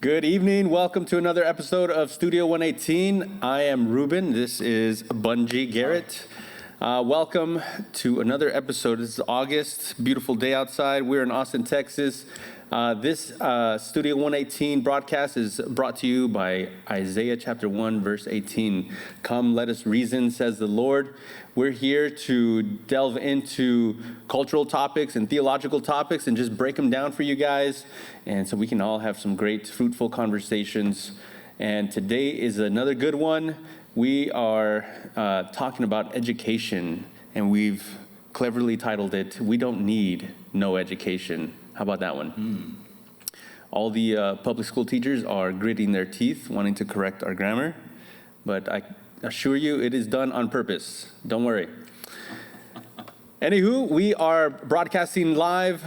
Good evening. Welcome to another episode of Studio118. I am Reuben. This is Bunjee Garrett. Welcome to another episode. This is August. Beautiful day outside. We're in Austin, Texas. This Studio118 broadcast is brought to you by Isaiah chapter 1, verse 18. Come, let us reason, says the Lord. We're here to delve into cultural topics and theological topics and just break them down for you guys. And so we can all have some great, fruitful conversations. And today is another good one. We are talking about education, and we've cleverly titled it, We Don't Need No Education. How about that one? All the public school teachers are gritting their teeth, wanting to correct our grammar, but I assure you it is done on purpose. Don't worry. Anywho, we are broadcasting live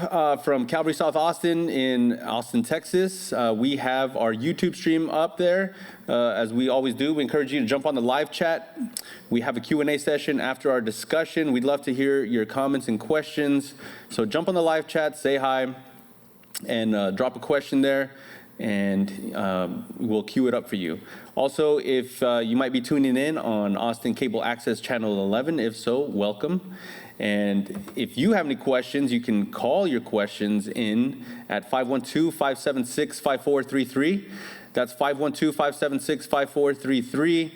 from Calvary South Austin in Austin, Texas. We have our YouTube stream up there, as we always do. We encourage you to jump on the live chat. We have a Q&A session after our discussion. We'd love to hear your comments and questions. So jump on the live chat, say hi, and drop a question there, and we'll queue it up for you. Also, if you might be tuning in on Austin Cable Access Channel 11, if so, welcome. And if you have any questions, you can call your questions in at 512-576-5433. That's 512-576-5433.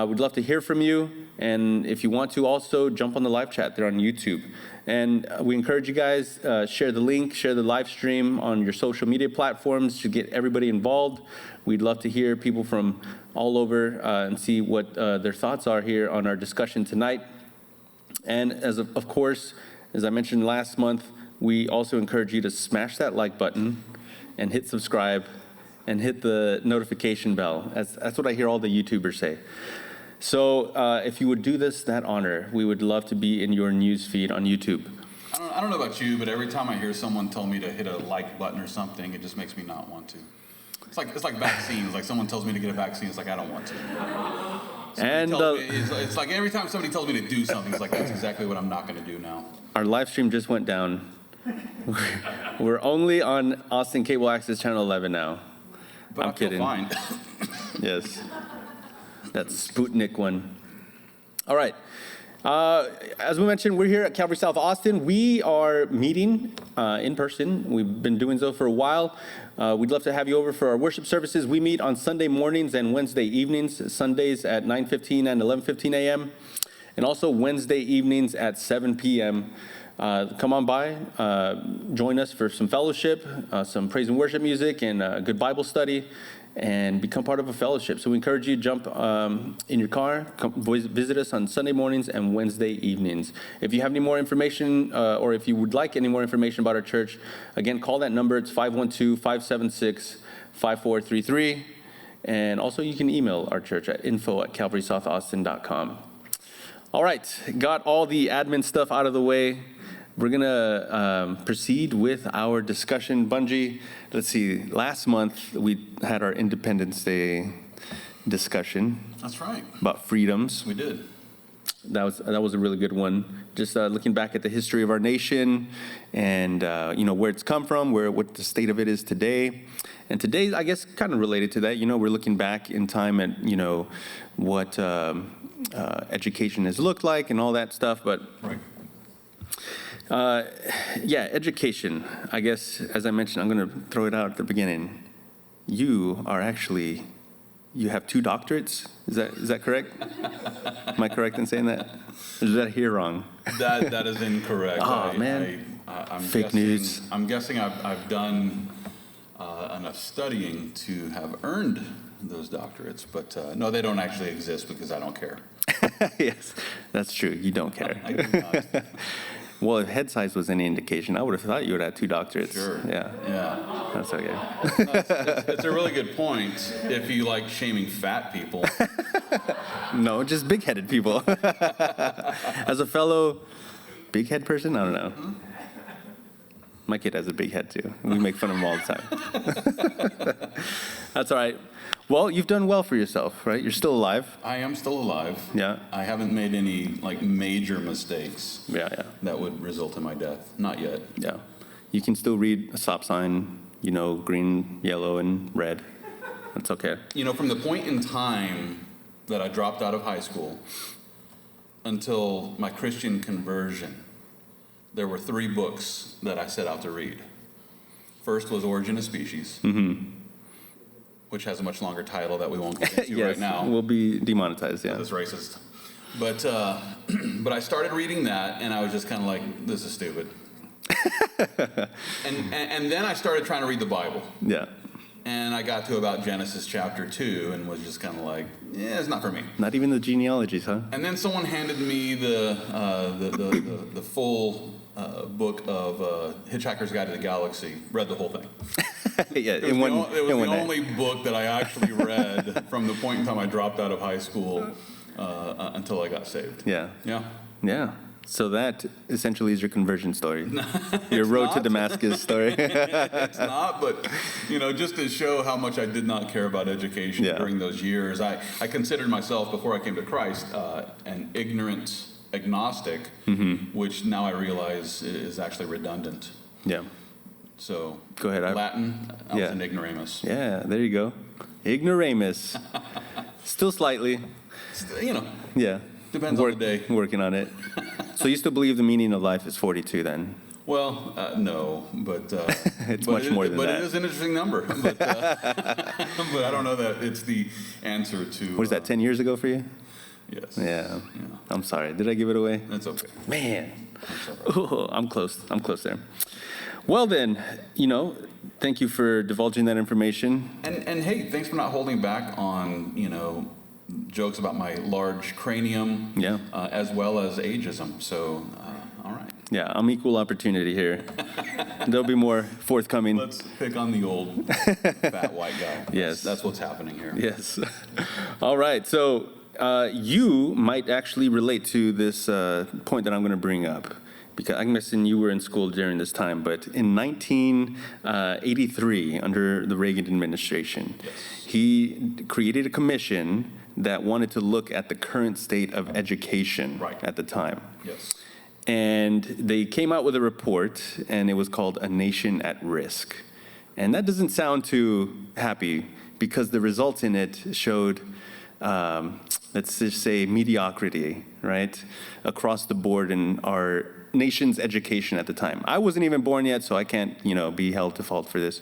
We'd love to hear from you. And if you want to, also jump on the live chat there on YouTube. And we encourage you guys, share the link, share the live stream on your social media platforms to get everybody involved. We'd love to hear people from all over and see what their thoughts are here on our discussion tonight. And of course, as I mentioned last month, we also encourage you to smash that like button and hit subscribe and hit the notification bell. That's what I hear all the YouTubers say. So if you would do that honor, we would love to be in your news feed on YouTube. I don't know about you, but every time I hear someone tell me to hit a like button or something, it just makes me not want to. It's like vaccines. Like someone tells me to get a vaccine, it's like I don't want to. It's like every time somebody tells me to do something, it's like that's exactly what I'm not going to do now. Our live stream just went down. We're only on Austin Cable Access Channel 11 now. But I'm kidding. Fine. Yes, that Sputnik one. All right. As we mentioned, we're here at Calvary South Austin. We are meeting in person. We've been doing so for a while. We'd love to have you over for our worship services. We meet on Sunday mornings and Wednesday evenings, Sundays at 9:15 and 11:15 a.m., and also Wednesday evenings at 7 p.m. Come on by, join us for some fellowship, some praise and worship music, and a good Bible study, and become part of a fellowship. So we encourage you to jump in your car, come visit us on Sunday mornings and Wednesday evenings. If you have any more information, or if you would like any more information about our church, again, call that number. It's 512-576-5433. And also you can email our church at info@calvarysouthaustin.com. All right, got all the admin stuff out of the way. We're going to proceed with our discussion. Bunjee, let's see, last month we had our Independence Day discussion. That's right. About freedoms. We did. That was a really good one. Just looking back at the history of our nation and, where it's come from, what the state of it is today. And today, I guess, kind of related to that, we're looking back in time at, what education has looked like and all that stuff. But right. Education. I guess, as I mentioned, I'm going to throw it out at the beginning. You have 2 doctorates. Is that correct? Am I correct in saying that? Or is that here wrong? That is incorrect. Oh, man. I'm Fake news. I'm guessing I've done enough studying to have earned those doctorates, but no, they don't actually exist because I don't care. Yes, that's true. You don't care. I do not. Well, if head size was any indication, I would have thought you would have 2 doctorates. Sure. Yeah. That's okay. It's a really good point if you like shaming fat people. No, just big-headed people. As a fellow big-head person, I don't know. My kid has a big head, too. We make fun of him all the time. That's all right. Well, you've done well for yourself, right? You're still alive. I am still alive. Yeah. I haven't made any major mistakes. Yeah. That would result in my death. Not yet. Yeah. You can still read a stop sign, green, yellow, and red. That's okay. You know, from the point in time that I dropped out of high school until my Christian conversion, there were 3 books that I set out to read. First was Origin of Species, which has a much longer title that we won't get into right now. We'll be demonetized, yeah. That's racist. But but I started reading that, and I was just kind of like, this is stupid. and then I started trying to read the Bible. Yeah. And I got to about Genesis chapter 2 and was just kind of like, yeah, it's not for me. Not even the genealogies, huh? And then someone handed me the full book of Hitchhiker's Guide to the Galaxy. Read the whole thing. Yeah, It was the only book that I actually read from the point in time I dropped out of high school until I got saved. Yeah. Yeah. Yeah. So that essentially is your conversion story. Your road to Damascus story. It's not, but, you know, just to show how much I did not care about education during those years. I considered myself, before I came to Christ, an ignorant agnostic, which now I realize is actually redundant. Yeah. So, go ahead. Latin, I was an ignoramus. Yeah, there you go. Ignoramus. Still slightly. You know. Yeah. Depends on the day. Working on it. So you still believe the meaning of life is 42 then? Well, no, but it's much more than that. But it is an interesting number. But, but I don't know that it's the answer to. What is that? 10 years ago for you? Yes. Yeah. I'm sorry. Did I give it away? That's okay. Man. Ooh, I'm close. I'm close there. Well then, you know, thank you for divulging that information. And hey, thanks for not holding back on, you know, jokes about my large cranium, as well as ageism. So, all right. Yeah, I'm equal opportunity here. There'll be more forthcoming. Let's pick on the old fat white guy. Yes. That's what's happening here. Yes. All right. So you might actually relate to this point that I'm going to bring up. Because I'm guessing you were in school during this time, but in 1983, under the Reagan administration, he created a commission that wanted to look at the current state of education at the time. Yes. And they came out with a report, and it was called A Nation at Risk. And that doesn't sound too happy, because the results in it showed, let's just say, mediocrity, right, across the board in our nation's education at the time. I wasn't even born yet, so I can't, you know, be held to fault for this.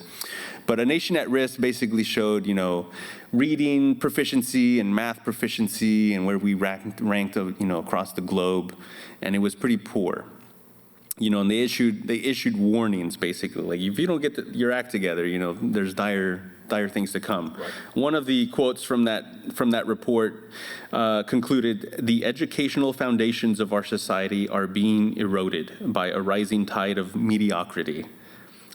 But A Nation at Risk basically showed, you know, reading proficiency and math proficiency and where we ranked, you know, across the globe, and it was pretty poor. You know, and they issued warnings basically, like if you don't get your act together, you know, there's dire things to come. Right. One of the quotes from that report concluded, "The educational foundations of our society are being eroded by a rising tide of mediocrity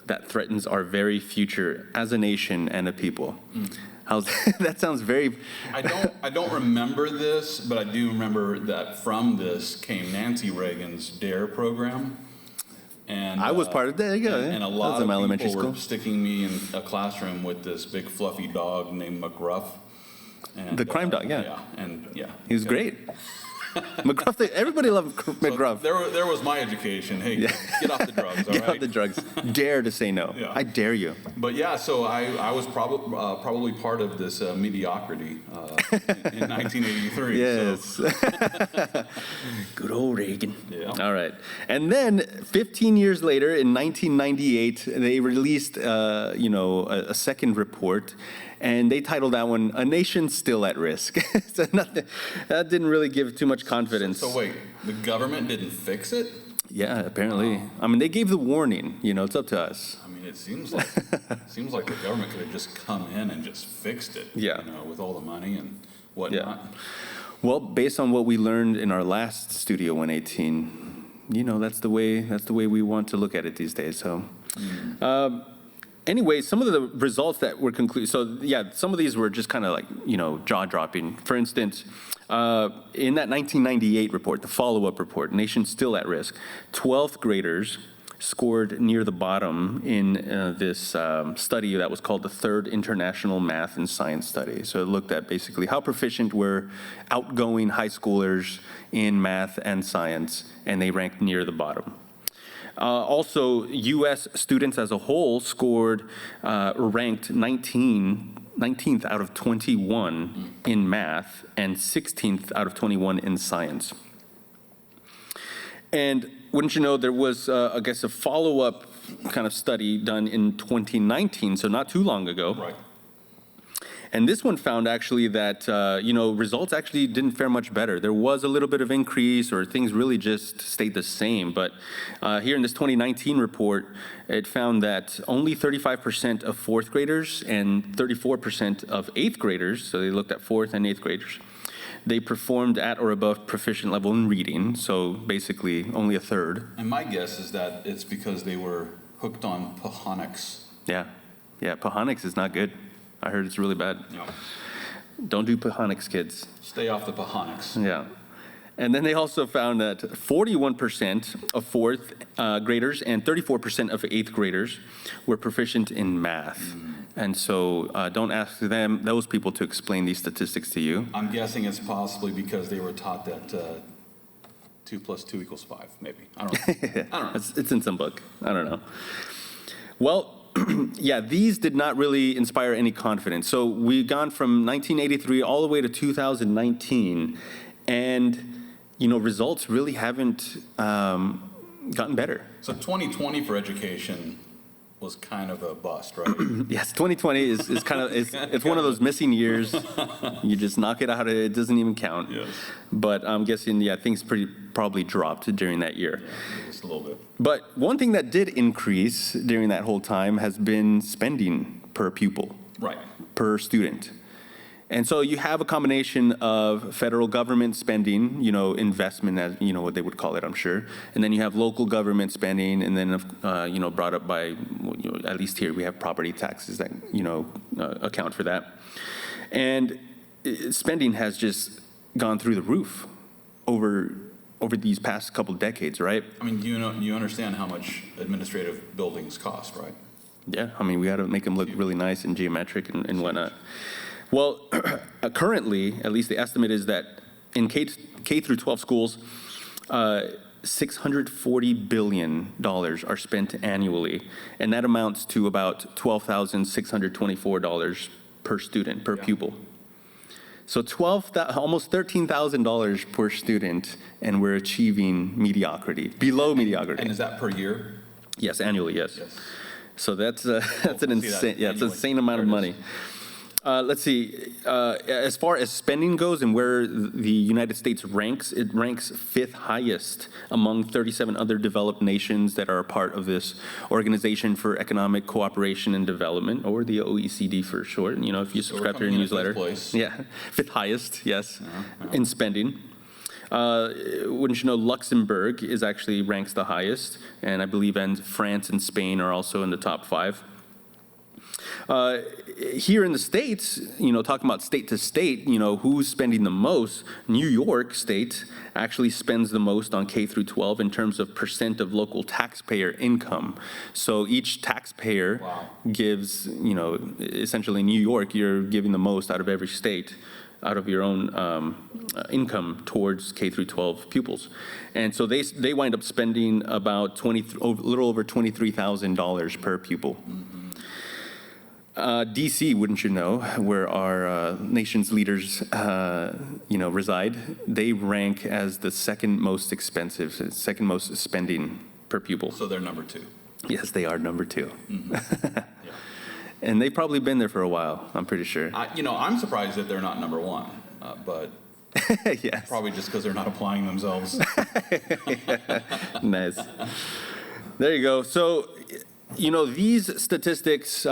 that threatens our very future as a nation and a people." That sounds very. I don't remember this, but I do remember that from this came Nancy Reagan's DARE program. And I was part of that. And a lot of elementary people school. were sticking me in a classroom with this big fluffy dog named McGruff. And, The crime dog, He was great. McGruff, everybody loved McGruff. So there was my education. Hey, get off the drugs, all Get right? off the drugs. Dare to say no. Yeah. I dare you. But yeah, so I was probably part of this mediocrity in 1983. Yes. So. Good old Reagan. Yeah. All right. And then 15 years later, in 1998, they released, a second report. And they titled that one, "A Nation Still at Risk." So that didn't really give too much confidence. So wait, the government didn't fix it? Yeah, apparently. Wow. I mean, they gave the warning. You know, it's up to us. I mean, it seems like the government could have just come in and just fixed it. Yeah. You know, with all the money and whatnot. Yeah. Well, based on what we learned in our last Studio 118, you know, that's the way we want to look at it these days. So. Anyway, some of the results that were concluded, so yeah, some of these were just kind of like, you know, jaw-dropping. For instance, in that 1998 report, the follow-up report, Nation Still at Risk, 12th graders scored near the bottom in this study that was called the Third International Math and Science Study. So it looked at basically how proficient were outgoing high schoolers in math and science, and they ranked near the bottom. Also, U.S. students as a whole ranked 19 19th out of 21 in math and 16th out of 21 in science. And wouldn't you know, there was, I guess, a follow-up kind of study done in 2019, so not too long ago. Right. And this one found actually that, results actually didn't fare much better. There was a little bit of increase, or things really just stayed the same. But here in this 2019 report, it found that only 35% of fourth graders and 34% of eighth graders, so they looked at fourth and eighth graders, they performed at or above proficient level in reading, so basically only a third. And my guess is that it's because they were hooked on Pahonics. Yeah, Pahonics is not good. I heard it's really bad. No. Don't do Pahonics, kids. Stay off the Pahonics. Yeah. And then they also found that 41% of fourth graders and 34% of eighth graders were proficient in math. And so don't ask those people to explain these statistics to you. I'm guessing it's possibly because they were taught that 2 + 2 = 5, maybe. I don't know. It's in some book. I don't know. Well, yeah, these did not really inspire any confidence. So we've gone from 1983 all the way to 2019, and results really haven't gotten better. So 2020 for education was kind of a bust, right? Yes, 2020 is kind of it's one of those missing years. You just knock it out; it doesn't even count. Yes. But I'm guessing, things probably dropped during that year. Yeah, just a little bit. But one thing that did increase during that whole time has been spending per pupil, Right. per student. And so you have a combination of federal government spending, investment, as what they would call it, I'm sure. And then you have local government spending, and then, brought up by, at least here, we have property taxes that, account for that. And spending has just gone through the roof over these past couple decades, right? I mean, you understand how much administrative buildings cost, right? Yeah, I mean, we got to make them look really nice and geometric and whatnot. Well, currently, at least the estimate is that in K through 12 schools, $640 billion are spent annually, and that amounts to about $12,624 per student, per pupil. So almost $13,000 per student, and we're achieving mediocrity, below mediocrity. And is that per year? Yes, annually, yes. So that's an insane, it's an annually. insane amount of money. Let's see, as far as spending goes and where the United States ranks, it ranks 5th highest among 37 other developed nations that are a part of this Organization for Economic Cooperation and Development, or the OECD for short, if you subscribe to your newsletter. Yeah, 5th highest, yes, in spending. Wouldn't you know, Luxembourg ranks the highest, and I believe France and Spain are also in the top 5. Here in the States, talking about state to state, who's spending the most, New York State actually spends the most on K through 12 in terms of percent of local taxpayer income. So each taxpayer gives, essentially in New York, you're giving the most out of every state, out of your own income towards K through 12 pupils. And so they wind up spending about a little over $23,000 per pupil. DC, wouldn't you know, where our nation's leaders, reside, they rank as the second most expensive, second most spending per pupil. So they're number 2. Yes, they are number 2. Mm-hmm. Yeah. And they've probably been there for a while, I'm pretty sure. I'm surprised that they're not number 1, but yes. Probably just because they're not applying themselves. Nice. There you go. So, these statistics,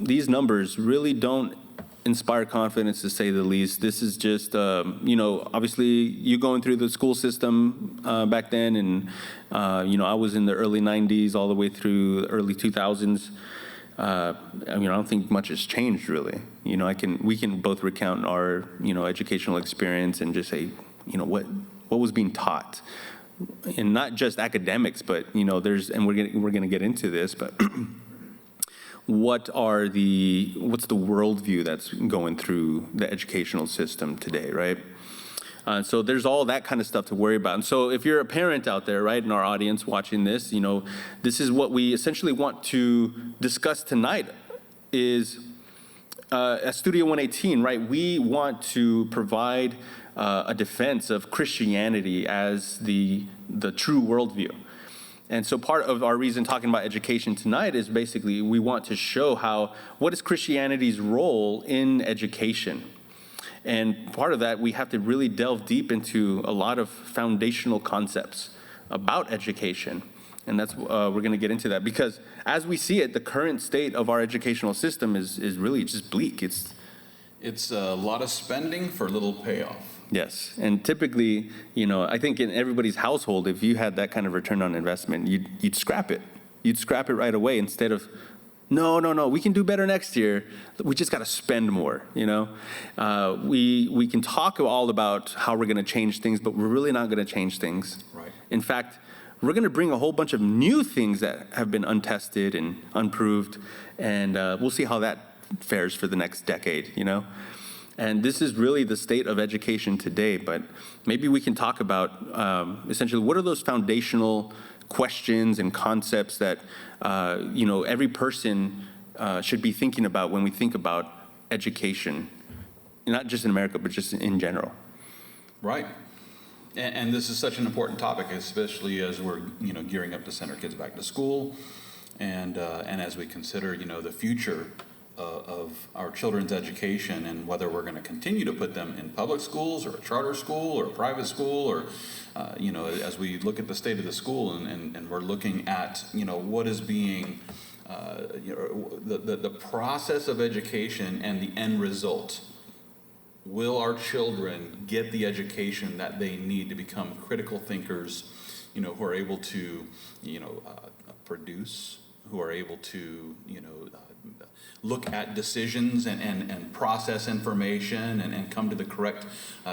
these numbers really don't inspire confidence, to say the least. This is just, obviously you going through the school system back then, and, I was in the early 90s all the way through the early 2000s. I don't think much has changed, really. We can both recount our, educational experience and just say, what was being taught. And not just academics, but and we're gonna get into this, but what's the worldview that's going through the educational system today, right? So there's all that kind of stuff to worry about. And so if you're a parent out there, right, in our audience watching this, this is what we essentially want to discuss tonight: is at Studio 118, right, we want to provide a defense of Christianity as the true worldview. And so part of our reason talking about education tonight is basically we want to show what is Christianity's role in education. And part of that, we have to really delve deep into a lot of foundational concepts about education. And that's we're going to get into that because as we see it, the current state of our educational system is really just bleak. It's a lot of spending for little payoff. Yes, and typically, I think in everybody's household, if you had that kind of return on investment, you'd scrap it. You'd scrap it right away instead of, no, we can do better next year. We just got to spend more, We can talk all about how we're going to change things, but we're really not going to change things. Right. In fact, we're going to bring a whole bunch of new things that have been untested and unproved, and we'll see how that fares for the next decade, And this is really the state of education today, but maybe we can talk about essentially what are those foundational questions and concepts that every person should be thinking about when we think about education, not just in America, but just in general. Right. And this is such an important topic, especially as we're gearing up to send our kids back to school, and as we consider the future of our children's education and whether we're going to continue to put them in public schools or a charter school or a private school or as we look at the state of the school and we're looking at what is being the process of education and the end result. Will our children get the education that they need to become critical thinkers, who are able to produce, who are able to look at decisions and process information and come to the correct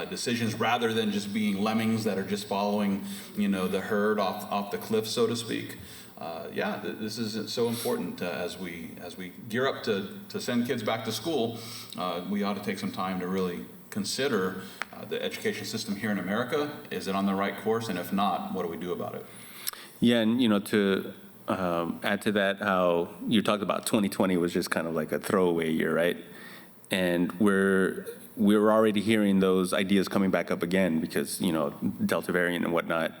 decisions rather than just being lemmings that are just following, the herd off the cliff, so to speak. This is so important as we gear up to send kids back to school. We ought to take some time to really consider the education system here in America. Is it on the right course? And if not, what do we do about it? Yeah, and to add to that, how you talked about 2020 was just kind of like a throwaway year, right? And we're already hearing those ideas coming back up again because, Delta variant and whatnot.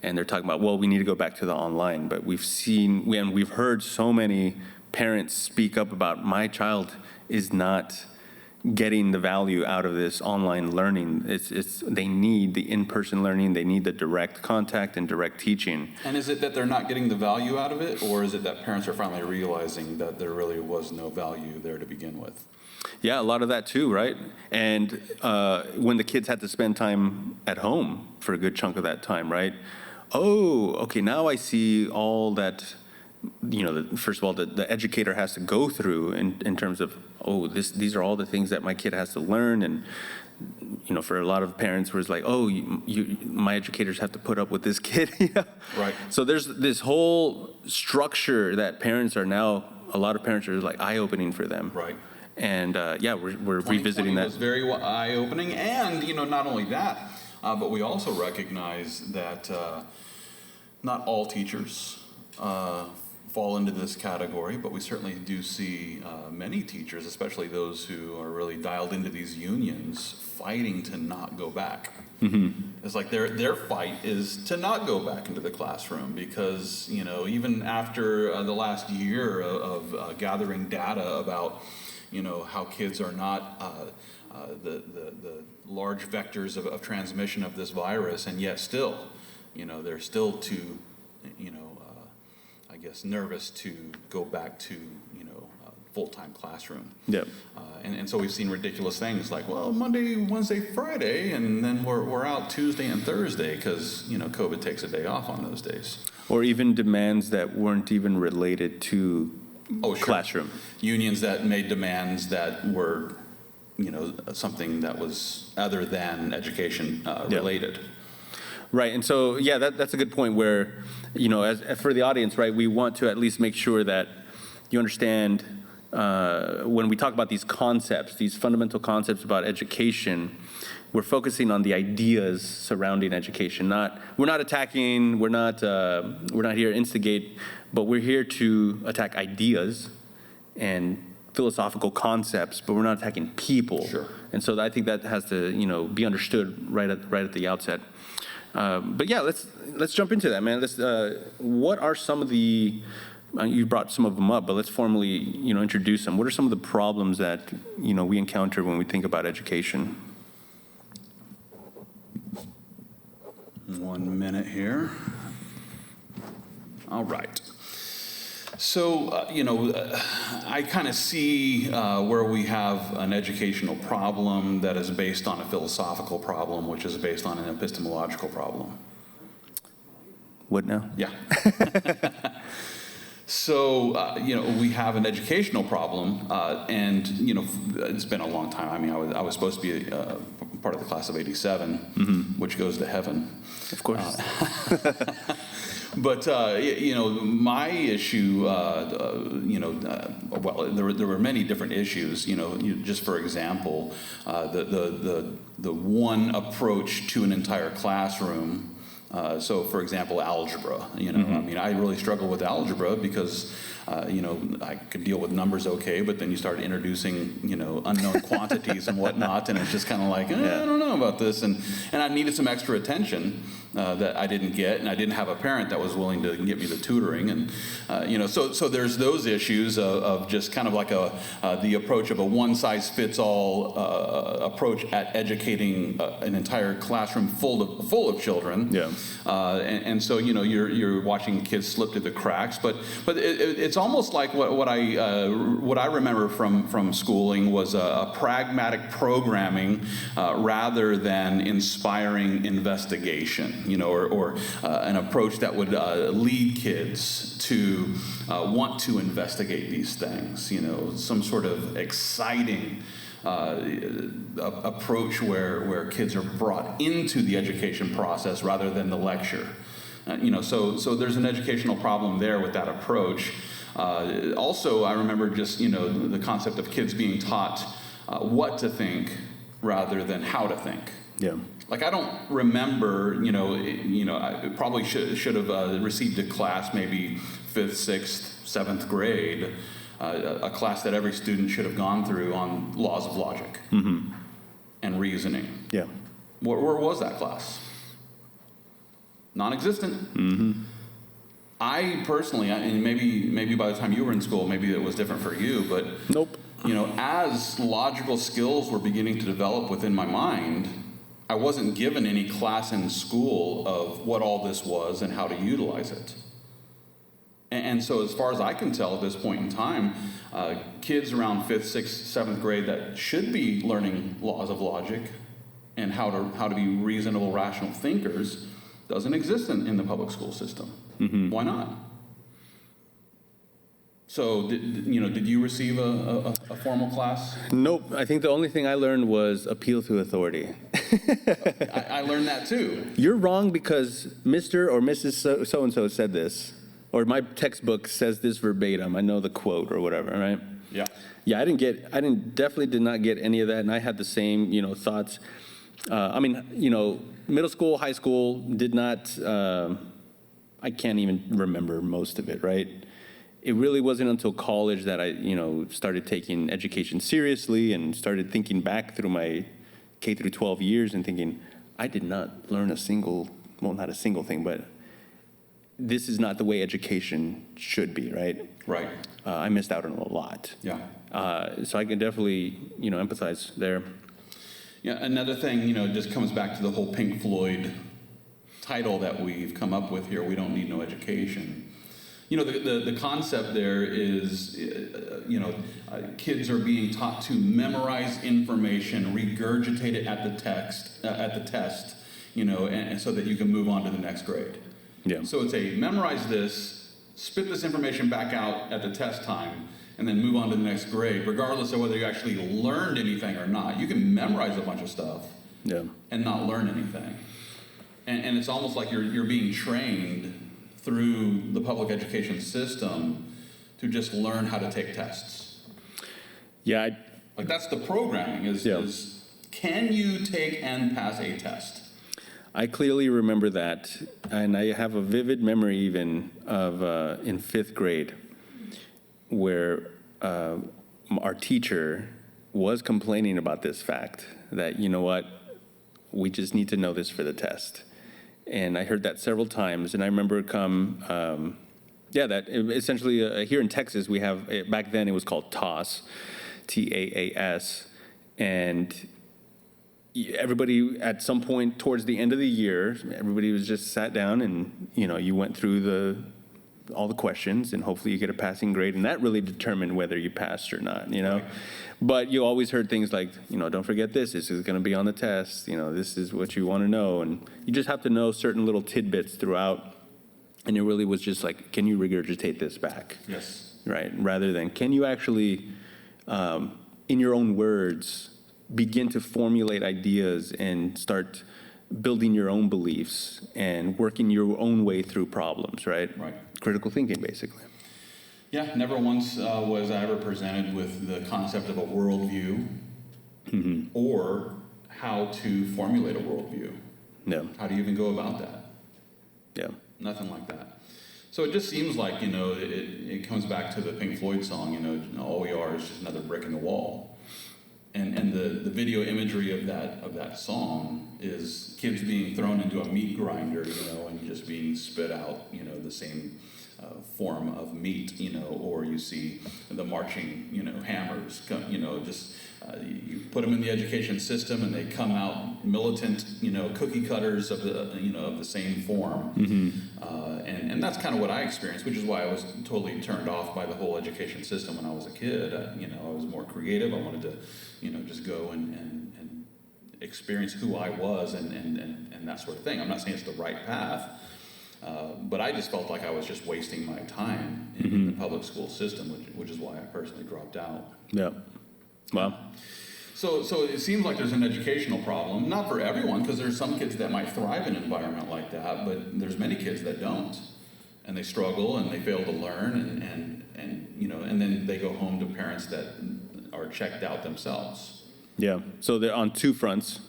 And they're talking about, well, we need to go back to the online. But we've heard so many parents speak up about my child is not getting the value out of this online learning. They need the in-person learning. They need the direct contact and direct teaching. And is it that they're not getting the value out of it, or is it that parents are finally realizing that there really was no value there to begin with? Yeah, a lot of that too, right? And when the kids had to spend time at home for a good chunk of that time, right? Oh, okay, now I see all that, first of all, the educator has to go through in terms of, these are all the things that my kid has to learn. And, for a lot of parents where it's like, my educators have to put up with this kid. Right. So there's this whole structure that a lot of parents are like eye-opening for them. Right. And we're revisiting that. It was very eye-opening, and not only that, but we also recognize that not all teachers fall into this category, but we certainly do see many teachers, especially those who are really dialed into these unions, fighting to not go back. Mm-hmm. It's like their fight is to not go back into the classroom because even after the last year of gathering data about how kids are not the large vectors of transmission of this virus, and yet still, they're still too, I guess, nervous to go back to, full-time classroom. Yep. And so we've seen ridiculous things like, well, Monday, Wednesday, Friday, and then we're out Tuesday and Thursday because, COVID takes a day off on those days. Or even demands that weren't even related to classroom. Unions that made demands that were, something that was other than education related. Right, and so, that's a good point where, as for the audience, right, we want to at least make sure that you understand when we talk about these concepts, these fundamental concepts about education, we're focusing on the ideas surrounding education. We're not attacking, we're not here to instigate, but we're here to attack ideas and philosophical concepts, but we're not attacking people. Sure. And so I think that has to, be understood right at the outset. But yeah, let's jump into that, man. What are some of the you brought some of them up, but let's formally, introduce them. What are some of the problems that, we encounter when we think about education? 1 minute here. All right. So, I kind of see where we have an educational problem that is based on a philosophical problem, which is based on an epistemological problem. What now? Yeah. So, we have an educational problem, and, it's been a long time. I mean, I was supposed to be part of the class of '87, which goes to heaven. Of course. But, my issue, well, there were many different issues, just for example, the one approach to an entire classroom. So, for example, algebra, I mean, I really struggle with algebra because, I could deal with numbers okay, but then you start introducing, unknown quantities and whatnot, and it's just kind of like, I don't know about this. And I needed some extra attention that I didn't get, and I didn't have a parent that was willing to give me the tutoring. And, so there's those issues of just kind of like the approach of a one-size-fits-all approach at educating an entire classroom full of children. Yeah. And so, you're watching kids slip through the cracks, but it's almost like what I remember from schooling was a pragmatic programming rather than inspiring investigation, or an approach that would lead kids to want to investigate these things, some sort of exciting approach where kids are brought into the education process rather than the lecture. So there's an educational problem there with that approach. Also, I remember just, the concept of kids being taught what to think rather than how to think. Yeah. Like, I don't remember, I probably should have received a class maybe 5th, 6th, 7th grade, a class that every student should have gone through on laws of logic and reasoning. Yeah. Where was that class? Non-existent. I personally, and maybe by the time you were in school, maybe it was different for you, but Nope. As logical skills were beginning to develop within my mind, I wasn't given any class in school of what all this was and how to utilize it. And so as far as I can tell at this point in time, kids around 5th, 6th, 7th grade that should be learning laws of logic and how to be reasonable, rational thinkers doesn't exist in the public school system. Why not? So, did you receive a formal class? Nope. I think the only thing I learned was appeal to authority. I learned that too. You're wrong because Mr. or Mrs. So-and-so said this, or my textbook says this verbatim. I know the quote or whatever, right? Yeah. Yeah, definitely did not get any of that, and I had the same, thoughts. Middle school, high school, did not, I can't even remember most of it, right? It really wasn't until college that I, started taking education seriously and started thinking back through my K through 12 years and thinking, I did not learn not a single thing, but this is not the way education should be, right? Right. I missed out on a lot. Yeah. So I can definitely, empathize there. Yeah, another thing, just comes back to the whole Pink Floyd title that we've come up with here, We Don't Need No Education. The concept there is, kids are being taught to memorize information, regurgitate it at the test, and so that you can move on to the next grade. Yeah. So it's memorize this, spit this information back out at the test time, and then move on to the next grade, regardless of whether you actually learned anything or not. You can memorize a bunch of stuff and not learn anything. And it's almost like you're being trained through the public education system to just learn how to take tests. Yeah. Like, that's the programming is can you take and pass a test? I clearly remember that, and I have a vivid memory even of in 5th grade where our teacher was complaining about this fact that, you know what, we just need to know this for the test. And I heard that several times, and I remember that essentially here in Texas, we have, back then it was called TAAS, TAAS, and everybody at some point towards the end of the year, everybody was just sat down and, you went through all the questions, and hopefully you get a passing grade, and that really determined whether you passed or not, Right. But you always heard things like, don't forget this is going to be on the test, this is what you want to know, and you just have to know certain little tidbits throughout, and it really was just like, can you regurgitate this back? Yes. Right, rather than, can you actually, in your own words, begin to formulate ideas and start building your own beliefs and working your own way through problems, right? Right. Critical thinking, basically. Yeah, never once was I ever presented with the concept of a worldview or how to formulate a worldview. Yeah. How do you even go about that? Yeah. Nothing like that. So it just seems like, it comes back to the Pink Floyd song, all we are is just another brick in the wall. And the video imagery of that song is kids being thrown into a meat grinder, and just being spit out, the same form of meat, or you see the marching, hammers, you put them in the education system and they come out militant, cookie cutters of the same form. And that's kind of what I experienced, which is why I was totally turned off by the whole education system when I was a kid. I was more creative. I wanted to, just go and experience who I was and that sort of thing. I'm not saying it's the right path, but I just felt like I was just wasting my time in the public school system, which is why I personally dropped out. Yeah. Wow. So it seems like there's an educational problem, not for everyone, because there's some kids that might thrive in an environment like that, but there's many kids that don't, and they struggle and they fail to learn, and then they go home to parents that are checked out themselves. Yeah. So they're on two fronts,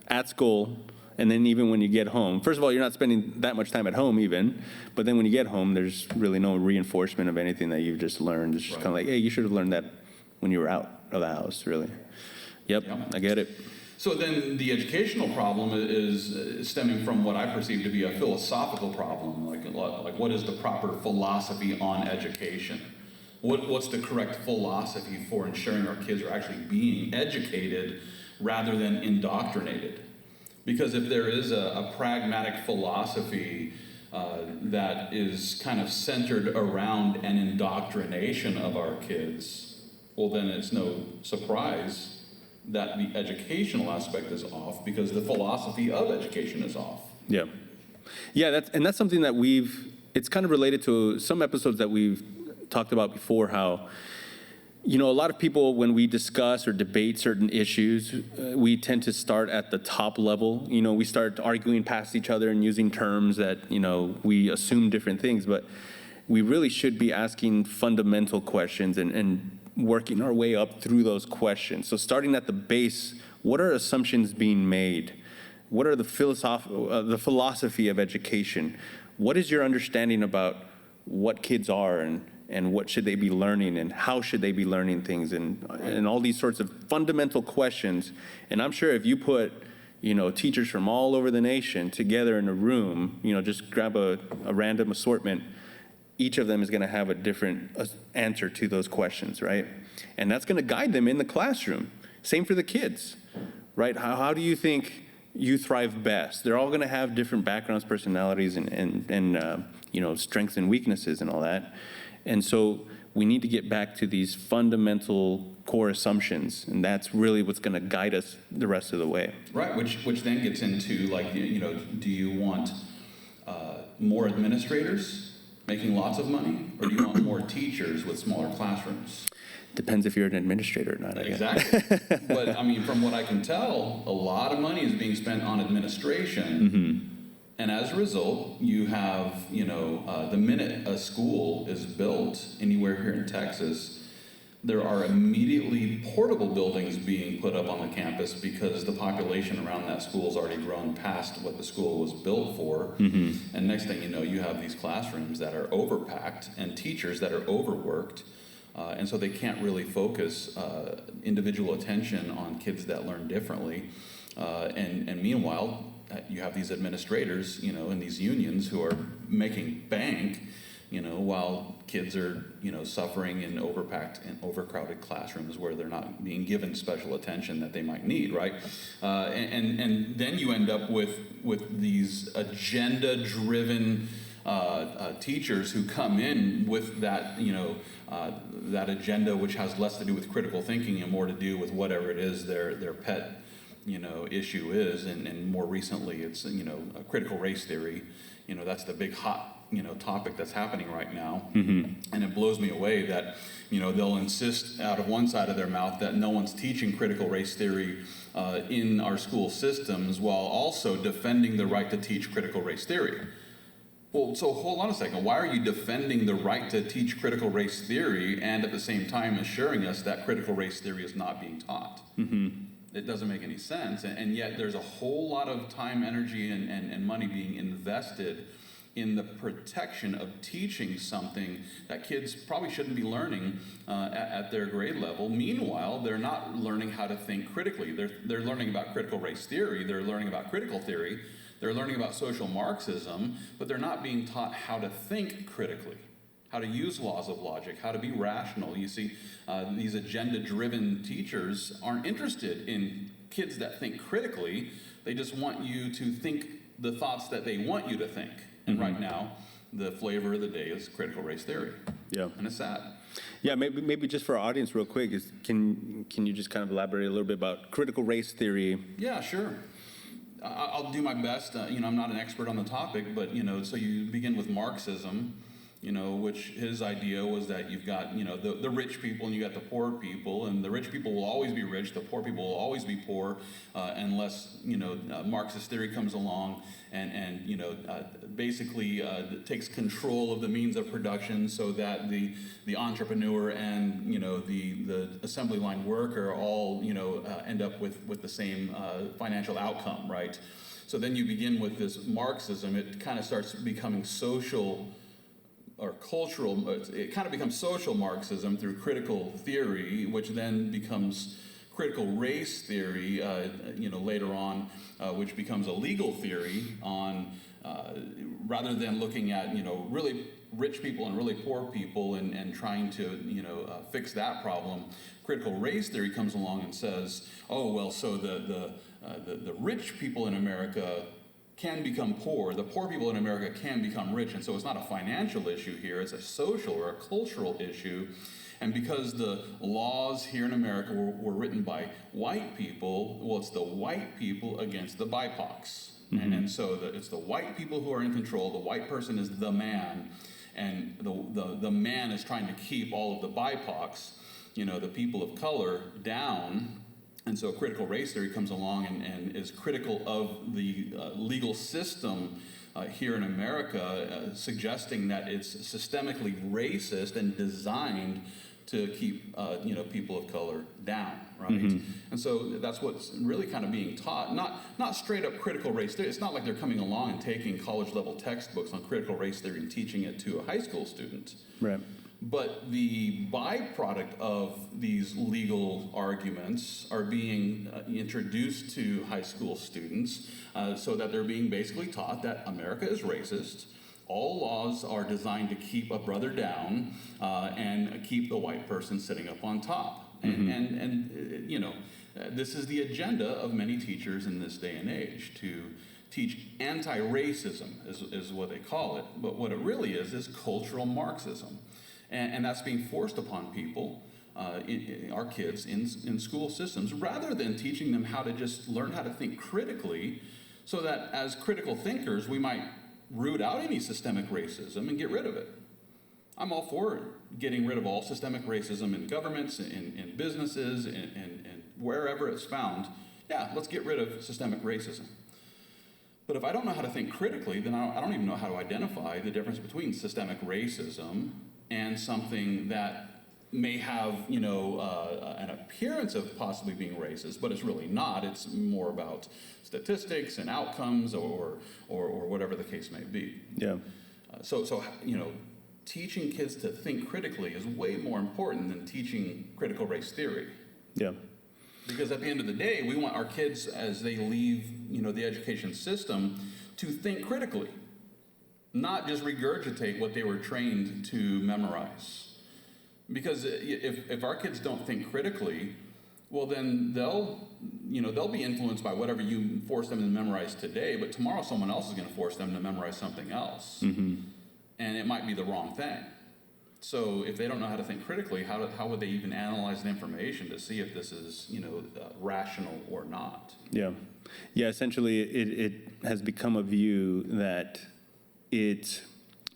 at school, and then even when you get home. First of all, you're not spending that much time at home even, but then when you get home, there's really no reinforcement of anything that you've just learned. It's just kind of like, hey, you should have learned that when you were out of the house, really. Yep, I get it. So then the educational problem is stemming from what I perceive to be a philosophical problem, like what is the proper philosophy on education? What's the correct philosophy for ensuring our kids are actually being educated rather than indoctrinated? Because if there is a pragmatic philosophy that is kind of centered around an indoctrination of our kids, well, then it's no surprise that the educational aspect is off because the philosophy of education is off. Yeah. Yeah, that's something that it's kind of related to some episodes that we've talked about before, how, a lot of people, when we discuss or debate certain issues, we tend to start at the top level. We start arguing past each other and using terms that, we assume different things, but we really should be asking fundamental questions and working our way up through those questions. So starting at the base, what are assumptions being made? What are the philosophy of education? What is your understanding about what kids are and what should they be learning and how should they be learning things and all these sorts of fundamental questions. And I'm sure if you put, teachers from all over the nation together in a room, just grab a random assortment, each of them is going to have a different answer to those questions, right? And that's going to guide them in the classroom. Same for the kids, right? How do you think you thrive best? They're all going to have different backgrounds, personalities, and strengths and weaknesses and all that. And so we need to get back to these fundamental core assumptions, and that's really what's going to guide us the rest of the way. Right, which then gets into, do you want more administrators making lots of money, or do you want more teachers with smaller classrooms? Depends if you're an administrator or not, I guess. Exactly. But, from what I can tell, a lot of money is being spent on administration. And as a result, you have, the minute a school is built anywhere here in Texas, there are immediately portable buildings being put up on the campus because the population around that school has already grown past what the school was built for. And next thing you know, you have these classrooms that are overpacked and teachers that are overworked And so they can't really focus individual attention on kids that learn differently. And meanwhile, you have these administrators, in these unions who are making bank, while kids are, suffering in overpacked and overcrowded classrooms where they're not being given special attention that they might need, right? And then you end up with these agenda-driven teachers who come in with that, that agenda which has less to do with critical thinking and more to do with whatever it is their pet issue is, and more recently it's a critical race theory. That's the big hot topic that's happening right now. And it blows me away that they'll insist out of one side of their mouth that no one's teaching critical race theory in our school systems, while also defending the right to teach critical race theory. Well, so hold on a second. Why are you defending the right to teach critical race theory and at the same time assuring us that critical race theory is not being taught? It doesn't make any sense. And yet there's a whole lot of time, energy, and money being invested in the protection of teaching something that kids probably shouldn't be learning at their grade level. Meanwhile, they're not learning how to think critically. They're learning about critical race theory. They're learning about critical theory. They're learning about social Marxism, but they're not being taught how to think critically, how to use laws of logic, how to be rational. You see, these agenda-driven teachers aren't interested in kids that think critically. They just want you to think the thoughts that they want you to think. And right now, the flavor of the day is critical race theory. Yeah. And it's sad. Yeah, maybe just for our audience real quick, can you just kind of elaborate a little bit about critical race theory? Yeah, sure. I'll do my best. I'm not an expert on the topic, but, so you begin with Marxism, which his idea was that you've got, the rich people and you got the poor people, and the rich people will always be rich, the poor people will always be poor, unless, Marxist theory comes along and basically takes control of the means of production so that the entrepreneur and, the assembly line worker all, end up with the same financial outcome, right? So then you begin with this Marxism. It kind of starts becoming social or cultural, it kind of becomes social Marxism through critical theory, which then becomes critical race theory, later on, which becomes a legal theory on, rather than looking at, really rich people and really poor people and trying to, fix that problem. Critical race theory comes along and says, oh, well, so the rich people in America can become poor. The poor people in America can become rich. And so it's not a financial issue here. It's a social or a cultural issue. And because the laws here in America were written by white people, well, it's the white people against the BIPOCs. And so it's the white people who are in control. The white person is the man. And the man is trying to keep all of the BIPOCs, the people of color, down. And so critical race theory comes along and is critical of the legal system here in America, suggesting that it's systemically racist and designed to keep people of color down, right? And so that's what's really kind of being taught. Not straight up critical race theory. It's not like they're coming along and taking college level textbooks on critical race theory and teaching it to a high school student. Right. But the byproduct of these legal arguments are being introduced to high school students so that they're being basically taught that America is racist. All laws are designed to keep a brother down and keep the white person sitting up on top. And this is the agenda of many teachers in this day and age, to teach anti-racism is what they call it. But what it really is cultural Marxism. And that's being forced upon people, our kids, in school systems, rather than teaching them how to just learn how to think critically, so that as critical thinkers, we might root out any systemic racism and get rid of it. I'm all for getting rid of all systemic racism in governments, in businesses, and wherever it's found. Yeah, let's get rid of systemic racism. But if I don't know how to think critically, then I don't even know how to identify the difference between systemic racism and something that may have, an appearance of possibly being racist, but it's really not. It's more about statistics and outcomes or whatever the case may be. Yeah. So teaching kids to think critically is way more important than teaching critical race theory. Yeah. Because at the end of the day, we want our kids, as they leave, the education system, to think critically, not just regurgitate what they were trained to memorize. Because if our kids don't think critically, well, then they'll be influenced by whatever you force them to memorize today, but tomorrow someone else is going to force them to memorize something else. Mm-hmm. And it might be the wrong thing. So if they don't know how to think critically, how would they even analyze the information to see if this is, rational or not? Yeah. Yeah, essentially it has become a view that it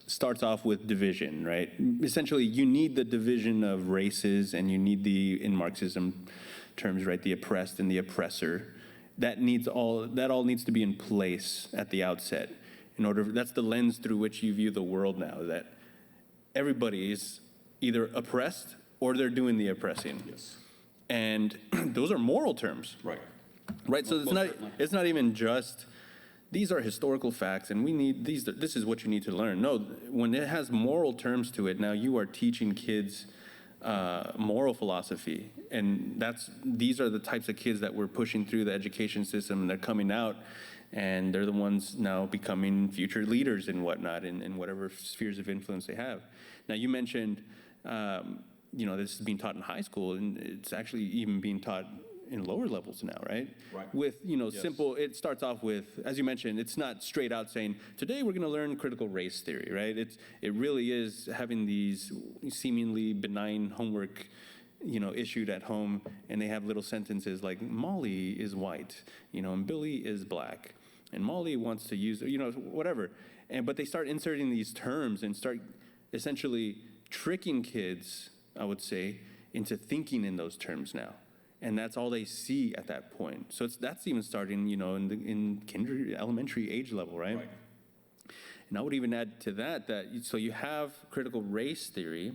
starts off with division, right? Essentially, you need the division of races, and you need in Marxism terms, right, the oppressed and the oppressor. That all needs to be in place at the outset. That's the lens through which you view the world now, that everybody is either oppressed or they're doing the oppressing. Yes. And those are moral terms. Right. Right, so it's not even just, these are historical facts and we need this is what you need to learn. No, when it has moral terms to it, now you are teaching kids moral philosophy, and these are the types of kids that we're pushing through the education system, and they're coming out, and they're the ones now becoming future leaders and whatnot in whatever spheres of influence they have. Now, you mentioned, this is being taught in high school, and it's actually even being taught in lower levels now, right? Right. With, Yes. simple, it starts off with, as you mentioned, it's not straight out saying, today we're going to learn critical race theory, right? It really is having these seemingly benign homework, issued at home, and they have little sentences like, Molly is white, and Billy is black, and Molly wants to use, whatever. But they start inserting these terms and start essentially tricking kids, I would say, into thinking in those terms now. And that's all they see at that point. So that's even starting, in elementary age level, right? Right. And I would even add to that so you have critical race theory,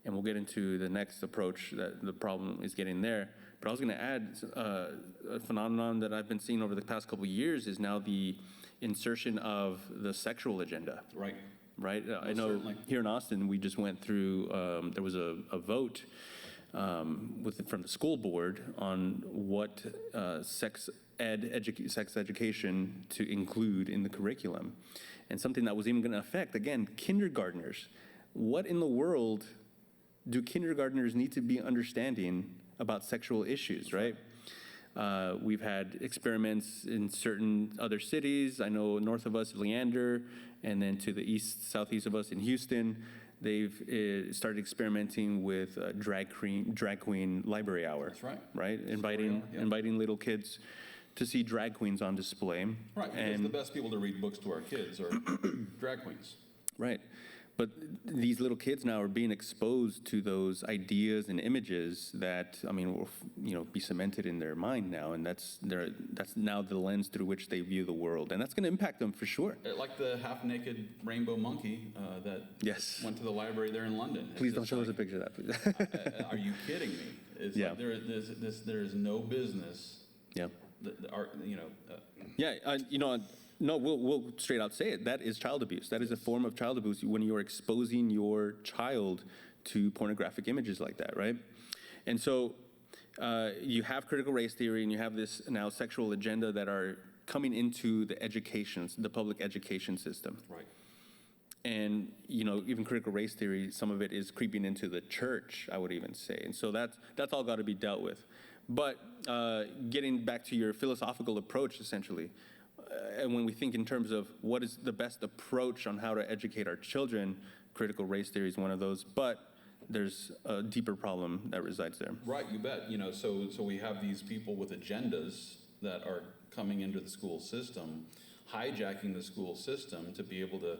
and we'll get into the next approach that the problem is getting there. But I was going to add a phenomenon that I've been seeing over the past couple of years is now the insertion of the sexual agenda. Right. Right. I know certainly. Here in Austin, we just went through. There was a vote from the school board on what sex education to include in the curriculum, and something that was even going to affect, again, kindergartners. What in the world do kindergartners need to be understanding about sexual issues, right? We've had experiments in certain other cities. I know north of us, Leander, and then to the southeast of us in Houston, they've started experimenting with drag queen library hour. That's right. Right, inviting little kids to see drag queens on display. Right, because the best people to read books to our kids are drag queens. Right. But these little kids now are being exposed to those ideas and images that, will, be cemented in their mind now, and that's now the lens through which they view the world, and that's going to impact them for sure. Like the half-naked rainbow monkey that Yes. went to the library there in London. Please don't show us a picture of that, please. Are you kidding me? It's Yeah. like there's no business. Yeah. Yeah. No, we'll straight out say it. That is child abuse. That is a form of child abuse when you are exposing your child to pornographic images like that, right? And so you have critical race theory, and you have this now sexual agenda that are coming into the public education system. Right. And, even critical race theory, some of it is creeping into the church, I would even say. And so that's all got to be dealt with. But getting back to your philosophical approach, essentially, and when we think in terms of what is the best approach on how to educate our children, critical race theory is one of those. But there's a deeper problem that resides there. Right, you bet. So we have these people with agendas that are coming into the school system, hijacking the school system to be able to,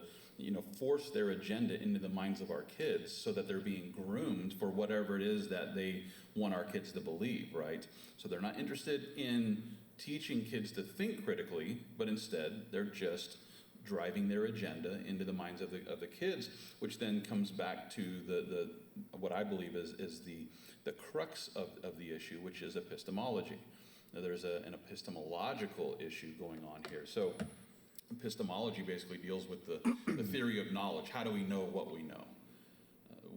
force their agenda into the minds of our kids so that they're being groomed for whatever it is that they want our kids to believe, right? So they're not interested in teaching kids to think critically, but instead they're just driving their agenda into the minds of the kids, which then comes back to the what I believe is the crux of the issue, which is epistemology. Now, there's an epistemological issue going on here. So epistemology basically deals with the theory of knowledge. How do we know what we know?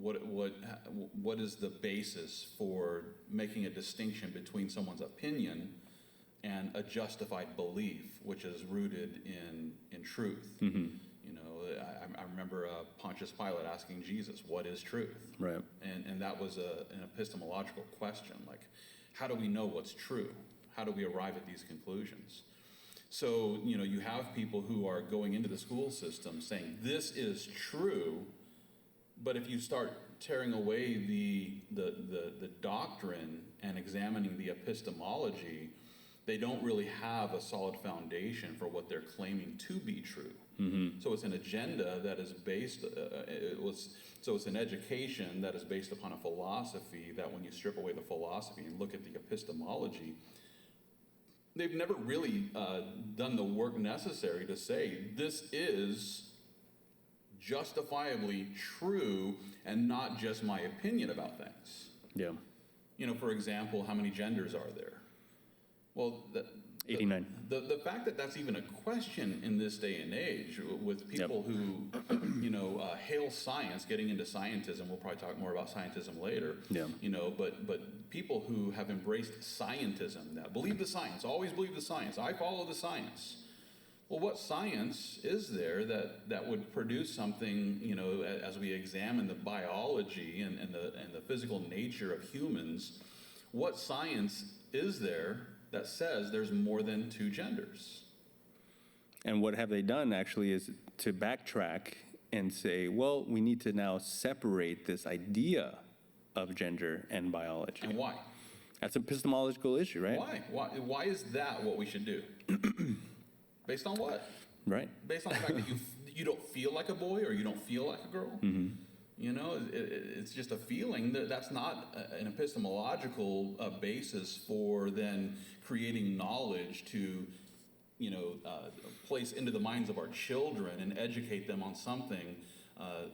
What is the basis for making a distinction between someone's opinion and a justified belief, which is rooted in truth? Mm-hmm. You know, I remember Pontius Pilate asking Jesus, "What is truth?" Right. And that was an epistemological question, like, how do we know what's true? How do we arrive at these conclusions? So, you know, you have people who are going into the school system saying, this is true, but if you start tearing away the doctrine and examining the epistemology, they don't really have a solid foundation for what they're claiming to be true. Mm-hmm. So it's an agenda that is based, so it's an education that is based upon a philosophy that when you strip away the philosophy and look at the epistemology, they've never really done the work necessary to say this is justifiably true and not just my opinion about things. Yeah. You know, for example, how many genders are there? Well, 89. The fact that that's even a question in this day and age with people who, you know, hail science, getting into scientism, we'll probably talk more about scientism later, you know, but people who have embraced scientism, that believe the science, always believe the science, I follow the science. Well, what science is there that would produce something, you know, as we examine the biology and the physical nature of humans, what science is there that says there's more than two genders? And what have they done actually is to backtrack and say, well, we need to now separate this idea of gender and biology. And why? That's an epistemological issue, right? Why is that what we should do? Based on what? Right. Based on the fact that you don't feel like a boy or you don't feel like a girl? Mm-hmm. You know, it's just a feeling. That's not an epistemological basis for then creating knowledge to, you know, place into the minds of our children and educate them on something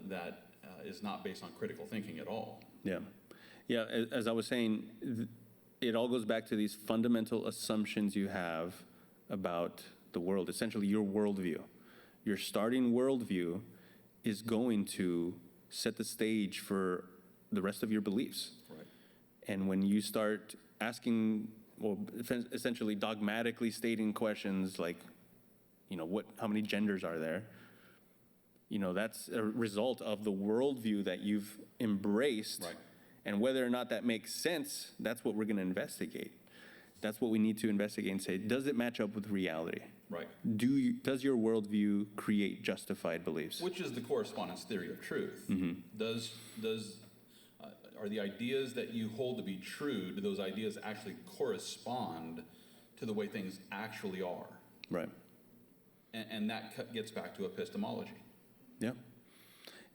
that is not based on critical thinking at all. Yeah. Yeah, as I was saying, it all goes back to these fundamental assumptions you have about the world, essentially your worldview. Your starting worldview is going to set the stage for the rest of your beliefs. Right. And when you start asking, well, essentially dogmatically stating questions like, you know, how many genders are there? You know, that's a result of the worldview that you've embraced. Right. And whether or not that makes sense, that's what we're going to investigate. That's what we need to investigate and say, does it match up with reality? Right. Does your worldview create justified beliefs? Which is the correspondence theory of truth. Mm-hmm. Are the ideas that you hold to be true, do those ideas actually correspond to the way things actually are? Right. And that gets back to epistemology. Yeah.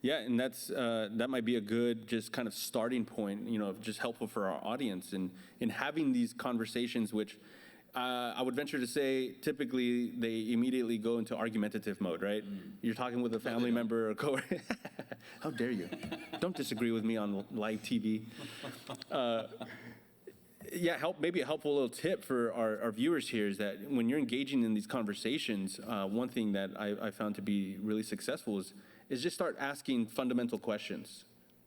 Yeah, and that might be a good just kind of starting point, you know, just helpful for our audience in having these conversations, which I would venture to say typically they immediately go into argumentative mode, right? You're talking with a family member or coworker. How dare you? Don't disagree with me on live TV. Maybe a helpful little tip for our viewers here is that when you're engaging in these conversations, one thing that I found to be really successful is just start asking fundamental questions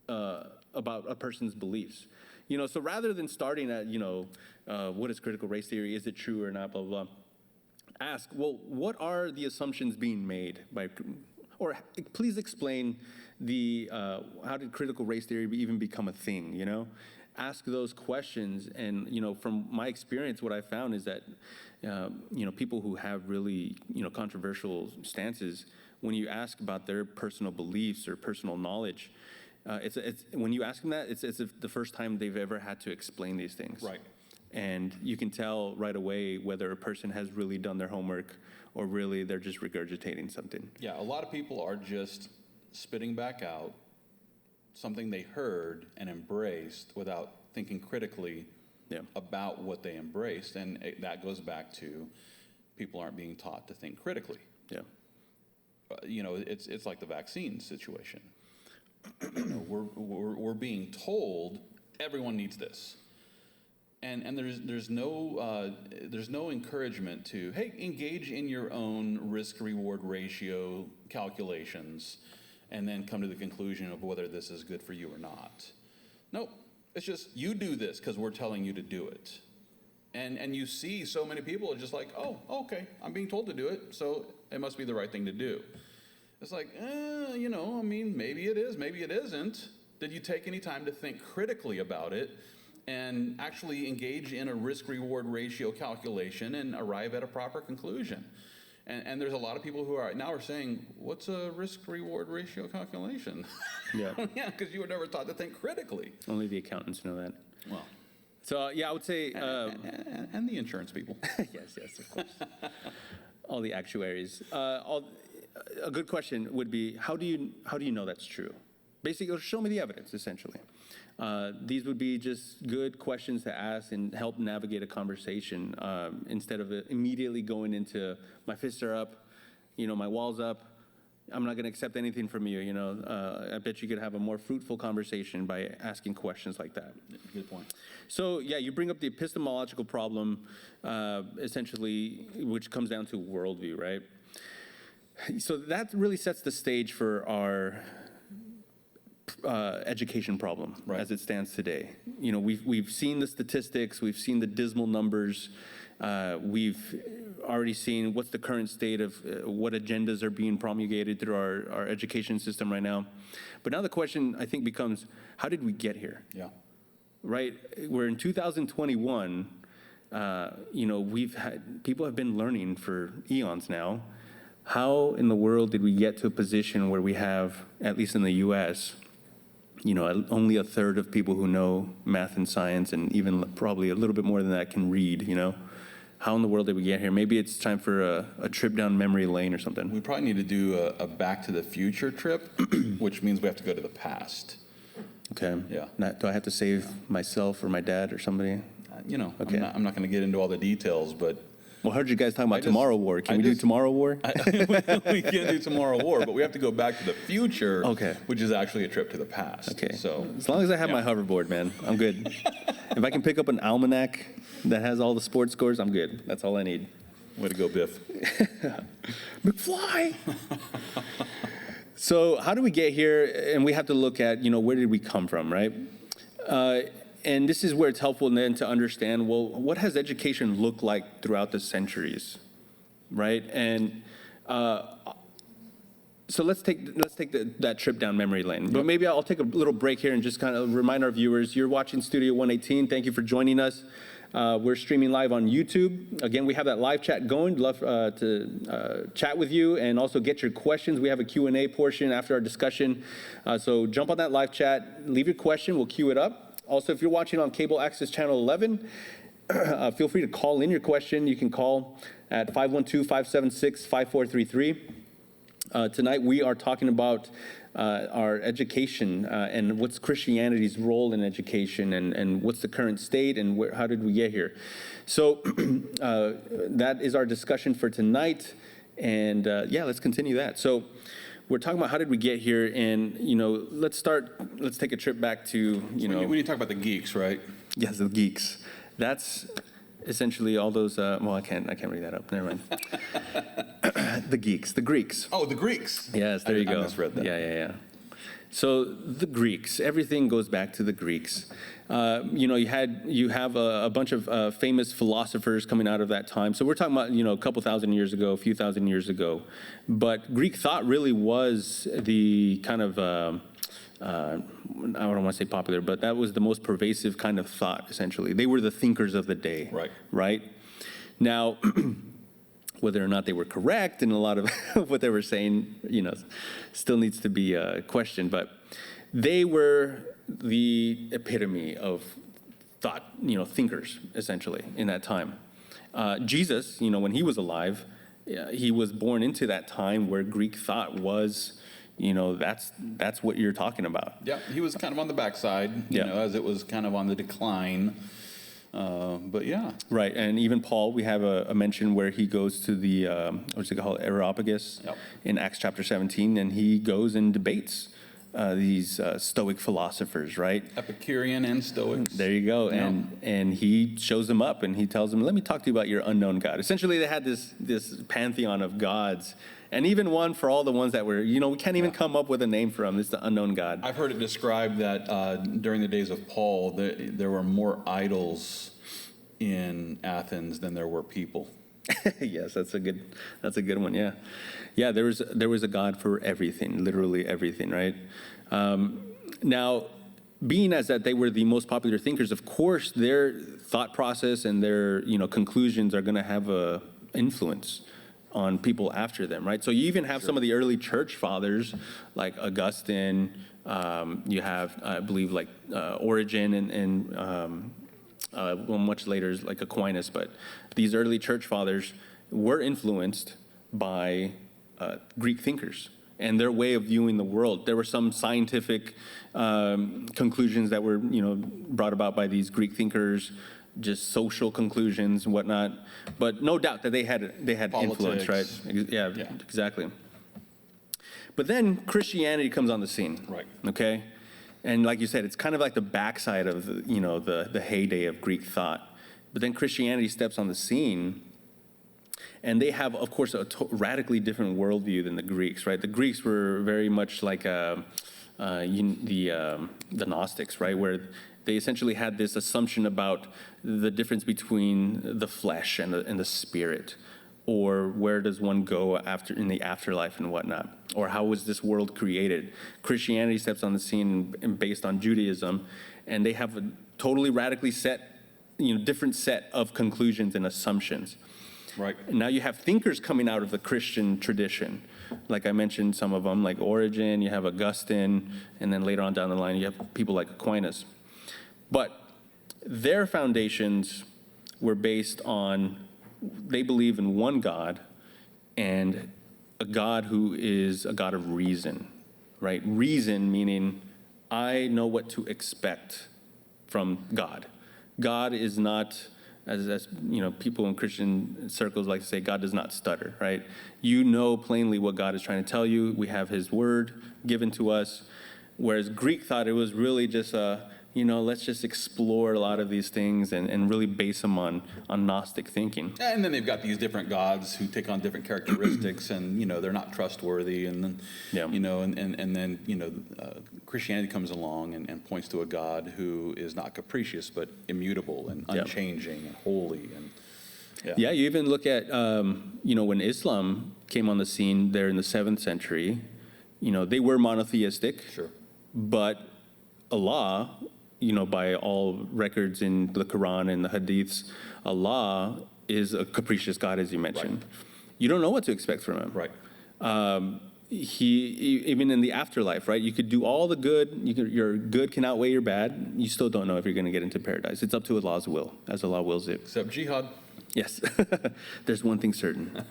about a person's beliefs. You know, so rather than starting at, you know, what is critical race theory? Is it true or not? Blah, blah, blah. Ask, well, what are the assumptions being made by, or please explain how did critical race theory even become a thing, you know? Ask those questions, and, you know, from my experience, what I found is that, you know, people who have really, you know, controversial stances, when you ask about their personal beliefs or personal knowledge, it's when you ask them that, it's the first time they've ever had to explain these things. Right. And you can tell right away whether a person has really done their homework or really they're just regurgitating something. Yeah, a lot of people are just spitting back out something they heard and embraced without thinking critically about what they embraced. And that goes back to people aren't being taught to think critically. Yeah. You know, it's like the vaccine situation. You know, we're being told everyone needs this. And there's no encouragement to, hey, engage in your own risk-reward ratio calculations and then come to the conclusion of whether this is good for you or not. Nope. It's just, you do this because we're telling you to do it. And you see so many people are just like, oh, okay, I'm being told to do it, so it must be the right thing to do. It's like, maybe it is, maybe it isn't. Did you take any time to think critically about it and actually engage in a risk-reward ratio calculation and arrive at a proper conclusion? And there's a lot of people who are saying, what's a risk-reward ratio calculation? Yeah. Yeah, because you were never taught to think critically. Only the accountants know that. Well. So, I would say... and the insurance people. Yes, of course. All the actuaries. A good question would be, how do you know that's true? Basically, show me the evidence, essentially. These would be just good questions to ask and help navigate a conversation instead of immediately going into, my fists are up, my wall's up, I'm not going to accept anything from you, I bet you could have a more fruitful conversation by asking questions like that. Good point. So, you bring up the epistemological problem, essentially, which comes down to worldview, right? So that really sets the stage for our education problem, right, as it stands today. We've seen the statistics, we've seen the dismal numbers, we've already seen what's the current state of what agendas are being promulgated through our education system right now. But now the question, I think, becomes, how did we get here? Yeah. Right? We're in 2021. People have been learning for eons now. How in the world did we get to a position where we have, at least in the U.S., only a third of people who know math and science, and even probably a little bit more than that can read, How in the world did we get here? Maybe it's time for a trip down memory lane or something. We probably need to do a Back to the Future trip, which means we have to go to the past. Okay. Yeah. Do I have to save myself or my dad or somebody? Okay. I'm not going to get into all the details, but... Well, I heard you guys talking about Tomorrow War. Can we do Tomorrow War? We can't do Tomorrow War, but we have to go back to the future, okay, which is actually a trip to the past. Okay. So as long as I have my hoverboard, man, I'm good. If I can pick up an almanac that has all the sports scores, I'm good. That's all I need. Way to go, Biff. McFly! So how do we get here? And we have to look at, where did we come from, right? And this is where it's helpful then to understand, well, what has education looked like throughout the centuries, right? And so let's take that trip down memory lane. But maybe I'll take a little break here and just kind of remind our viewers, you're watching Studio 118. Thank you for joining us. We're streaming live on YouTube. Again, we have that live chat going. Love to chat with you and also get your questions. We have a Q&A portion after our discussion. So jump on that live chat, leave your question, we'll queue it up. Also, if you're watching on Cable Access Channel 11, feel free to call in your question. You can call at 512-576-5433. Tonight, we are talking about our education and what's Christianity's role in education and what's the current state and how did we get here. So that is our discussion for tonight. And let's continue that. So we're talking about how did we get here, and let's take a trip back to when you talk about the geeks, right? Yes, the geeks. That's essentially all those. I can't read that up. Never mind. The geeks, the Greeks. Oh, the Greeks. Yes, there you go. I misread that. Yeah. So the Greeks, everything goes back to the Greeks. You have a bunch of famous philosophers coming out of that time. So we're talking about, a couple thousand years ago, a few thousand years ago. But Greek thought really was the kind of, I don't want to say popular, but that was the most pervasive kind of thought, essentially. They were the thinkers of the day. Right? Now, whether or not they were correct in a lot of what they were saying, still needs to be questioned. But they were the epitome of thought, thinkers, essentially, in that time. Jesus, when he was alive, he was born into that time where Greek thought was, that's what you're talking about. Yeah, he was kind of on the backside, as it was kind of on the decline. But yeah. Right, and even Paul, we have a mention where he goes to the, Areopagus in Acts chapter 17, and he goes and debates these Stoic philosophers, right? Epicurean and Stoics. There you go. Yeah. And he shows them up and he tells them, let me talk to you about your unknown God. Essentially, they had this pantheon of gods, and even one for all the ones that were, we can't even come up with a name for them. It's the unknown God. I've heard it described that during the days of Paul, there were more idols in Athens than there were people. Yes, that's a good one. Yeah, yeah. There was a God for everything, literally everything, right? Now, being as that they were the most popular thinkers, of course, their thought process and their conclusions are going to have a influence on people after them, right? So you even have some of the early church fathers like Augustine. You have, I believe, like Origen and well, much later is like Aquinas, but these early church fathers were influenced by Greek thinkers and their way of viewing the world. There were some scientific conclusions that were, brought about by these Greek thinkers, just social conclusions and whatnot. But no doubt that they had influence, right? Yeah, exactly. But then Christianity comes on the scene, Right. Okay. And like you said, it's kind of like the backside of the heyday of Greek thought. But then Christianity steps on the scene, and they have, of course, a radically different worldview than the Greeks, right? The Greeks were very much like the Gnostics, right, where they essentially had this assumption about the difference between the flesh and the spirit, or where does one go in the afterlife and whatnot, or how was this world created? Christianity steps on the scene and based on Judaism, and they have a totally radically different set of conclusions and assumptions. Right. And now you have thinkers coming out of the Christian tradition. Like I mentioned, some of them, like Origen, you have Augustine, and then later on down the line, you have people like Aquinas. But their foundations were based on, they believe in one God, and a God who is a God of reason, right? Reason meaning I know what to expect from God. God is not, as people in Christian circles like to say, God does not stutter, right? You know plainly what God is trying to tell you. We have his word given to us. Whereas Greek thought it was really just let's just explore a lot of these things and really base them on Gnostic thinking. And then they've got these different gods who take on different characteristics, and they're not trustworthy. And then Christianity comes along and points to a God who is not capricious but immutable and unchanging and holy. And you even look at when Islam came on the scene there in the 7th century, they were monotheistic. Sure. But Allah, by all records in the Quran and the Hadiths, Allah is a capricious God, as you mentioned. Right. You don't know what to expect from him. Right. He even in the afterlife, right? You could do all the good. Your good can outweigh your bad. You still don't know if you're going to get into paradise. It's up to Allah's will, as Allah wills it. Except jihad. Yes. There's one thing certain.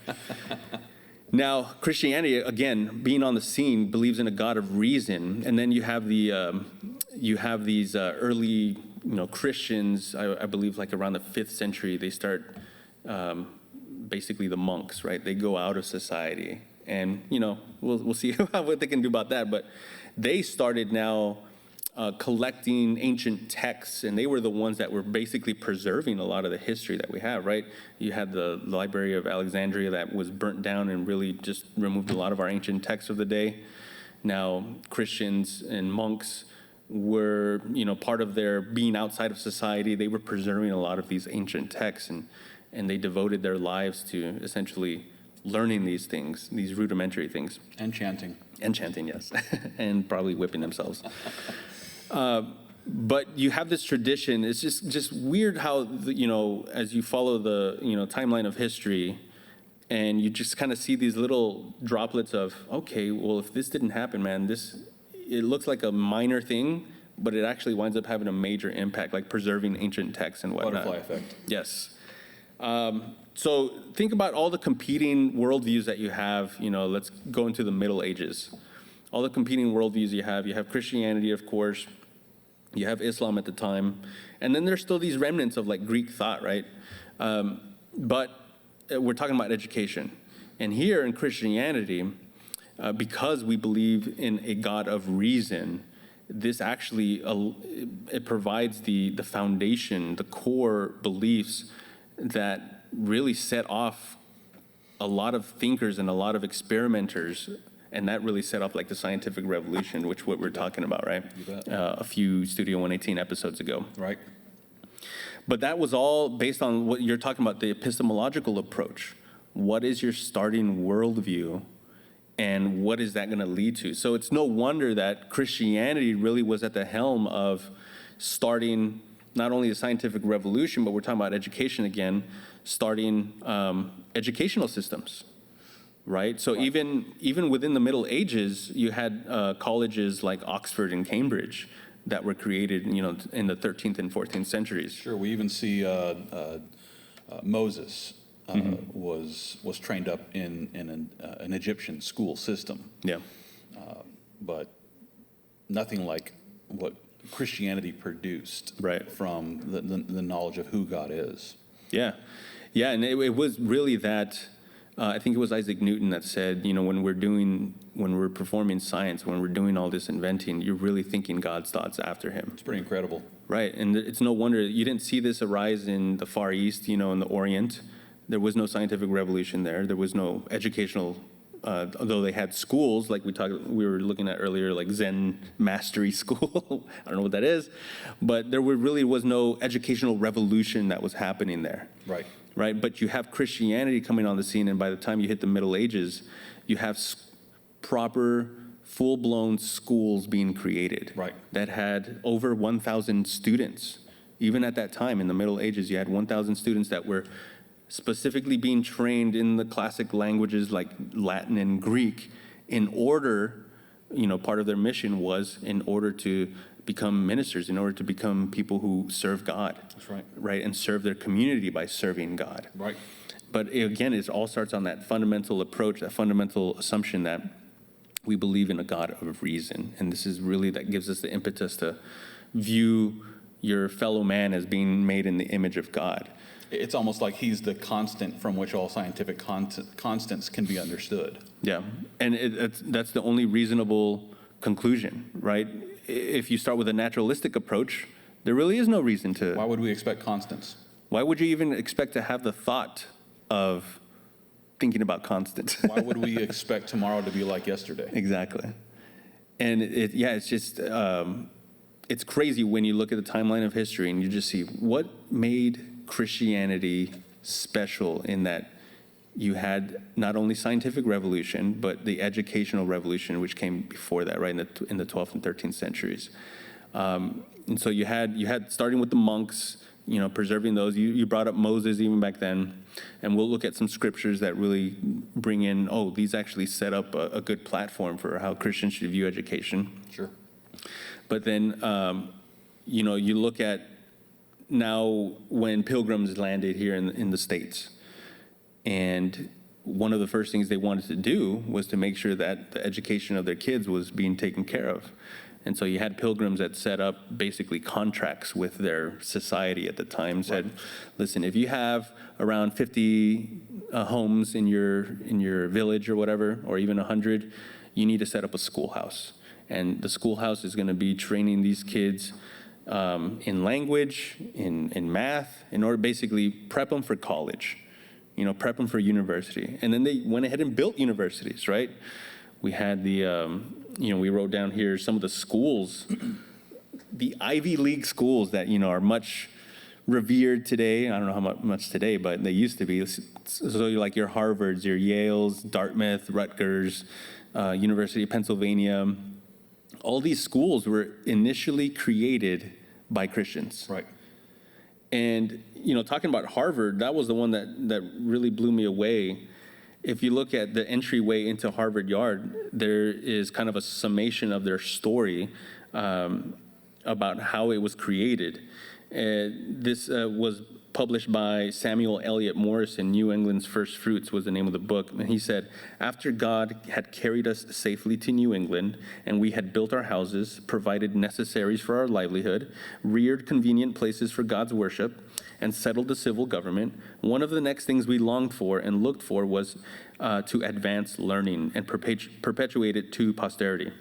Now, Christianity, again, being on the scene, believes in a God of reason, and then you have these early, Christians. I believe, like around the 5th century, they start basically the monks, right? They go out of society, and we'll see what they can do about that. But they started now collecting ancient texts, and they were the ones that were basically preserving a lot of the history that we have, right? You had the Library of Alexandria that was burnt down and really just removed a lot of our ancient texts of the day. Now, Christians and monks were, part of their being outside of society, they were preserving a lot of these ancient texts, and they devoted their lives to essentially learning these things, these rudimentary things. And chanting. And chanting, yes. And probably whipping themselves. But you have this tradition. It's just weird how, as you follow the, timeline of history, and you just kind of see these little droplets of, okay, well, if this didn't happen, man, it looks like a minor thing, but it actually winds up having a major impact, like preserving ancient texts and whatnot. Butterfly effect. Yes. So think about all the competing worldviews that you have. Let's go into the Middle Ages. All the competing worldviews you have. You have Christianity, of course. You have Islam at the time. And then there's still these remnants of like Greek thought, right? But we're talking about education. And here in Christianity, because we believe in a God of reason, this actually it provides the foundation, the core beliefs that really set off a lot of thinkers and a lot of experimenters, and that really set off like the scientific revolution, which what we're talking about, right? You bet. A few Studio 118 episodes ago. Right. But that was all based on what you're talking about, the epistemological approach. What is your starting worldview, and what is that going to lead to? So it's no wonder that Christianity really was at the helm of starting not only the scientific revolution, but we're talking about education again, starting educational systems, right? So even within the Middle Ages, you had colleges like Oxford and Cambridge that were created, in the 13th and 14th centuries. Sure. We even see Moses was trained up in an Egyptian school system. Yeah. But nothing like what Christianity produced Right. from the knowledge of who God is. Yeah. Yeah, and it was really that, I think it was Isaac Newton that said, when we're performing science, when we're doing all this inventing, you're really thinking God's thoughts after him. It's pretty incredible. Right, and it's no wonder you didn't see this arise in the Far East, in the Orient. There was no scientific revolution there. There was no educational, although they had schools, like we were looking at earlier, like Zen Mastery School. I don't know what that is, but there really was no educational revolution that was happening there. Right. Right, but you have Christianity coming on the scene, and by the time you hit the Middle Ages, you have proper, full-blown schools being created. Right. That had over 1,000 students. Even at that time, in the Middle Ages, you had 1,000 students that were specifically being trained in the classic languages like Latin and Greek in order, part of their mission was in order to become ministers, in order to become people who serve God. That's right. Right, and serve their community by serving God. Right. But again, it all starts on that fundamental approach, that fundamental assumption that we believe in a God of reason. And this is really, that gives us the impetus to view your fellow man as being made in the image of God. It's almost like he's the constant from which all scientific constants can be understood. Yeah, and that's the only reasonable conclusion, right? If you start with a naturalistic approach, there really is no reason to. Why would we expect constants? Why would you even expect to have the thought of thinking about constants? Why would we expect tomorrow to be like yesterday? Exactly. And it's just, it's crazy when you look at the timeline of history and you just see what made Christianity special, in that you had not only scientific revolution, but the educational revolution, which came before that, right, in the 12th and 13th centuries. And so you had starting with the monks, preserving those. You brought up Moses even back then, and we'll look at some scriptures that really bring in, these actually set up a good platform for how Christians should view education. Sure. But then, you look at now when pilgrims landed here in the States, and one of the first things they wanted to do was to make sure that the education of their kids was being taken care of. And so you had pilgrims that set up basically contracts with their society at the time, said, right, listen, if you have around 50 homes in your village or whatever, or even 100, you need to set up a schoolhouse. And the schoolhouse is going to be training these kids in language, in math, in order to basically prep them for college, prep them for university. And then they went ahead and built universities, right? We had we wrote down here some of the schools, the Ivy League schools that, are much revered today. I don't know how much today, but they used to be. So like your Harvards, your Yales, Dartmouth, Rutgers, University of Pennsylvania. All these schools were initially created by Christians. Right. And, talking about Harvard, that was the one that really blew me away. If you look at the entryway into Harvard Yard, there is kind of a summation of their story about how it was created. This was published by Samuel Eliot Morrison. New England's First Fruits was the name of the book. And he said, after God had carried us safely to New England, and we had built our houses, provided necessaries for our livelihood, reared convenient places for God's worship, and settled the civil government, one of the next things we longed for and looked for was to advance learning and perpetuate it to posterity,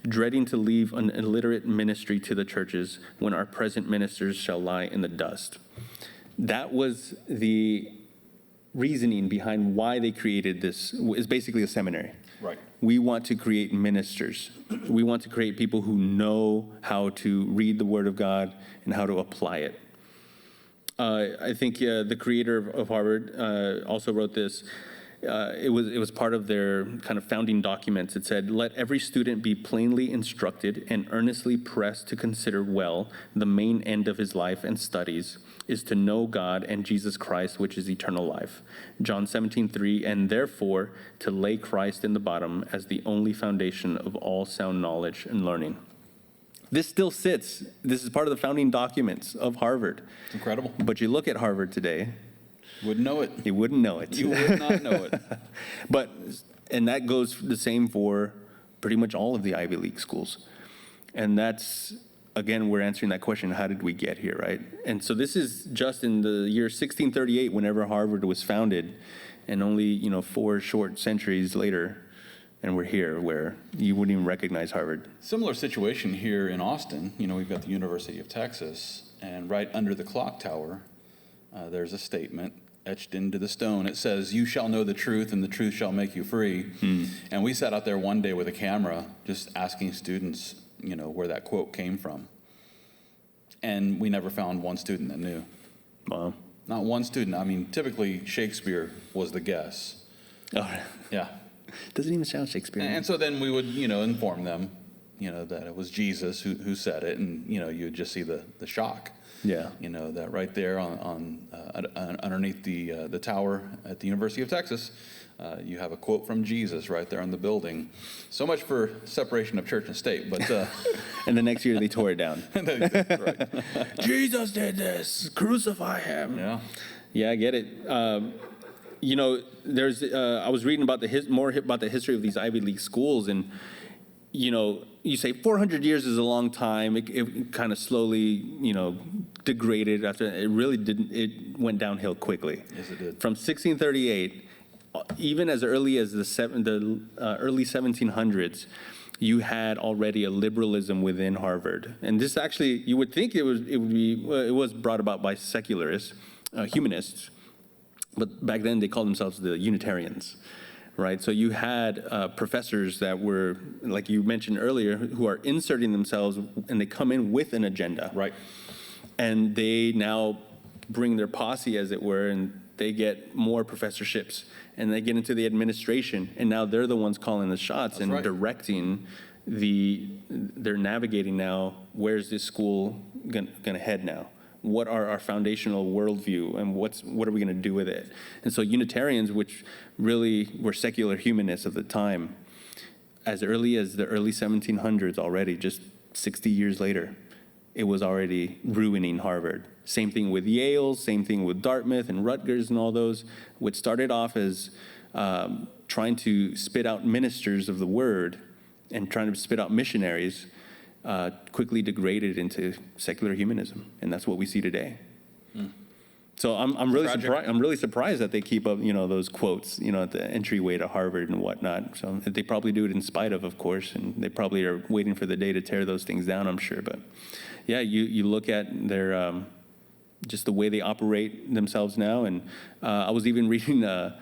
dreading to leave an illiterate ministry to the churches when our present ministers shall lie in the dust. That was the reasoning behind why they created this. It's basically a seminary. Right. We want to create ministers. We want to create people who know how to read the Word of God and how to apply it. I think the creator of Harvard also wrote this. It was part of their kind of founding documents. It said, "Let every student be plainly instructed and earnestly pressed to consider well the main end of his life and studies is to know God and Jesus Christ, which is eternal life." John 17:3, "And therefore to lay Christ in the bottom as the only foundation of all sound knowledge and learning." This still sits. This is part of the founding documents of Harvard. Incredible. But you look at Harvard today, Wouldn't know it. you wouldn't know it. You would not know it. And that goes the same for pretty much all of the Ivy League schools. And that's, again, we're answering that question, how did we get here, right? And so this is just in the year 1638, whenever Harvard was founded, and only, 4 short centuries later, and we're here where you wouldn't even recognize Harvard. Similar situation here in Austin. We've got the University of Texas, and right under the clock tower, there's a statement etched into the stone. It says, "You shall know the truth, and the truth shall make you free." And we sat out there one day with a camera just asking students, where that quote came from. And we never found one student that knew. Wow. Not one student. I mean, typically Shakespeare was the guess. Oh, Yeah. doesn't even sound Shakespearean. And so then we would, inform them, that it was Jesus who said it, and, you would just see the shock. Yeah. That right there on underneath the tower at the University of Texas, you have a quote from Jesus right there on the building. So much for separation of church and state, but And the next year they tore it down. that's right. Jesus did this. Crucify him. Yeah. Yeah, I get it. There's. I was reading about more about the history of these Ivy League schools, and you say 400 years is a long time. It kind of slowly, degraded after. It really didn't. It went downhill quickly. Yes, it did. From 1638, even as early as the early 1700s, you had already a liberalism within Harvard, and this actually, you would think it was brought about by secularists, humanists. But back then, they called themselves the Unitarians, right? So you had professors that were, like you mentioned earlier, who are inserting themselves, and they come in with an agenda. Right. And they now bring their posse, as it were, and they get more professorships, and they get into the administration, and now they're the ones calling the shots. That's and right. Directing they're navigating now, where's this school gonna head now? What are our foundational worldview, and what are we going to do with it? And so Unitarians, which really were secular humanists of the time, as early as the early 1700s already, just 60 years later, it was already ruining Harvard. Same thing with Yale, same thing with Dartmouth and Rutgers and all those, which started off as trying to spit out ministers of the word and trying to spit out missionaries, quickly degraded into secular humanism, and that's what we see today. So I'm really surprised that they keep up, those quotes, at the entryway to Harvard and whatnot. So they probably do it in spite of course, and they probably are waiting for the day to tear those things down, I'm sure. But yeah, you look at their just the way they operate themselves now, and I was even reading a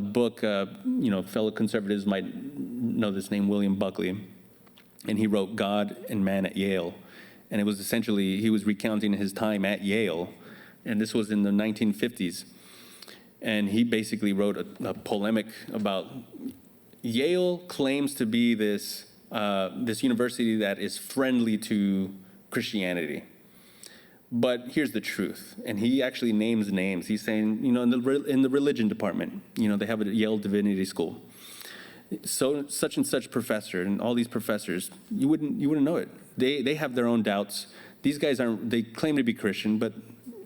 book. Fellow conservatives might know this name, William Buckley. And he wrote God and Man at Yale. And it was essentially, he was recounting his time at Yale. And this was in the 1950s. And he basically wrote a polemic about Yale claims to be this university that is friendly to Christianity. But here's the truth. And he actually names names. He's saying, in the religion department, they have a Yale Divinity School. So such and such professor and all these professors, you wouldn't know it. They have their own doubts. These guys they claim to be Christian, but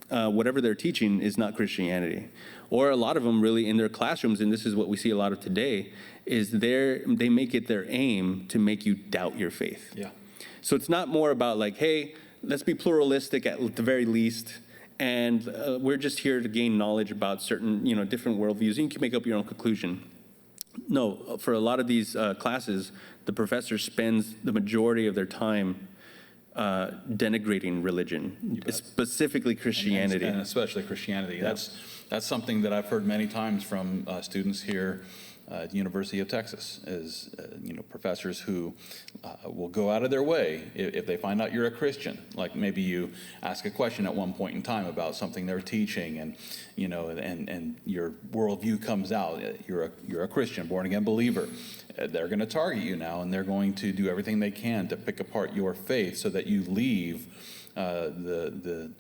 whatever they're teaching is not Christianity. Or a lot of them really in their classrooms, and this is what we see a lot of today, is they make it their aim to make you doubt your faith. Yeah. So it's not more about like, hey, let's be pluralistic at the very least, and we're just here to gain knowledge about certain, different worldviews, and you can make up your own conclusion. No, for a lot of these classes, the professor spends the majority of their time denigrating religion, specifically Christianity. And especially Christianity. Yeah. That's something that I've heard many times from students here at the University of Texas, is professors who will go out of their way if they find out you're a Christian. Like maybe you ask a question at one point in time about something they're teaching, and and your worldview comes out. You're a Christian, born again believer. They're going to target you now, and they're going to do everything they can to pick apart your faith so that you leave the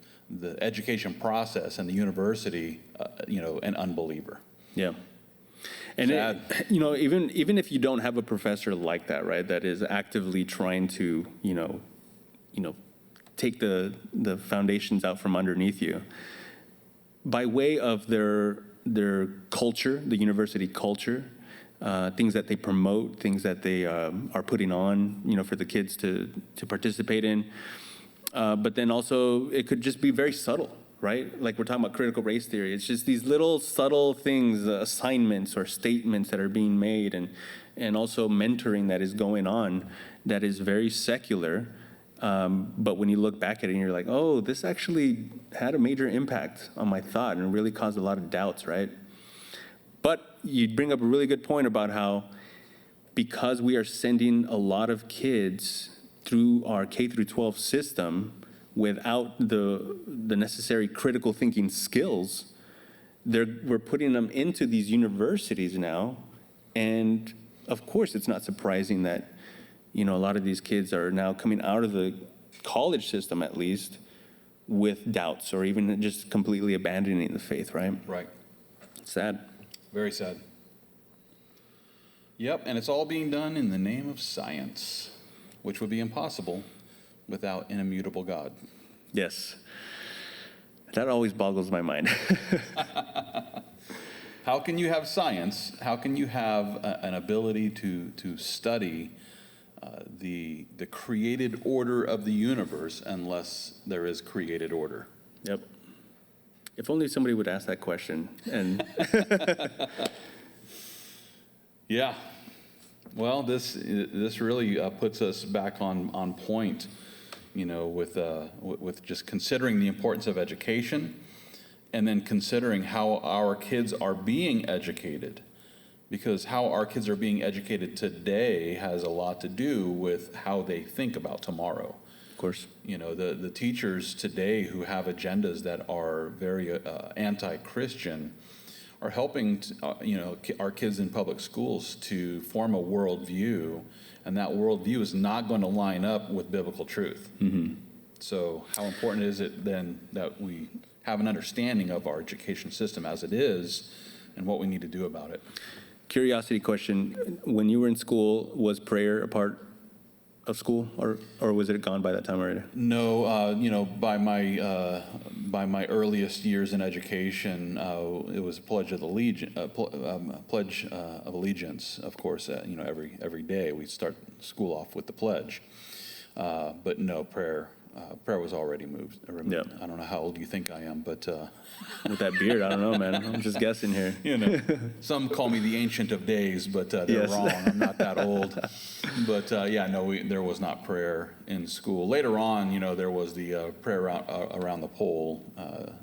education process and the university, an unbeliever. Yeah. And even if you don't have a professor like that, right, that is actively trying to, take the foundations out from underneath you, by way of their culture, the university culture, things that they promote, things that they are putting on, for the kids to participate in. But then also it could just be very subtle, right? Like we're talking about critical race theory. It's just these little subtle things, assignments or statements that are being made, and also mentoring that is going on that is very secular. But when you look back at it and you're like, oh, this actually had a major impact on my thought and really caused a lot of doubts, right? But you bring up a really good point about how because we are sending a lot of kids through our K through 12 system without the necessary critical thinking skills, we're putting them into these universities now. And of course, it's not surprising that, a lot of these kids are now coming out of the college system, at least, with doubts or even just completely abandoning the faith, right? Right. It's sad. Very sad. Yep, and it's all being done in the name of science, which would be impossible without an immutable God. Yes. That always boggles my mind. How can you have science? How can you have an ability to study the created order of the universe unless there is created order? Yep. If only somebody would ask that question. And yeah. Well, this really puts us back on point, with just considering the importance of education, and then considering how our kids are being educated, because how our kids are being educated today has a lot to do with how they think about tomorrow. Of course. The teachers today who have agendas that are very anti-Christian are helping, our kids in public schools to form a worldview, and that worldview is not going to line up with biblical truth. Mm-hmm. So how important is it then that we have an understanding of our education system as it is and what we need to do about it? Curiosity question. When you were in school, was prayer a part of school, or was it gone by that time already? No, by my earliest years in education, it was a pledge of allegiance. Of course, every day we start school off with the pledge. But no, prayer was already removed. Yep. I don't know how old you think I am, but with that beard, I don't know, man. I'm just guessing here. Some call me the Ancient of Days, but they're Yes. wrong. I'm not that old. But there was not prayer in school. Later on, there was the prayer around the pole.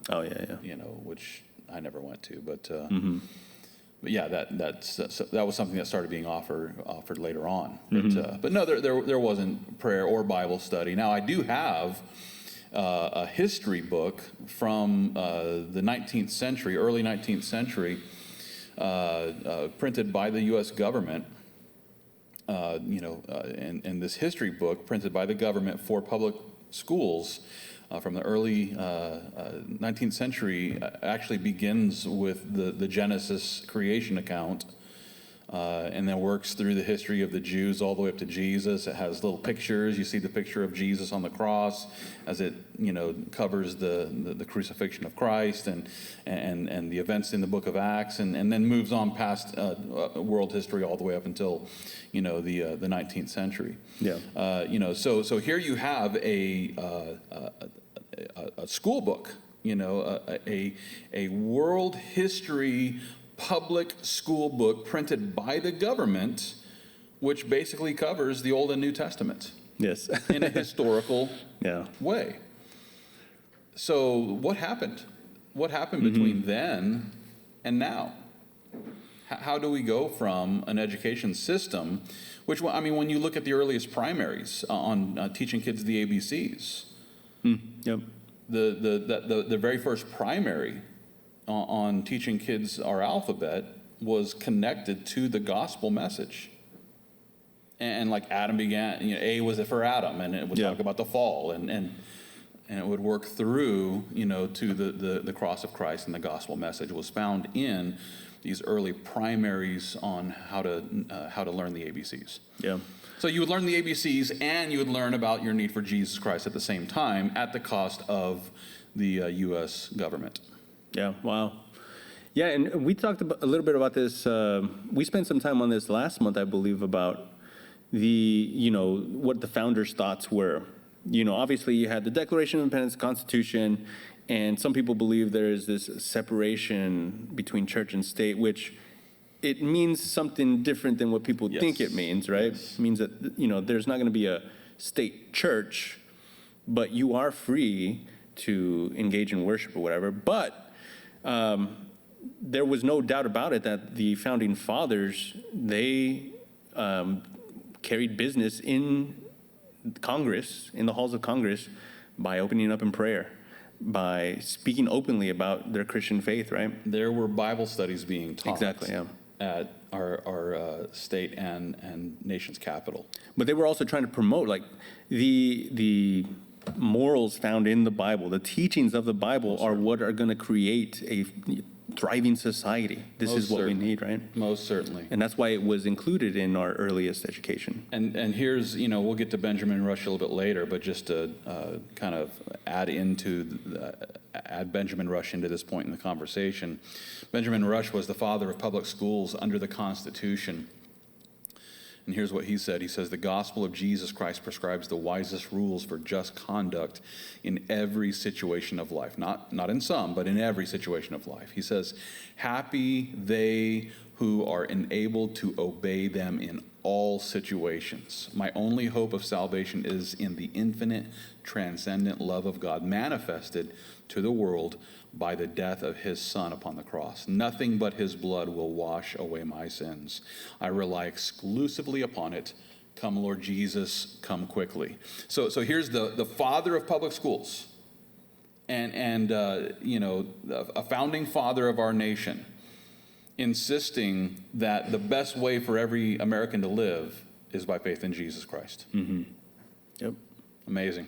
Oh yeah. Which I never went to, but. Mm-hmm. But yeah, that was something that started being offered later on. Mm-hmm. But no, there wasn't prayer or Bible study. Now I do have a history book from the 19th century, early 19th century, printed by the U.S. government. And this history book printed by the government for public schools. From the early 19th century actually begins with the Genesis creation account and then works through the history of the Jews all the way up to Jesus. It has little pictures. You see the picture of Jesus on the cross as it, covers the crucifixion of Christ and the events in the book of Acts, and then moves on past world history all the way up until, the 19th century. Yeah. So here you have a school book, a world history public school book printed by the government, which basically covers the Old and New Testament. Yes. In a historical Yeah. way. So what happened? What happened between then and now? How do we go from an education system, which, when you look at the earliest primaries on teaching kids the ABCs, Yep. the very first primary on teaching kids our alphabet was connected to the gospel message. And like Adam began, A was for Adam, and it would talk about the fall, and it would work through, to the cross of Christ, and the gospel message was found in these early primaries on how to learn the ABCs. Yeah. So you would learn the ABCs, and you would learn about your need for Jesus Christ at the same time, at the cost of the U.S. government. Yeah, wow. Yeah, and we talked a little bit about this. We spent some time on this last month, I believe, about what the founders' thoughts were. Obviously you had the Declaration of Independence, Constitution, and some people believe there is this separation between church and state, which it means something different than what people think it means, right? Yes. It means that, there's not going to be a state church, but you are free to engage in worship or whatever. But there was no doubt about it that the founding fathers, they carried business in Congress, in the halls of Congress, by opening up in prayer, by speaking openly about their Christian faith, right? There were Bible studies being taught. Exactly, yeah. At our state and nation's capital. But they were also trying to promote, like, the morals found in the Bible, the teachings of the Bible are what are going to create a thriving society. This is what we need, right? Most certainly. And that's why it was included in our earliest education. And here's, we'll get to Benjamin Rush a little bit later, but just to kind of add Benjamin Rush into this point in the conversation. Benjamin Rush was the father of public schools under the Constitution. And here's what he said. He says, the gospel of Jesus Christ prescribes the wisest rules for just conduct in every situation of life. Not in some, but in every situation of life. He says, happy they who are enabled to obey them in all situations. My only hope of salvation is in the infinite, transcendent love of God manifested to the world by the death of his Son upon the cross. Nothing but his blood will wash away my sins. I rely exclusively upon it. Come, Lord Jesus, come quickly. So here's the father of public schools and a founding father of our nation, insisting that the best way for every American to live is by faith in Jesus Christ. Mm-hmm. Yep. Amazing.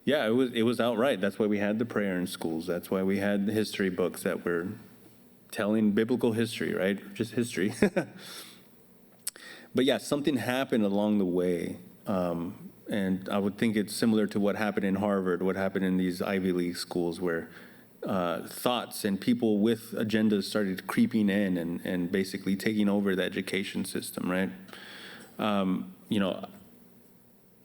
Yeah, it was outright. That's why we had the prayer in schools. That's why we had the history books that were telling biblical history, right? Just history. But yeah, something happened along the way. And I would think it's similar to what happened in Harvard, what happened in these Ivy League schools, where thoughts and people with agendas started creeping in and basically taking over the education system, right?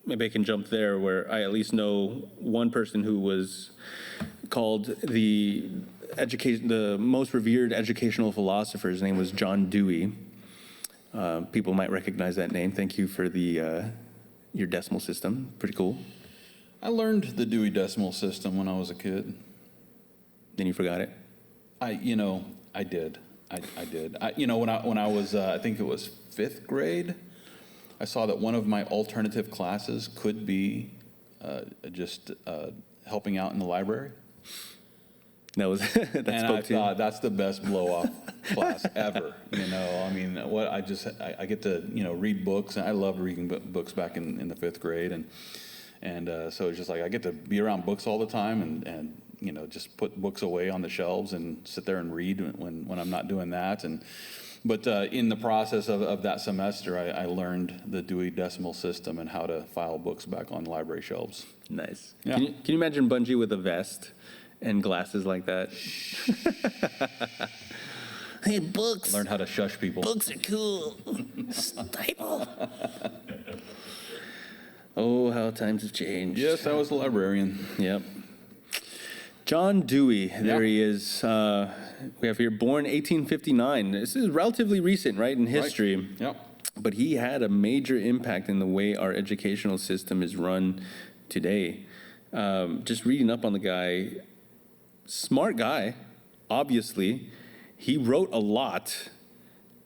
Maybe I can jump there, where I at least know one person who was called the most revered educational philosopher. His name was John Dewey. People might recognize that name. Thank you for your decimal system. Pretty cool. I learned the Dewey Decimal System when I was a kid. Then you forgot it? I did. When I was, I think it was 5th grade, I saw that one of my alternative classes could be just helping out in the library. That was that and spoke I to you. thought that's the best blow-off class ever. I get to read books, and I loved reading books back in the 5th grade, and so it's just like I get to be around books all the time, and just put books away on the shelves and sit there and read when I'm not doing that. But in the process of that semester, I learned the Dewey Decimal System and how to file books back on library shelves. Nice. Yeah. Can you imagine Bunjee with a vest and glasses like that? Hey, books. Learn how to shush people. Books are cool. Staple. Oh, how times have changed. Yes, I was a librarian. Yep. John Dewey, there he is. We have here, born 1859. This is relatively recent, right, in history. Right. Yep. But he had a major impact in the way our educational system is run today. Just reading up on the guy, smart guy, obviously. He wrote a lot.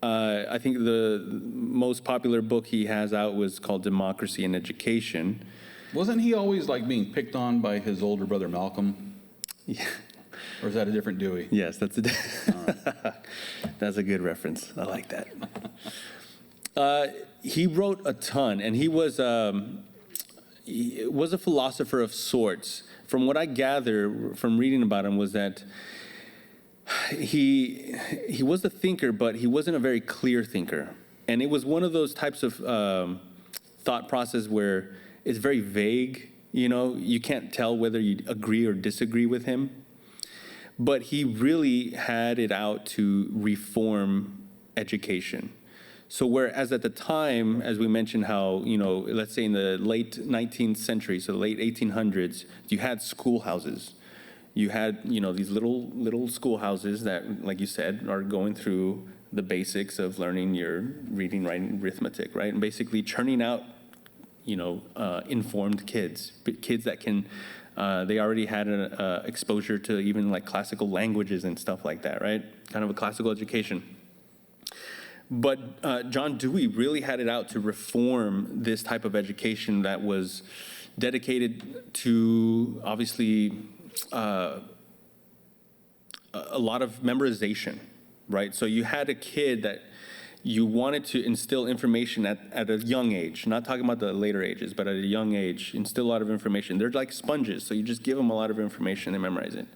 I think the most popular book he has out was called Democracy in Education. Wasn't he always like being picked on by his older brother Malcolm? Yeah. Or is that a different Dewey? Yes, that's a good reference. I like that. He wrote a ton, and he was a philosopher of sorts. From what I gather from reading about him was that he was a thinker, but he wasn't a very clear thinker. And it was one of those types of thought process where it's very vague. You can't tell whether you agree or disagree with him. But he really had it out to reform education. So whereas at the time, as we mentioned how, let's say in the late 19th century, so the late 1800s, you had schoolhouses. You had, these little schoolhouses that, like you said, are going through the basics of learning your reading, writing, arithmetic, right? And basically churning out, informed kids that can, they already had an exposure to even like classical languages and stuff like that, right? Kind of a classical education. But John Dewey really had it out to reform this type of education that was dedicated to, obviously, a lot of memorization, right? So you had a kid that you wanted to instill information at a young age, not talking about the later ages, but at a young age, instill a lot of information. They're like sponges, so you just give them a lot of information, they memorize it.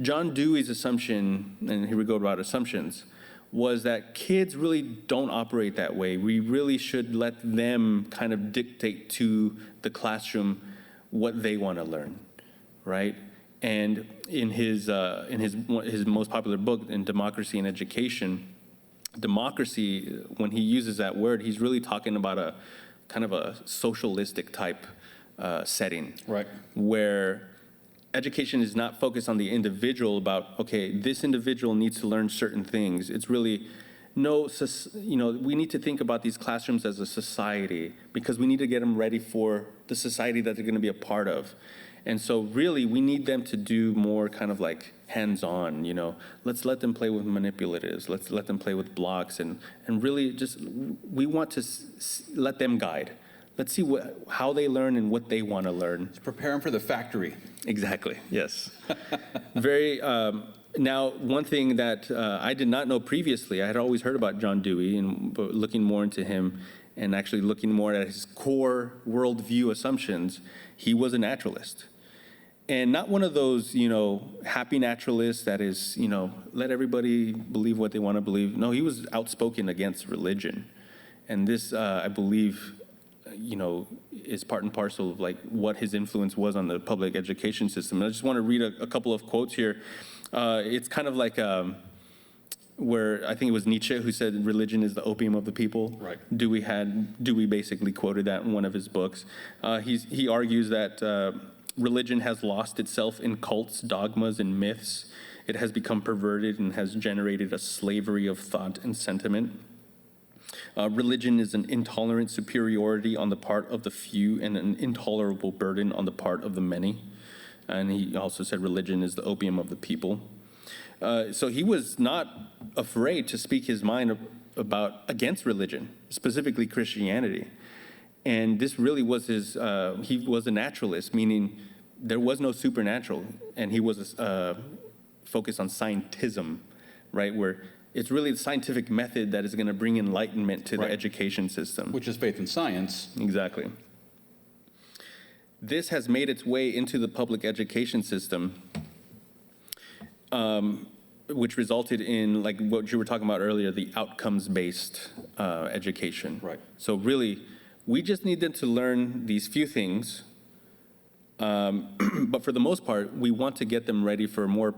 John Dewey's assumption, and here we go about assumptions, was that kids really don't operate that way. We really should let them kind of dictate to the classroom what they want to learn, right? And in his most popular book, in Democracy in Education, democracy, when he uses that word, he's really talking about a kind of a socialistic type setting, right? Where education is not focused on the individual about, okay, this individual needs to learn certain things. It's really, we need to think about these classrooms as a society because we need to get them ready for the society that they're going to be a part of. And so really, we need them to do more kind of like hands-on, Let's let them play with manipulatives. Let's let them play with blocks. And really just, we want to let them guide. Let's see how they learn and what they want to learn. Let's prepare them for the factory. Exactly, yes. Now, one thing that I did not know previously, I had always heard about John Dewey, but looking more into him and actually looking more at his core worldview assumptions, he was a naturalist. And not one of those, happy naturalists that is, let everybody believe what they want to believe. No, he was outspoken against religion. And this, I believe, is part and parcel of like what his influence was on the public education system. And I just want to read a couple of quotes here. It's kind of like where I think it was Nietzsche who said religion is the opium of the people. Right. Dewey basically quoted that in one of his books. He argues that religion has lost itself in cults, dogmas, and myths. It has become perverted and has generated a slavery of thought and sentiment. Religion is an intolerant superiority on the part of the few and an intolerable burden on the part of the many. And he also said religion is the opium of the people. So he was not afraid to speak his mind against religion, specifically Christianity. And this really was he was a naturalist, meaning there was no supernatural. And he was focused on scientism, right, where it's really the scientific method that is going to bring enlightenment to the education system. Which is faith in science. Exactly. This has made its way into the public education system which resulted in, like what you were talking about earlier, the outcomes-based education. Right. So really, we just need them to learn these few things, but for the most part, we want to get them ready for more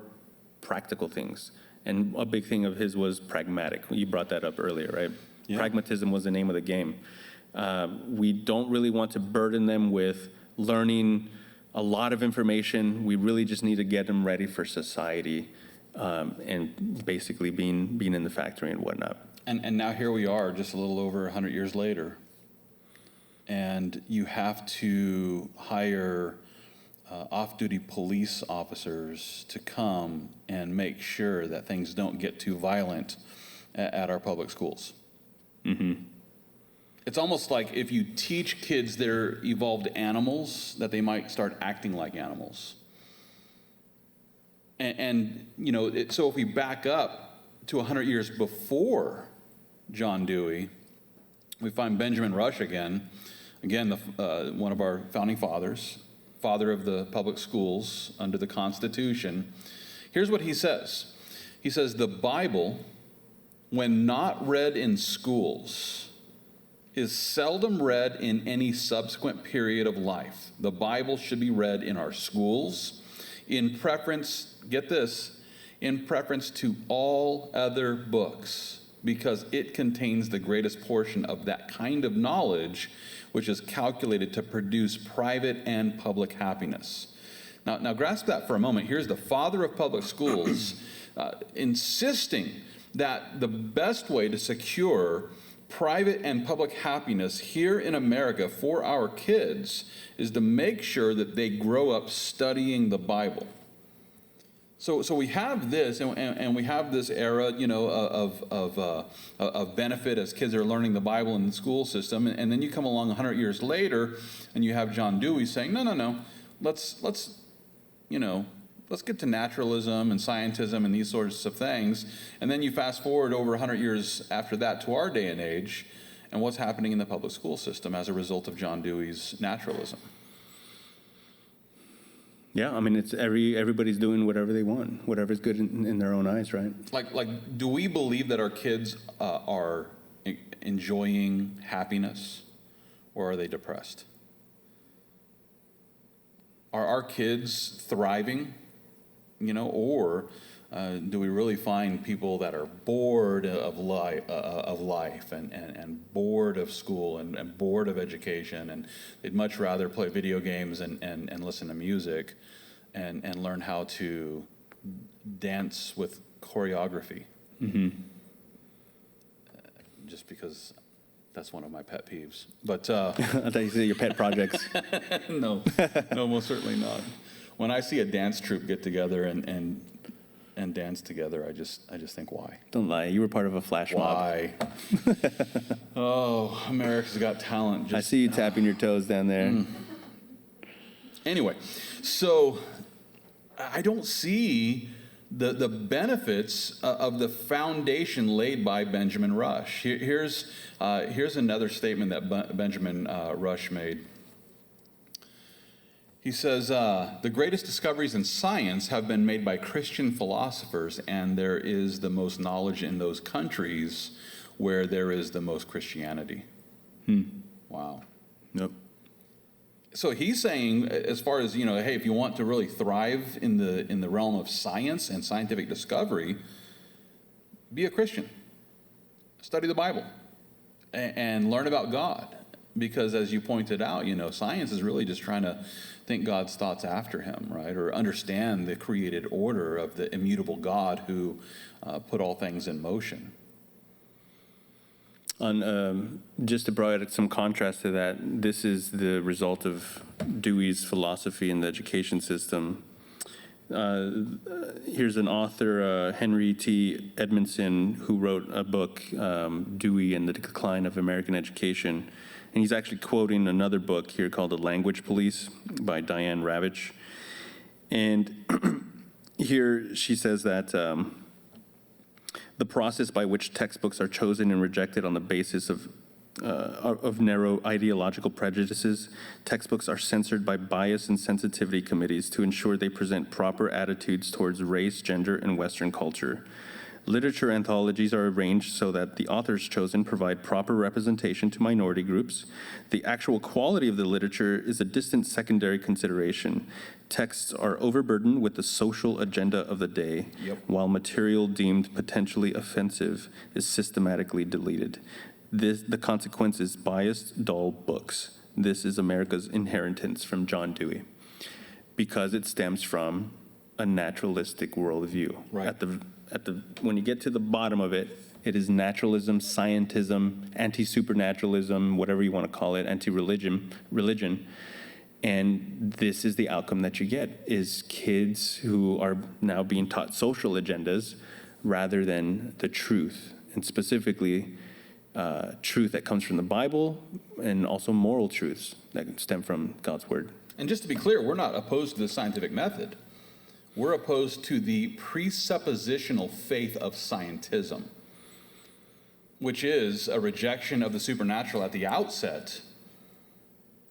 practical things. And a big thing of his was pragmatic. You brought that up earlier, right? Yeah. Pragmatism was the name of the game. We don't really want to burden them with learning a lot of information. We really just need to get them ready for society, and basically being in the factory and whatnot. And now here we are, just a little over 100 years later, and you have to hire off-duty police officers to come and make sure that things don't get too violent at our public schools. Mm-hmm. It's almost like if you teach kids they're evolved animals, that they might start acting like animals. And so if we back up to 100 years before John Dewey, we find Benjamin Rush again, one of our founding fathers, father of the public schools under the Constitution. Here's what he says. He says, the Bible, when not read in schools, is seldom read in any subsequent period of life. The Bible should be read in our schools in preference, get this, in preference to all other books, because it contains the greatest portion of that kind of knowledge which is calculated to produce private and public happiness. Now grasp that for a moment. Here's the father of public schools insisting that the best way to secure private and public happiness here in America for our kids is to make sure that they grow up studying the Bible. So we have this, and we have this era, of benefit as kids are learning the Bible in the school system, and then you come along 100 years later, and you have John Dewey saying, no, let's get to naturalism and scientism and these sorts of things, and then you fast forward over 100 years after that to our day and age, and what's happening in the public school system as a result of John Dewey's naturalism. Yeah, I mean, it's everybody's doing whatever they want, whatever's good in their own eyes, right? Like, do we believe that our kids are enjoying happiness, or are they depressed? Are our kids thriving, or do we really find people that are bored of life and bored of school and bored of education, and they'd much rather play video games and listen to music and learn how to dance with choreography? Mm-hmm. Just because that's one of my pet peeves. But I thought you said your pet projects. No, most certainly not. When I see a dance troupe get together and dance together, I just think, why? Don't lie, you were part of a flash mob. Why? Oh, America's Got Talent. I see you tapping your toes down there. Anyway, so I don't see the benefits of the foundation laid by Benjamin Rush. Here's another statement that Benjamin Rush made. He says, the greatest discoveries in science have been made by Christian philosophers, and there is the most knowledge in those countries where there is the most Christianity. Wow. Yep. So he's saying, as far as, hey, if you want to really thrive in the realm of science and scientific discovery, be a Christian. Study the Bible and learn about God. Because as you pointed out, science is really just trying to think God's thoughts after him, right? Or understand the created order of the immutable God who put all things in motion. Just to provide some contrast to that, this is the result of Dewey's philosophy in the education system. Here's an author, Henry T. Edmondson, who wrote a book, Dewey and the Decline of American Education. And he's actually quoting another book here called The Language Police by Diane Ravitch. And here she says that the process by which textbooks are chosen and rejected on the basis of of narrow ideological prejudices. Textbooks are censored by bias and sensitivity committees to ensure they present proper attitudes towards race, gender, and Western culture. Literature anthologies are arranged so that the authors chosen provide proper representation to minority groups. The actual quality of the literature is a distant secondary consideration. Texts are overburdened with the social agenda of the day, while material deemed potentially offensive is systematically deleted. The consequence is biased, dull books. This is America's inheritance from John Dewey, because it stems from a naturalistic worldview. Right. When you get to the bottom of it, it is naturalism, scientism, anti-supernaturalism, whatever you want to call it, religion. And this is the outcome that you get, is kids who are now being taught social agendas rather than the truth, and specifically truth that comes from the Bible, and also moral truths that stem from God's word. And just to be clear, we're not opposed to the scientific method. We're opposed to the presuppositional faith of scientism, which is a rejection of the supernatural at the outset,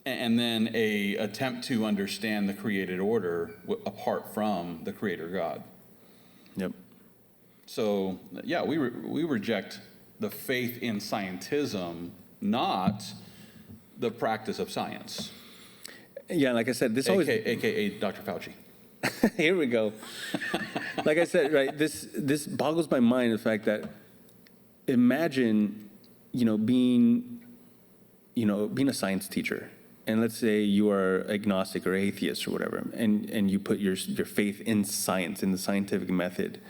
and then a attempt to understand the created order apart from the creator God. Yep. So, yeah, we reject the faith in scientism, not the practice of science. Yeah, like I said, this always... AKA Dr. Fauci. Here we go. Like I said, right, this boggles my mind, the fact that imagine, being a science teacher, and let's say you are agnostic or atheist or whatever, and you put your faith in science, in the scientific method,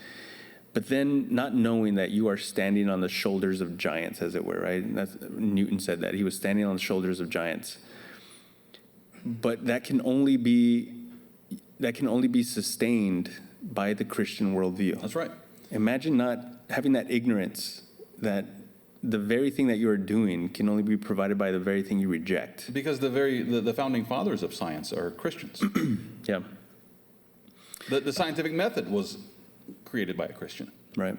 but then not knowing that you are standing on the shoulders of giants, as it were, right? And that's, Newton said that. He was standing on the shoulders of giants. But that can only be sustained by the Christian worldview. That's right. Imagine not having that ignorance, that the very thing that you are doing can only be provided by the very thing you reject. Because the founding fathers of science are Christians. Yeah. The scientific method was created by a Christian. Right.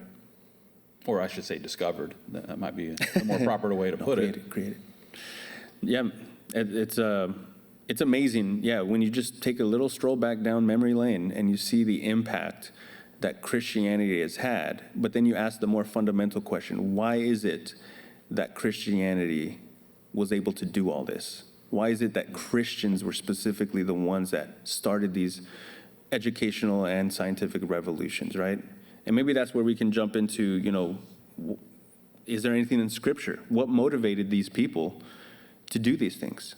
Or I should say discovered. That might be a more proper way to put it. Created. Yeah, it's amazing. Yeah, when you just take a little stroll back down memory lane and you see the impact that Christianity has had, but then you ask the more fundamental question, why is it that Christianity was able to do all this? Why is it that Christians were specifically the ones that started these educational and scientific revolutions, right? And maybe that's where we can jump into, is there anything in Scripture? What motivated these people to do these things?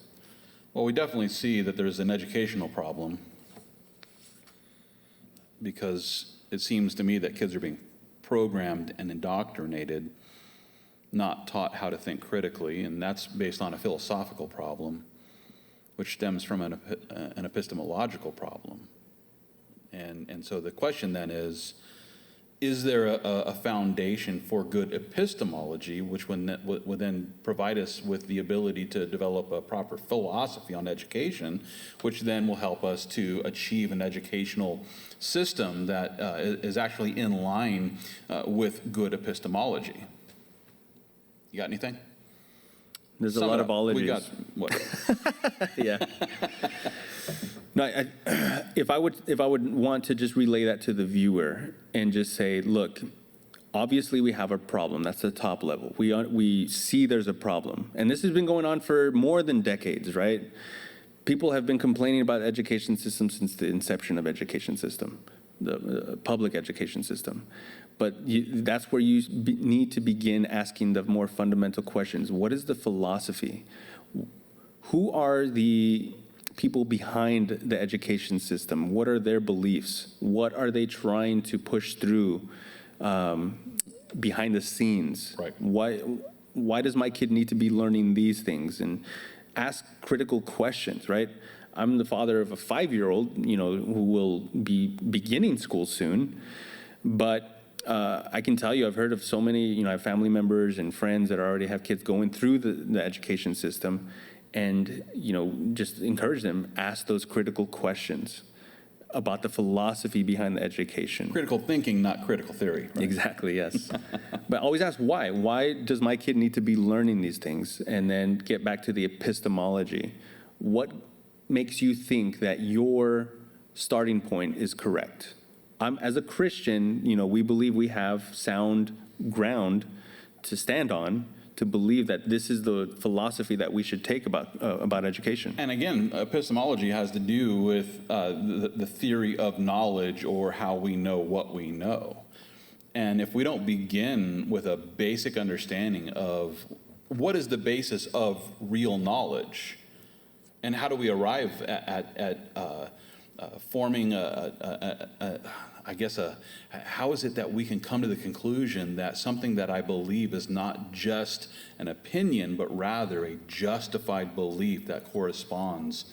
Well, we definitely see that there's an educational problem, because it seems to me that kids are being programmed and indoctrinated, not taught how to think critically, and that's based on a philosophical problem, which stems from an epistemological problem. And so the question then is there a foundation for good epistemology, which would then provide us with the ability to develop a proper philosophy on education, which then will help us to achieve an educational system that is actually in line with good epistemology? You got anything? There's a lot of ologies. We got what? Yeah. No, if I would want to just relay that to the viewer and just say, look, obviously we have a problem. That's the top level. We see there's a problem. And this has been going on for more than decades, right? People have been complaining about the education system since the inception of education system, the public education system. But that's where you need to begin asking the more fundamental questions. What is the philosophy? Who are the people behind the education system? What are their beliefs? What are they trying to push through behind the scenes? Right. Why does my kid need to be learning these things? And ask critical questions, right? I'm the father of a 5-year-old, who will be beginning school soon, but I can tell you, I've heard of so many, I have family members and friends that already have kids going through the education system, and just encourage them, ask those critical questions. about the philosophy behind the education. Critical thinking, not critical theory. Right? Exactly, yes. But always ask why. Why does my kid need to be learning these things? And then get back to the epistemology. What makes you think that your starting point is correct? As a Christian, we believe we have sound ground to stand on, to believe that this is the philosophy that we should take about education. And again, epistemology has to do with the theory of knowledge, or how we know what we know. And if we don't begin with a basic understanding of what is the basis of real knowledge, and how do we arrive at forming how is it that we can come to the conclusion that something that I believe is not just an opinion, but rather a justified belief that corresponds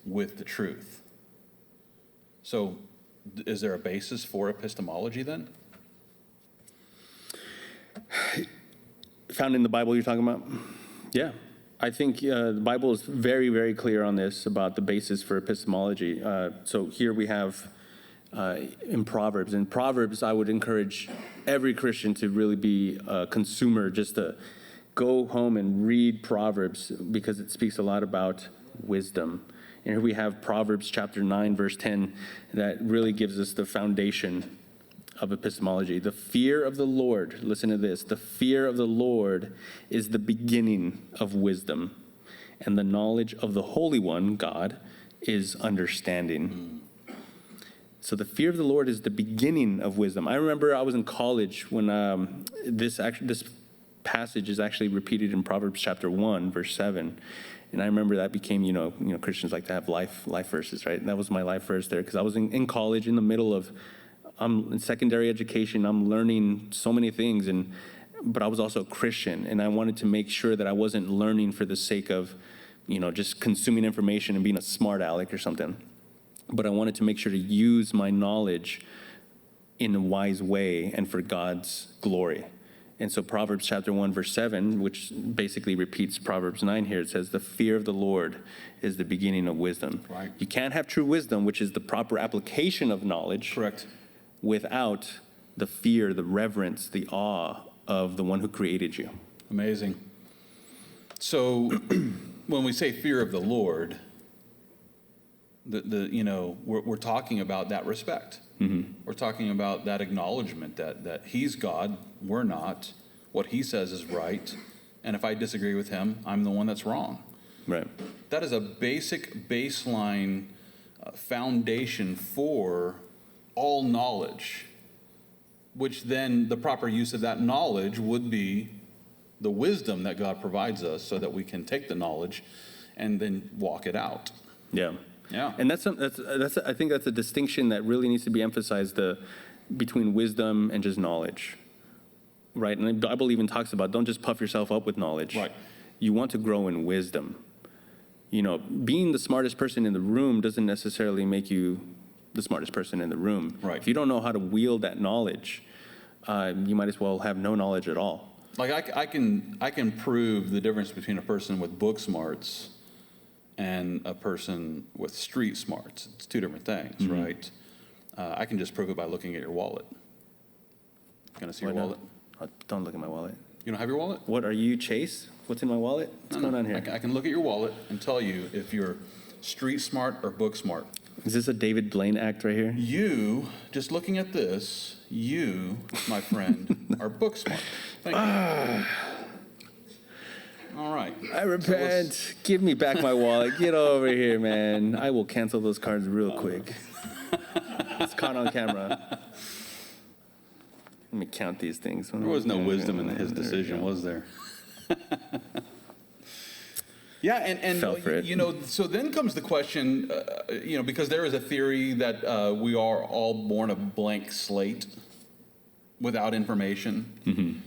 with the truth? So, is there a basis for epistemology then? Found in the Bible you're talking about? Yeah. I think the Bible is very, very clear on this about the basis for epistemology. So here we have in Proverbs. In Proverbs, I would encourage every Christian to really be a consumer, just to go home and read Proverbs, because it speaks a lot about wisdom. And here we have Proverbs chapter 9, verse 10, that really gives us the foundation of epistemology. The fear of the Lord, listen to this, the fear of the Lord is the beginning of wisdom, and the knowledge of the Holy One, God, is understanding. So the fear of the Lord is the beginning of wisdom. I remember I was in college when this passage is actually repeated in Proverbs chapter 1, verse 7. And I remember that became, Christians like to have life verses, right? And that was my life verse there, because I was in college in the middle of I'm in secondary education. I'm learning so many things, but I was also a Christian, and I wanted to make sure that I wasn't learning for the sake of, just consuming information and being a smart aleck or something. But I wanted to make sure to use my knowledge in a wise way and for God's glory. And so Proverbs chapter 1, verse 7, which basically repeats Proverbs 9 here, it says, the fear of the Lord is the beginning of wisdom. Right. You can't have true wisdom, which is the proper application of knowledge. Correct. Without the fear, the reverence, the awe of the one who created you. Amazing. So when we say fear of the Lord, we're talking about that respect. Mm-hmm. We're talking about that acknowledgement that he's God, we're not. What he says is right, and if I disagree with him, I'm the one that's wrong. Right. That is a basic baseline foundation for all knowledge, which then the proper use of that knowledge would be the wisdom that God provides us, so that we can take the knowledge and then walk it out. Yeah. Yeah. And that's I think that's a distinction that really needs to be emphasized, between wisdom and just knowledge. Right? And the Bible even talks about, don't just puff yourself up with knowledge. Right. You want to grow in wisdom. Being the smartest person in the room doesn't necessarily make you the smartest person in the room. Right. If you don't know how to wield that knowledge, you might as well have no knowledge at all. Like I can prove the difference between a person with book smarts and a person with street smarts. It's two different things, mm-hmm. right? I can just prove it by looking at your wallet. Can I see your wallet? Don't look at my wallet. You don't have your wallet? What are you, Chase? What's in my wallet? What's going on here? I can look at your wallet and tell you if you're street smart or book smart. Is this a David Blaine act right here? You, just looking at this, you, my friend, are book smart. Thank you. All right. I repent. So give me back my wallet. Get over here, man. I will cancel those cards real quick. It's caught on camera. Let me count these things. There was no wisdom in his decision, was there? Yeah, and so then comes the question, because there is a theory that we are all born a blank slate without information. Mm-hmm.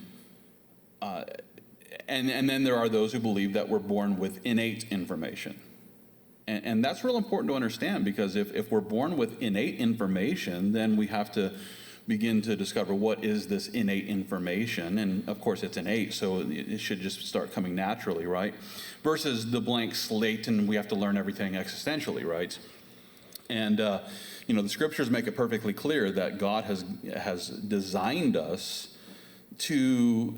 And then there are those who believe that we're born with innate information. And that's real important to understand, because if we're born with innate information, then we have to begin to discover what is this innate information. And of course it's innate, so it should just start coming naturally, right? Versus the blank slate, and we have to learn everything existentially, right? And, the scriptures make it perfectly clear that God has designed us to,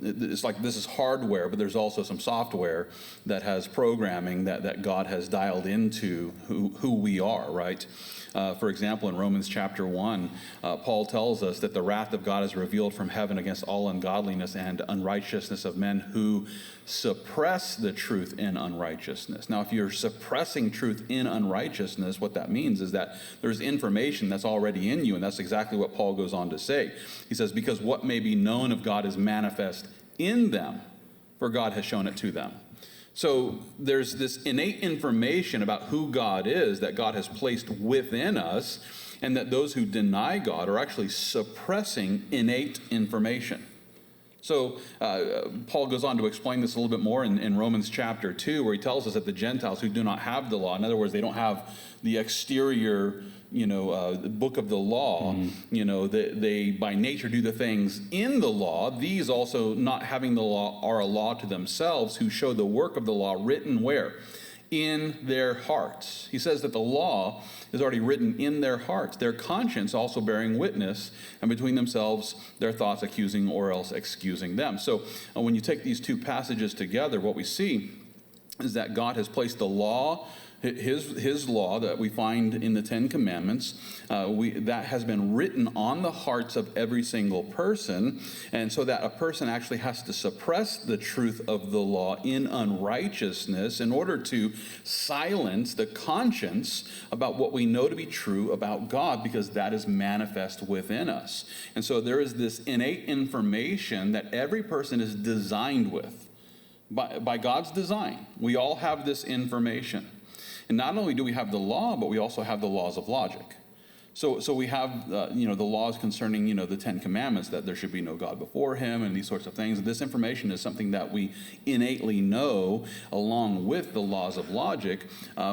it's like this is hardware, but there's also some software that has programming that God has dialed into who we are, right? For example, in Romans chapter 1, Paul tells us that the wrath of God is revealed from heaven against all ungodliness and unrighteousness of men who suppress the truth in unrighteousness. Now, if you're suppressing truth in unrighteousness, what that means is that there's information that's already in you, and that's exactly what Paul goes on to say. He says, because what may be known of God is manifest in them, for God has shown it to them. So there's this innate information about who God is that God has placed within us, and that those who deny God are actually suppressing innate information. So Paul goes on to explain this a little bit more in Romans chapter 2, where he tells us that the Gentiles who do not have the law, in other words, they don't have the exterior the book of the law, they by nature do the things in the law. These also, not having the law, are a law to themselves, who show the work of the law written where? In their hearts. He says that the law is already written in their hearts, their conscience also bearing witness, and between themselves their thoughts accusing or else excusing them. So when you take these two passages together, what we see is that God has placed the law, his law that we find in the Ten Commandments, that has been written on the hearts of every single person, and so that a person actually has to suppress the truth of the law in unrighteousness in order to silence the conscience about what we know to be true about God, because that is manifest within us. And so there is this innate information that every person is designed with. By God's design, we all have this information. And not only do we have the law, but we also have the laws of logic. So we have, the laws concerning, the Ten Commandments, that there should be no God before him and these sorts of things. And this information is something that we innately know, along with the laws of logic,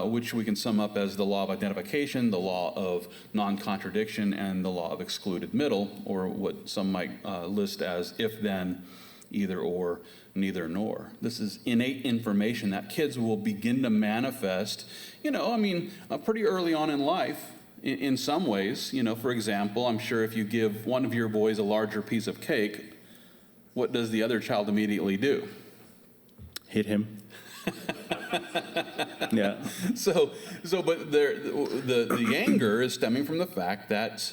which we can sum up as the law of identification, the law of non-contradiction, and the law of excluded middle, or what some might list as if then, either or, neither nor. This is innate information that kids will begin to manifest, pretty early on in life in some ways. For example, I'm sure if you give one of your boys a larger piece of cake, what does the other child immediately do? Hit him. Yeah. But the anger is stemming from the fact that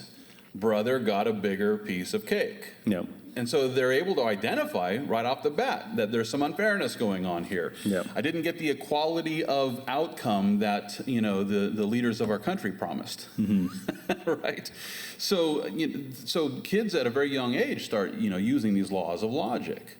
brother got a bigger piece of cake. Yeah. And so they're able to identify right off the bat that there's some unfairness going on here. Yep. I didn't get the equality of outcome that, the leaders of our country promised. Mm-hmm. Right? So kids at a very young age start, using these laws of logic.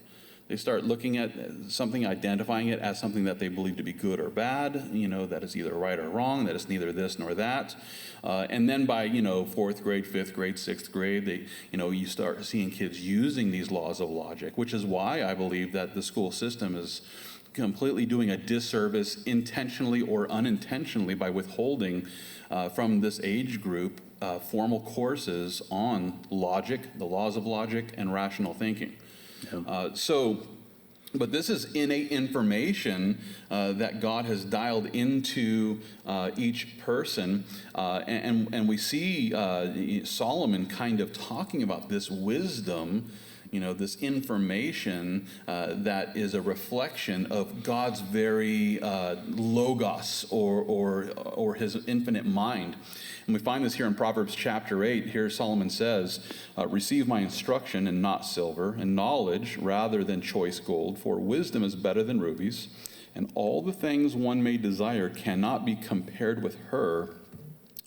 They start looking at something, identifying it as something that they believe to be good or bad, that is either right or wrong, that it's neither this nor that. And then by, 4th grade, 5th grade, 6th grade, you start seeing kids using these laws of logic, which is why I believe that the school system is completely doing a disservice, intentionally or unintentionally, by withholding from this age group formal courses on logic, the laws of logic, and rational thinking. Yeah. But this is innate information that God has dialed into each person, and we see Solomon kind of talking about this wisdom, this information that is a reflection of God's very logos, or his infinite mind. And we find this here in Proverbs chapter 8. Here Solomon says, receive my instruction and not silver, and knowledge rather than choice gold, for wisdom is better than rubies, and all the things one may desire cannot be compared with her.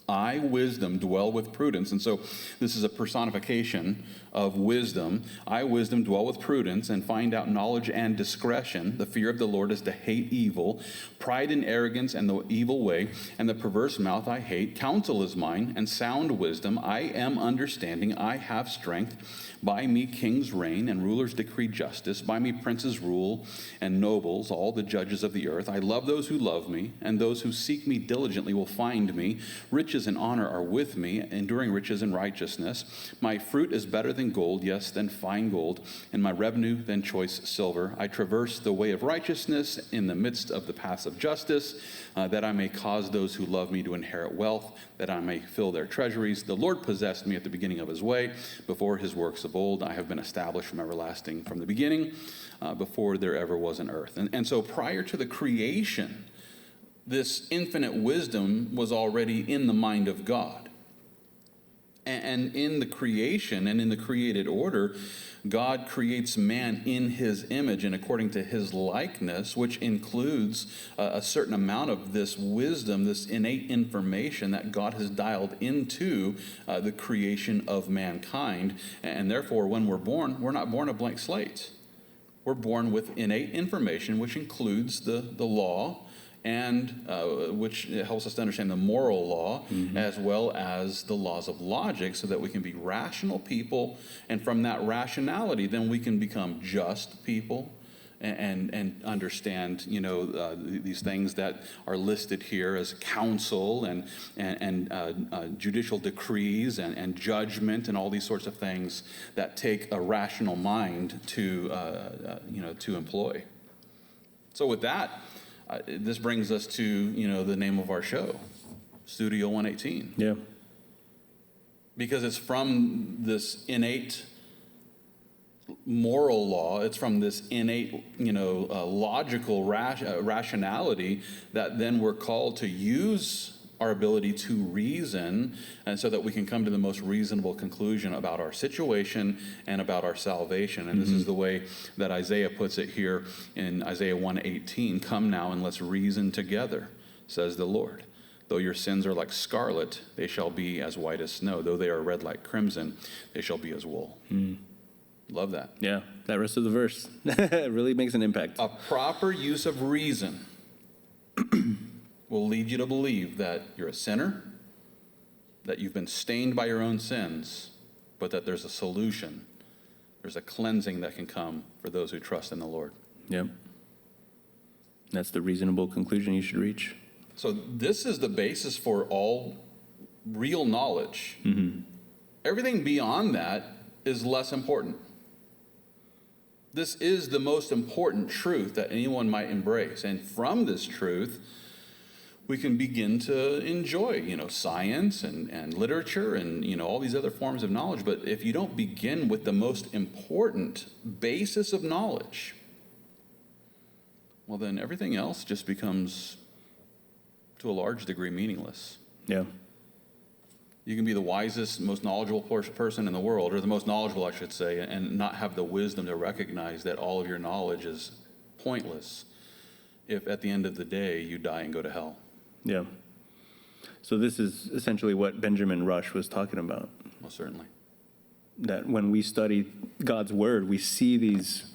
I, wisdom, dwell with prudence. And so this is a personification of wisdom. I, wisdom, dwell with prudence and find out knowledge and discretion. The fear of the Lord is to hate evil. Pride and arrogance and the evil way and the perverse mouth I hate. Counsel is mine and sound wisdom. I am understanding. I have strength. By me kings reign and rulers decree justice. By me princes rule and nobles, all the judges of the earth. I love those who love me, and those who seek me diligently will find me. Riches riches and honor are with me, enduring riches and righteousness. My fruit is better than gold, yes, than fine gold, and my revenue than choice silver. I traverse the way of righteousness in the midst of the paths of justice, that I may cause those who love me to inherit wealth, that I may fill their treasuries. The Lord possessed me at the beginning of his way, before his works of old. I have been established from everlasting, from the beginning, before there ever was an earth. And so prior to the creation, this infinite wisdom was already in the mind of God. And in the creation and in the created order, God creates man in his image and according to his likeness, which includes a certain amount of this wisdom, this innate information that God has dialed into the creation of mankind. And therefore, when we're born, we're not born a blank slate. We're born with innate information, which includes the law, and which helps us to understand the moral law, as well as the laws of logic, so that we can be rational people. And from that rationality, then we can become just people and understand, these things that are listed here as counsel and judicial decrees and judgment and all these sorts of things that take a rational mind to employ. So with that, this brings us to, the name of our show, Studio 118. Yeah. Because it's from this innate moral law, it's from this innate, logical rationality that then we're called to use our ability to reason, and so that we can come to the most reasonable conclusion about our situation and about our salvation. And this is the way that Isaiah puts it here in Isaiah 1:18. Come now and let's reason together, says the Lord. Though your sins are like scarlet, they shall be as white as snow. Though they are red like crimson, they shall be as wool. Love that. Yeah, that rest of the verse really makes an impact. A proper use of reason will lead you to believe that you're a sinner, that you've been stained by your own sins, but that there's a solution. There's a cleansing that can come for those who trust in the Lord. Yep. That's the reasonable conclusion you should reach. So this is the basis for all real knowledge. Everything beyond that is less important. This is the most important truth that anyone might embrace. And from this truth, we can begin to enjoy, science and literature and, all these other forms of knowledge. But if you don't begin with the most important basis of knowledge, well, then everything else just becomes, to a large degree, meaningless. Yeah. You can be the wisest, most knowledgeable person in the world, or the most knowledgeable, I should say, and not have the wisdom to recognize that all of your knowledge is pointless if at the end of the day you die and go to hell. Yeah. So this is essentially what Benjamin Rush was talking about. Most certainly. That when we study God's word, we see these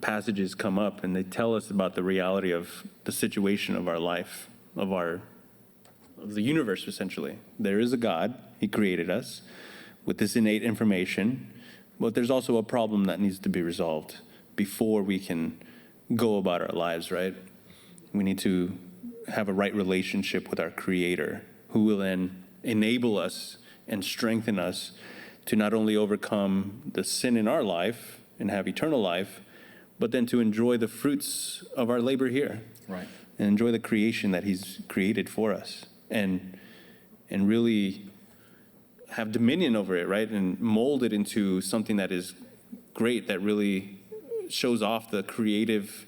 passages come up, and they tell us about the reality of the situation of our life, of the universe, essentially. There is a God. He created us with this innate information, but there's also a problem that needs to be resolved before we can go about our lives, right? We need to have a right relationship with our Creator, who will then enable us and strengthen us to not only overcome the sin in our life and have eternal life, but then to enjoy the fruits of our labor here. Right. And enjoy the creation that He's created for us, and really have dominion over it, right? And mold it into something that is great, that really shows off the creative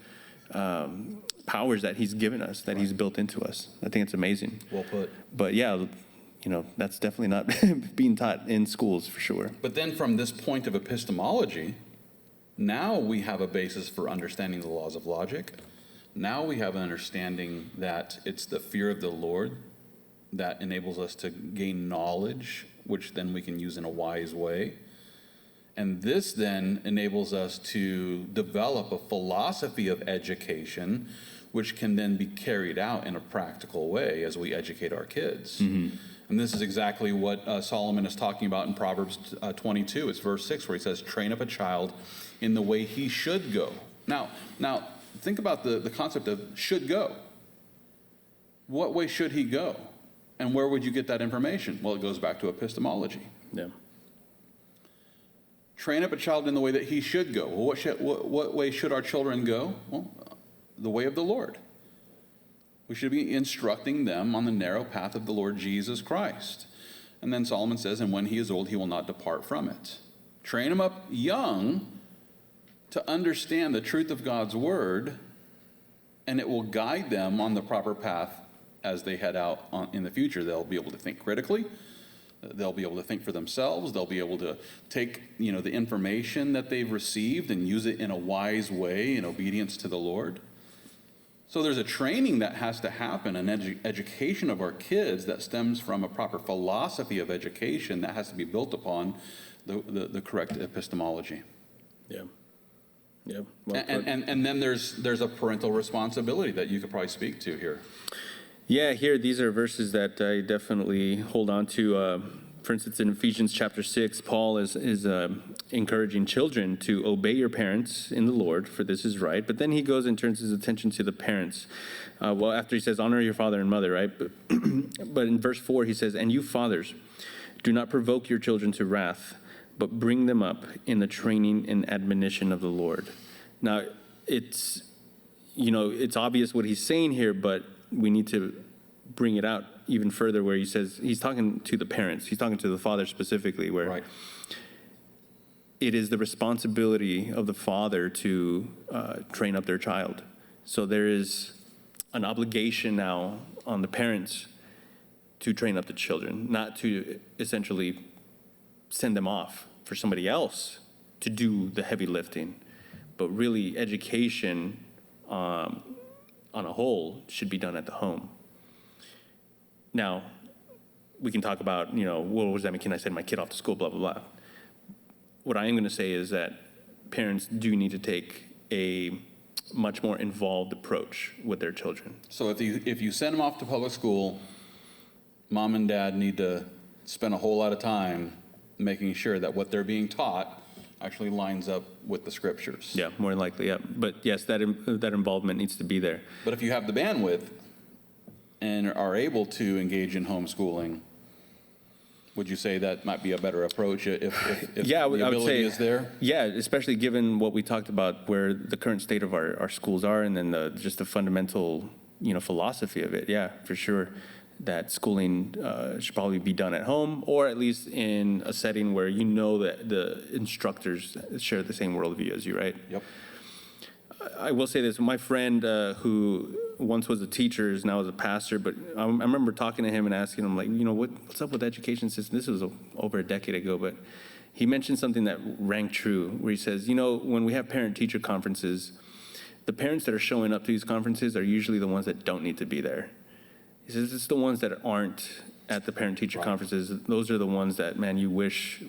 powers that He's given us, that He's built into us. I think it's amazing. Well put. But yeah, that's definitely not being taught in schools for sure. But then from this point of epistemology, now we have a basis for understanding the laws of logic. Now we have an understanding that it's the fear of the Lord that enables us to gain knowledge, which then we can use in a wise way. And this then enables us to develop a philosophy of education, which can then be carried out in a practical way as we educate our kids. And this is exactly what Solomon is talking about in Proverbs 22. It's verse 6, where he says, train up a child in the way he should go. Now think about the concept of should go. What way should he go? And where would you get that information? Well, it goes back to epistemology. Yeah. Train up a child in the way that he should go. Well, what way should our children go? Well, the way of the Lord. We should be instructing them on the narrow path of the Lord Jesus Christ. And then Solomon says, and when he is old, he will not depart from it. Train him up young to understand the truth of God's word, and it will guide them on the proper path as they head out in the future. They'll be able to think critically. They'll be able to think for themselves. They'll be able to take, the information that they've received and use it in a wise way in obedience to the Lord. So there's a training that has to happen, an education of our kids that stems from a proper philosophy of education that has to be built upon the correct epistemology. Yeah. Yeah. Well, and then there's a parental responsibility that you could probably speak to here. Yeah, here, these are verses that I definitely hold on to. For instance, in Ephesians chapter 6, Paul is encouraging children to obey your parents in the Lord, for this is right. But then he goes and turns his attention to the parents. After he says, honor your father and mother, right? But in verse 4, he says, and you fathers, do not provoke your children to wrath, but bring them up in the training and admonition of the Lord. Now, it's obvious what he's saying here, but we need to bring it out even further where he says, he's talking to the parents, he's talking to the father specifically, where right. It is the responsibility of the father to train up their child. So there is an obligation now on the parents to train up the children, not to essentially send them off for somebody else to do the heavy lifting, but really education on a whole should be done at the home. Now, we can talk about, what does that mean? Can I send my kid off to school, blah, blah, blah. What I am going to say is that parents do need to take a much more involved approach with their children. So if you send them off to public school, mom and dad need to spend a whole lot of time making sure that what they're being taught actually lines up with the scriptures. Yeah, more than likely, yeah. But yes, that involvement needs to be there. But if you have the bandwidth and are able to engage in homeschooling, would you say that might be a better approach if yeah, the ability is there? Yeah, especially given what we talked about, where the current state of our schools are, and then just the fundamental, philosophy of it. Yeah, for sure, that schooling should probably be done at home, or at least in a setting where that the instructors share the same worldview as you, right? Yep. I will say this, my friend who once was a teacher is now is a pastor, but I remember talking to him and asking him, like, what's up with the education system? This was over a decade ago, but he mentioned something that rang true, where he says, when we have parent-teacher conferences, the parents that are showing up to these conferences are usually the ones that don't need to be there. He says it's the ones that aren't at the parent-teacher conferences. Those are the ones that, man, you wish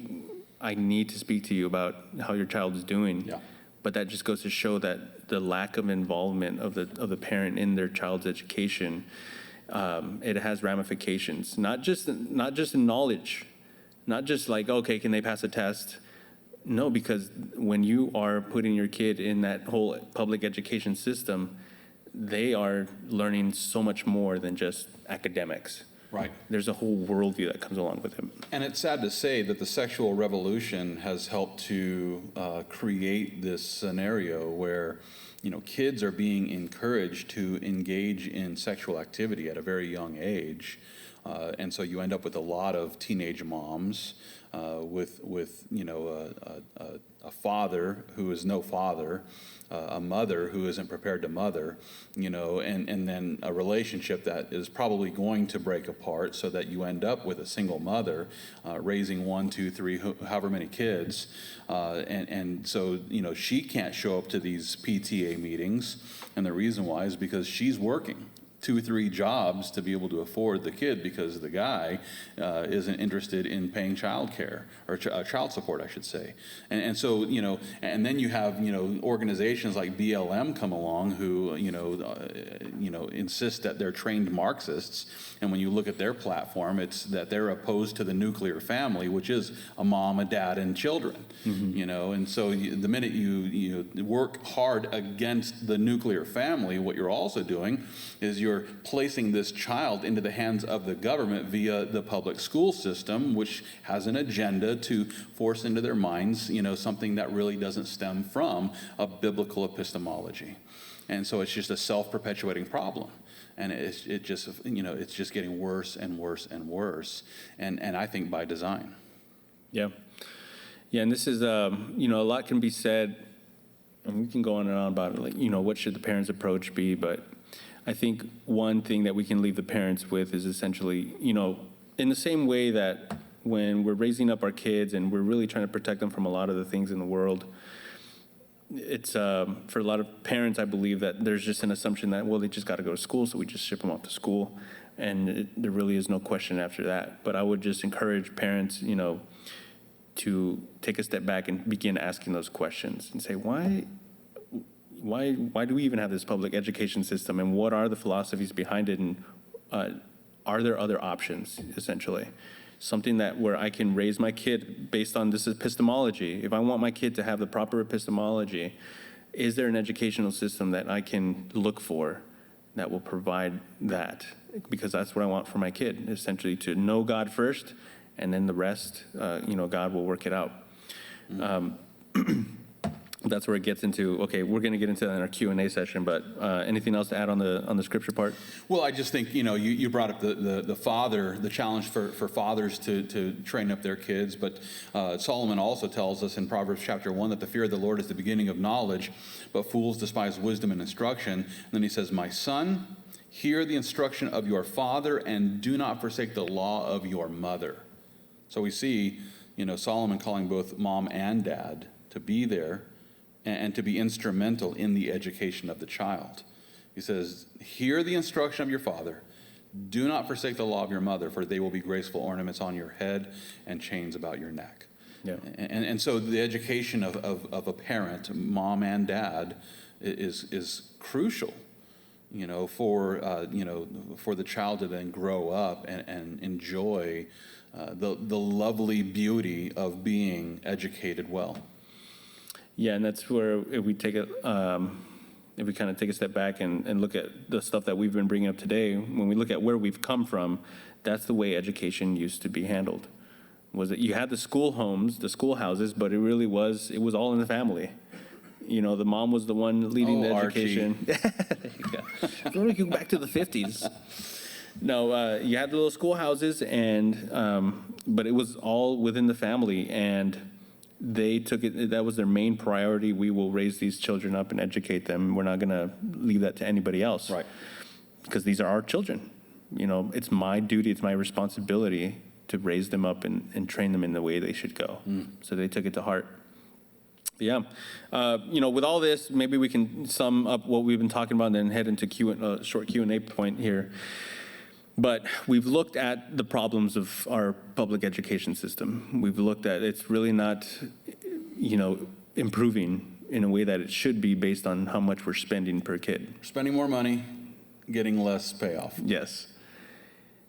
I need to speak to you about how your child is doing. Yeah. But that just goes to show that the lack of involvement of the parent in their child's education, it has ramifications. Not just in knowledge, not just like, okay, can they pass a test? No, because when you are putting your kid in that whole public education system, they are learning so much more than just academics. Right. There's a whole worldview that comes along with him. And it's sad to say that the sexual revolution has helped to create this scenario where, kids are being encouraged to engage in sexual activity at a very young age. And so you end up with a lot of teenage moms with a father who is no father, a mother who isn't prepared to mother, and then a relationship that is probably going to break apart, so that you end up with a single mother raising 1, 2, 3, however many kids, and so she can't show up to these PTA meetings, and the reason why is because she's working 2, 3 jobs to be able to afford the kid, because the guy isn't interested in paying child care, or child support, I should say. And so, and then you have, organizations like BLM come along who, insist that they're trained Marxists. And when you look at their platform, it's that they're opposed to the nuclear family, which is a mom, a dad, and children. Mm-hmm. And so the minute you work hard against the nuclear family, what you're also doing is you're you're placing this child into the hands of the government via the public school system, which has an agenda to force into their minds, something that really doesn't stem from a biblical epistemology. And so it's just a self-perpetuating problem. And it's just getting worse and worse and worse. And I think by design. Yeah. Yeah, and this is, a lot can be said, and we can go on and on about it, like, what should the parents' approach be? But I think one thing that we can leave the parents with is essentially, in the same way that when we're raising up our kids and we're really trying to protect them from a lot of the things in the world, it's, for a lot of parents, I believe that there's just an assumption that, well, they just got to go to school, so we just ship them off to school. And there really is no question after that. But I would just encourage parents, to take a step back and begin asking those questions and say, why do we even have this public education system, and what are the philosophies behind it, and are there other options, essentially? Something that where I can raise my kid based on this epistemology. If I want my kid to have the proper epistemology, is there an educational system that I can look for that will provide that? Because that's what I want for my kid, essentially, to know God first, and then the rest, God will work it out. That's where it gets into, okay, we're going to get into that in our Q&A session, but anything else to add on the scripture part? Well, I just think, you brought up the challenge for fathers to train up their kids, but Solomon also tells us in Proverbs chapter 1 that the fear of the Lord is the beginning of knowledge, but fools despise wisdom and instruction. And then he says, my son, hear the instruction of your father, and do not forsake the law of your mother. So we see, Solomon calling both mom and dad to be there and to be instrumental in the education of the child. He says, hear the instruction of your father. Do not forsake the law of your mother, for they will be graceful ornaments on your head and chains about your neck. Yeah. And so the education of a parent, mom and dad, is crucial, for the child to then grow up and enjoy the lovely beauty of being educated well. Yeah, and that's where if we kind of take a step back and look at the stuff that we've been bringing up today, when we look at where we've come from, that's the way education used to be handled. Was that you had the schoolhouses, but it was all in the family. The mom was the one leading the education. There you go. Don't make you go back to the 50s. No, you had the little schoolhouses, but it was all within the family, and they took it, that was their main priority. We will raise these children up and educate them. We're not going to leave that to anybody else. Right. Because these are our children. It's my duty, it's my responsibility to raise them up and train them in the way they should go. So they took it to heart. Yeah. With all this, maybe we can sum up what we've been talking about and then head into short Q&A point here. But we've looked at the problems of our public education system. We've looked at it's really not, improving in a way that it should be based on how much we're spending per kid. Spending more money, getting less payoff. Yes.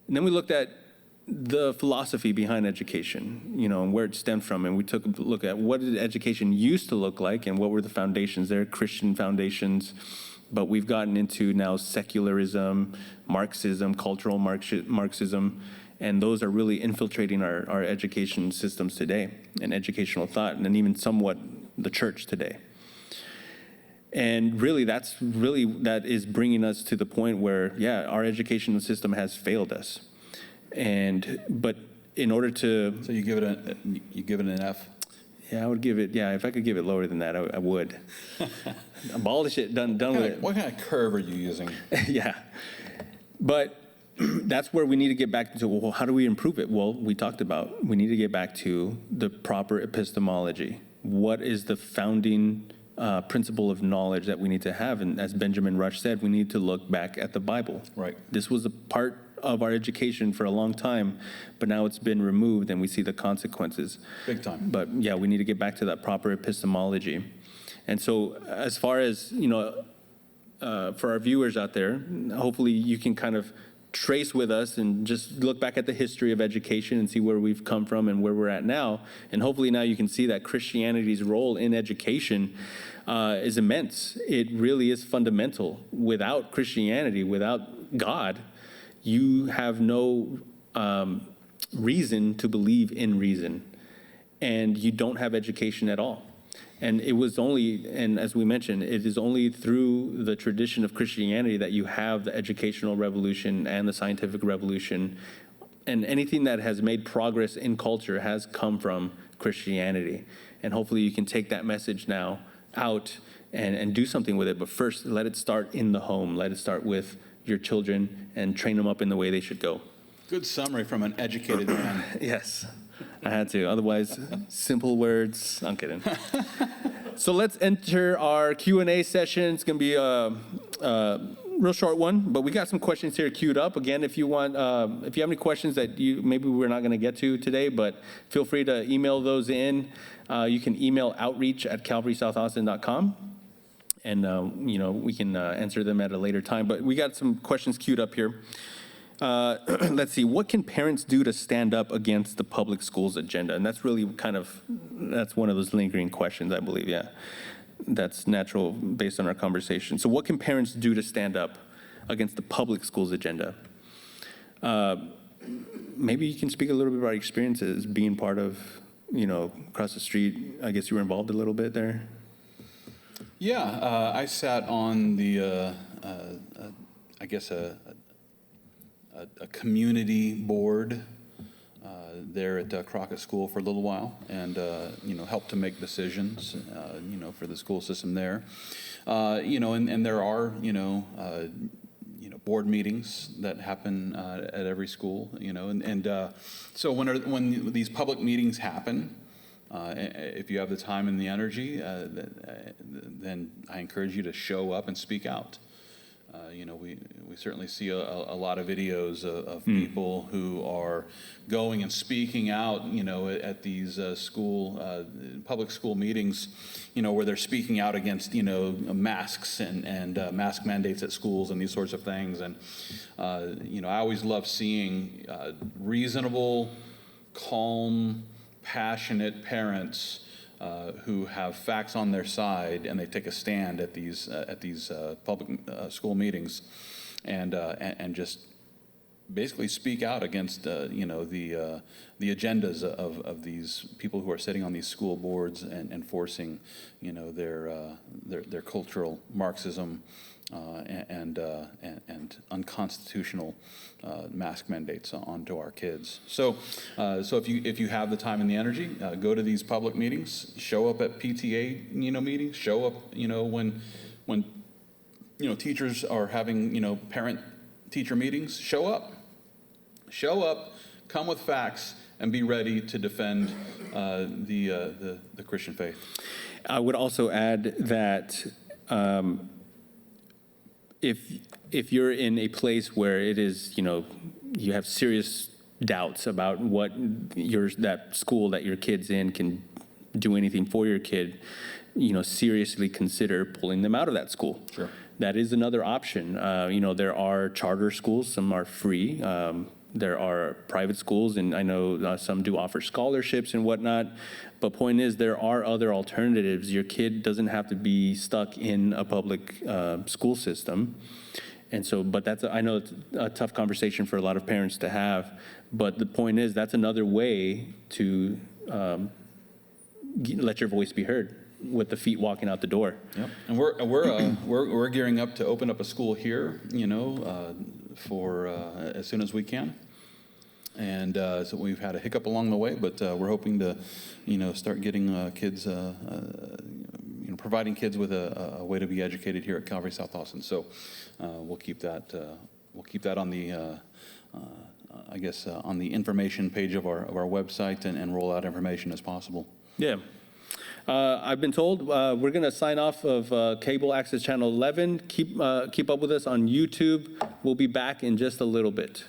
And then we looked at the philosophy behind education, and where it stemmed from. And we took a look at what did education used to look like and what were the foundations there, Christian foundations. But we've gotten into now secularism, Marxism, cultural Marxism, and those are really infiltrating our education systems today and educational thought, and even somewhat the church today. And really, that is bringing us to the point where, our educational system has failed us. But in order to... So you give it an F? Yeah, I would give it, if I could give it lower than that, I would. Abolish it, done with it. What kind of curve are you using? Yeah. But that's where we need to get back to, well, how do we improve it? Well, we talked about, we need to get back to the proper epistemology. What is the founding principle of knowledge that we need to have? And as Benjamin Rush said, we need to look back at the Bible. Right. This was a part of our education for a long time, but now it's been removed and we see the consequences. Big time. But we need to get back to that proper epistemology. And so as far as, for our viewers out there, hopefully you can kind of trace with us and just look back at the history of education and see where we've come from and where we're at now. And hopefully now you can see that Christianity's role in education is immense. It really is fundamental. Without Christianity, without God, you have no reason to believe in reason, and you don't have education at all. And it was only, and as we mentioned, it is only through the tradition of Christianity that you have the educational revolution and the scientific revolution. And anything that has made progress in culture has come from Christianity. And hopefully you can take that message now out and do something with it. But first, let it start in the home. Let it start with your children and train them up in the way they should go. Good summary from an educated man. Yes, I had to. Otherwise, simple words. I'm kidding. So let's enter our Q&A session. It's going to be a real short one, but we got some questions here queued up. Again, if you want, if you have any questions that maybe we're not going to get to today, but feel free to email those in. You can email outreach@calvarysouthausten.com. And, we can answer them at a later time. But we got some questions queued up here. Let's see. What can parents do to stand up against the public schools agenda? And that's really that's one of those lingering questions, I believe. Yeah, that's natural based on our conversation. So what can parents do to stand up against the public schools agenda? Maybe you can speak a little bit about your experiences being part of, across the street. I guess you were involved a little bit there. Yeah, I sat on the, a community board there at Crockett School for a little while, and helped to make decisions, for the school system there. And there are, board meetings that happen at every school, so when these public meetings happen, if you have the time and the energy, then I encourage you to show up and speak out. We certainly see a lot of videos of people who are going and speaking out, at these public school meetings, where they're speaking out against, masks and mask mandates at schools and these sorts of things. And, I always love seeing reasonable, calm, passionate parents who have facts on their side, and they take a stand at these public school meetings, and just basically speak out against the agendas of these people who are sitting on these school boards and enforcing their cultural Marxism and unconstitutional mask mandates onto our kids. So if you have the time and the energy, go to these public meetings, show up at PTA meetings, show up when teachers are having parent teacher meetings. Show up, come with facts, and be ready to defend the Christian faith. I would also add that if you're in a place where it is, you have serious doubts about what that school that your kid's in can do anything for your kid, seriously consider pulling them out of that school. Sure. That is another option. There are charter schools, some are free. There are private schools, and I know some do offer scholarships and whatnot. But point is, there are other alternatives. Your kid doesn't have to be stuck in a public school system. And so, but I know it's a tough conversation for a lot of parents to have. But the point is, that's another way to let your voice be heard, with the feet walking out the door. Yep. And we're gearing up to open up a school here, for as soon as we can. And so we've had a hiccup along the way, but we're hoping to, start getting kids, providing kids with a way to be educated here at Calvary South Austin. So we'll keep that on the, on the information page of our website and roll out information as possible. Yeah. I've been told we're going to sign off of Cable Access Channel 11. Keep up with us on YouTube. We'll be back in just a little bit.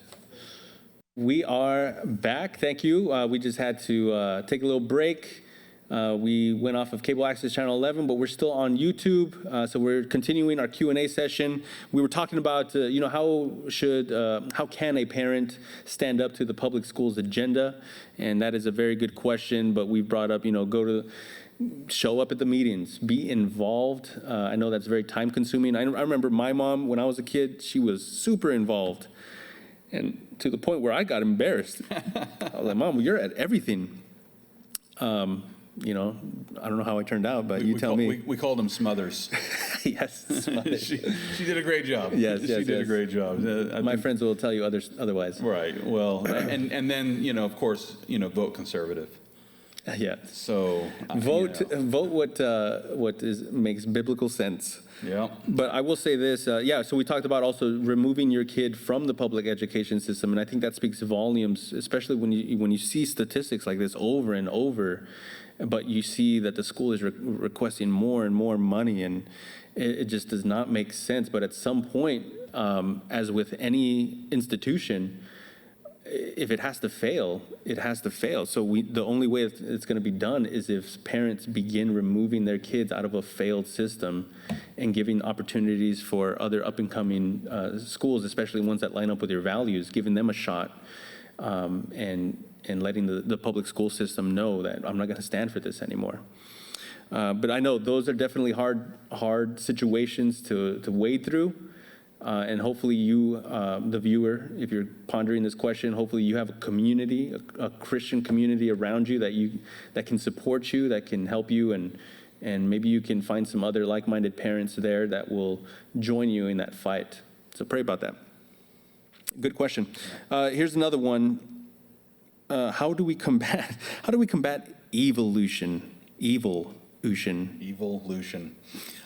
We are back. Thank you. We just had to take a little break. We went off of Cable Access Channel 11, but we're still on YouTube. So we're continuing our Q&A session. We were talking about, how can a parent stand up to the public schools agenda? And that is a very good question, but we brought up, show up at the meetings, be involved. I know that's very time consuming. I remember my mom, when I was a kid, she was super involved. And to the point where I got embarrassed. I was like, Mom, you're at everything. You know, I don't know how I turned out, but you tell me. We called them Smothers. Yes, Smothers. she did a great job. Yes, she did a great job. My friends will tell you otherwise. Right. Well, and then, you know, of course, you know, vote conservative. Yeah. So vote you know. vote what makes biblical sense. Yeah. But I will say this, so we talked about also removing your kid from the public education system, and I think that speaks volumes, especially when you see statistics like this over and over, but you see that the school is requesting more and more money, and it just does not make sense. But at some point, as with any institution, if it has to fail, it has to fail. So the only way it's going to be done is if parents begin removing their kids out of a failed system and giving opportunities for other up-and-coming schools, especially ones that line up with your values, giving them a shot, and letting the public school system know that I'm not going to stand for this anymore. But I know those are definitely hard situations to wade through. And hopefully you, the viewer, if you're pondering this question, hopefully you have a community, a Christian community around you that can support you, that can help you, and maybe you can find some other like-minded parents there that will join you in that fight. So pray about that. Good question. Here's another one. How do we combat evolution? Evolution.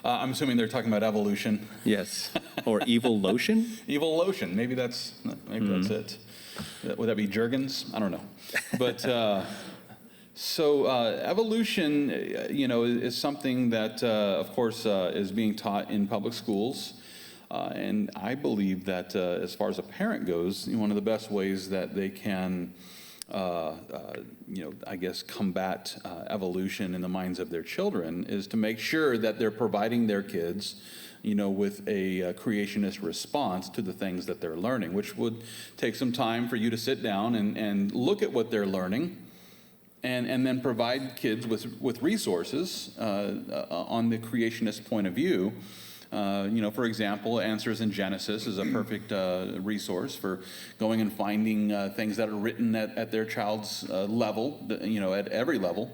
I'm assuming they're talking about evolution. Yes. Or evil lotion? Evil lotion. Maybe that's it. Would that be Jergens? I don't know. But so evolution, you know, is something that, of course, is being taught in public schools. And I believe that as far as a parent goes, one of the best ways that they can you know, I guess combat evolution in the minds of their children is to make sure that they're providing their kids, you know, with a creationist response to the things that they're learning, which would take some time for you to sit down and look at what they're learning, and then provide kids with resources on the creationist point of view. You know, for example, Answers in Genesis is a perfect resource for going and finding things that are written at their child's level, you know, at every level.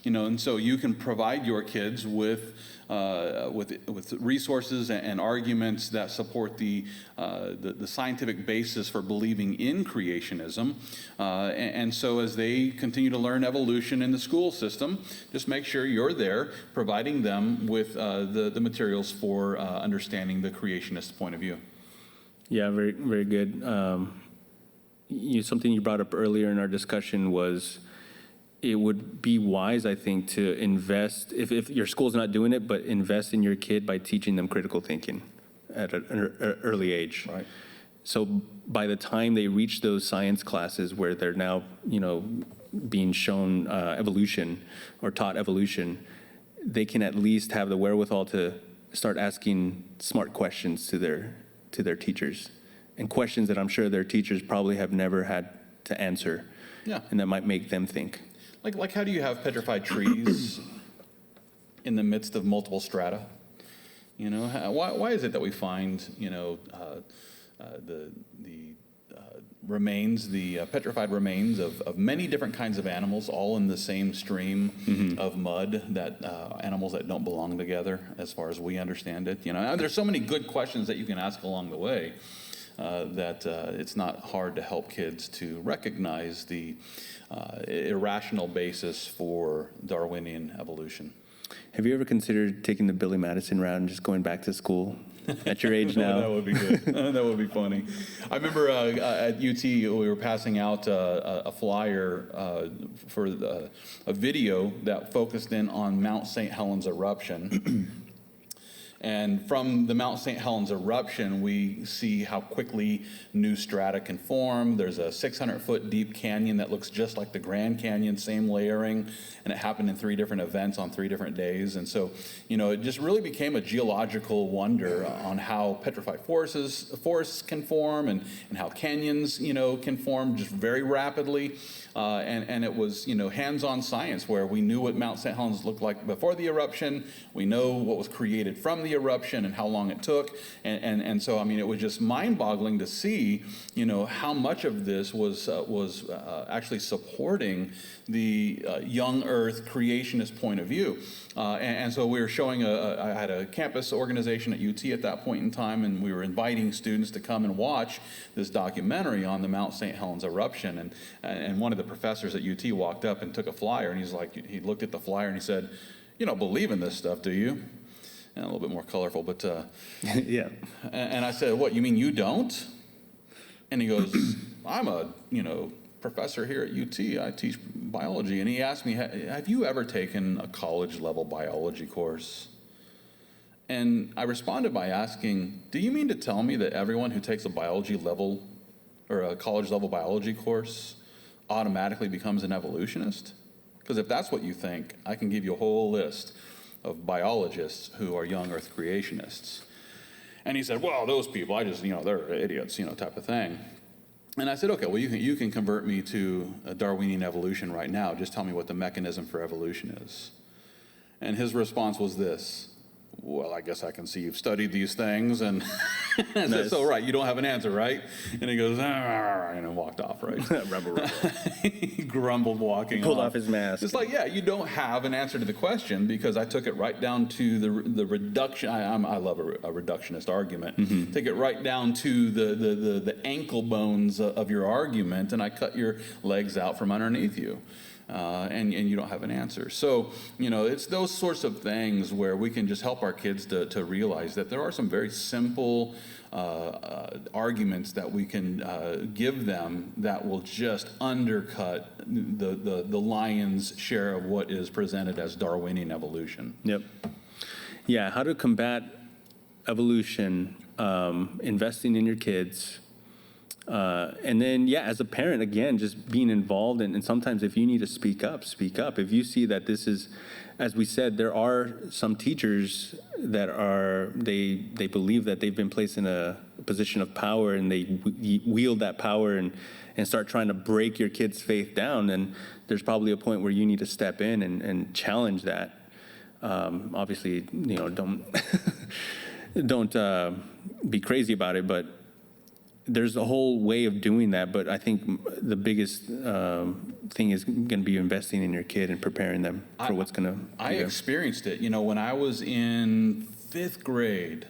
You know, and so you can provide your kids with resources and arguments that support the scientific basis for believing in creationism. And so as they continue to learn evolution in the school system, just make sure you're there providing them with the materials for understanding the creationist point of view. Yeah, very, very good. Something you brought up earlier in our discussion was it would be wise, I think, to invest, if your school's not doing it, but invest in your kid by teaching them critical thinking at an early age. Right. So by the time they reach those science classes where they're now, you know, being shown evolution or taught evolution, they can at least have the wherewithal to start asking smart questions to their teachers, and questions that I'm sure their teachers probably have never had to answer. Yeah. And that might make them think. Like how do you have petrified trees in the midst of multiple strata? You know, why is it that we find, you know, the remains, the petrified remains of many different kinds of animals, all in the same stream of mud, that animals that don't belong together, as far as we understand it? You know, there's so many good questions that you can ask along the way that it's not hard to help kids to recognize the irrational basis for Darwinian evolution. Have you ever considered taking the Billy Madison route and just going back to school at your age now? That would be good. That would be funny. I remember at UT, we were passing out a flyer for a video that focused in on Mount St. Helens eruption. And from the Mount St. Helens eruption, we see how quickly new strata can form. There's a 600-foot deep canyon that looks just like the Grand Canyon, same layering, and it happened in 3 different events on 3 different days. And so, it just really became a geological wonder on how petrified forests can form and how canyons, can form just very rapidly. And it was, hands-on science where we knew what Mount St. Helens looked like before the eruption. We know what was created from the eruption and how long it took. And so, it was just mind-boggling to see, how much of this was actually supporting the young Earth creationist point of view. And so we were showing, I had a campus organization at UT at that point in time, and we were inviting students to come and watch this documentary on the Mount St. Helens eruption. And one of the professors at UT walked up and took a flyer, and he looked at the flyer and he said, "You don't believe in this stuff, do you?" And a little bit more colorful, but yeah. And I said, "What, you mean you don't?" And he goes, "I'm a, professor here at UT. I teach biology." And he asked me, "Have you ever taken a college-level biology course?" And I responded by asking, "Do you mean to tell me that everyone who takes a biology level or a college-level biology course automatically becomes an evolutionist? Because if that's what you think, I can give you a whole list of biologists who are young Earth creationists." And he said, "Well, those people, I just, they're idiots, type of thing." And I said, "Okay, well, you can convert me to a Darwinian evolution right now. Just tell me what the mechanism for evolution is." And his response was this: "Well, I guess I can see you've studied these things." And I said, "So, right, you don't have an answer, right?" And he goes, "Ah," and walked off, right? Rebel. He grumbled walking Pulled off his mask. It's like, yeah, you don't have an answer to the question, because I took it right down to the reduction. I love a reductionist argument. Mm-hmm. Take it right down to the ankle bones of your argument, and I cut your legs out from underneath you. And you don't have an answer. So, it's those sorts of things where we can just help our kids to realize that there are some very simple arguments that we can give them that will just undercut the lion's share of what is presented as Darwinian evolution. Yep. Yeah, how to combat evolution, investing in your kids. And then, as a parent, again, just being involved. And sometimes if you need to speak up, speak up. If you see that this is, as we said, there are some teachers that they believe that they've been placed in a position of power, and they wield that power and start trying to break your kid's faith down, then there's probably a point where you need to step in and challenge that. Obviously, don't don't be crazy about it, but there's a whole way of doing that. But I think the biggest thing is going to be investing in your kid and preparing them for what's going to. I experienced it. When I was in 5th grade.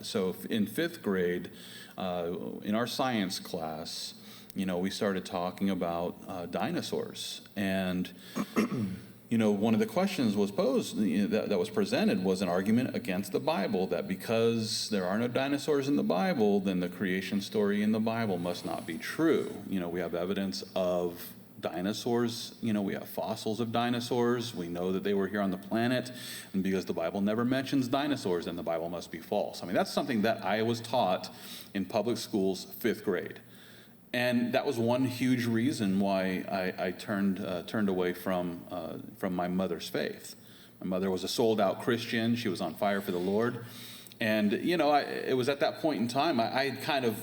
So in 5th grade, in our science class, we started talking about dinosaurs. And one of the questions was posed that was presented was an argument against the Bible, that because there are no dinosaurs in the Bible, then the creation story in the Bible must not be true. We have evidence of dinosaurs. We have fossils of dinosaurs. We know that they were here on the planet. And because the Bible never mentions dinosaurs, then the Bible must be false. that's something that I was taught in public schools, 5th grade. And that was one huge reason why I turned away from my mother's faith. My mother was a sold-out Christian. She was on fire for the Lord. And, it was at that point in time, I had kind of,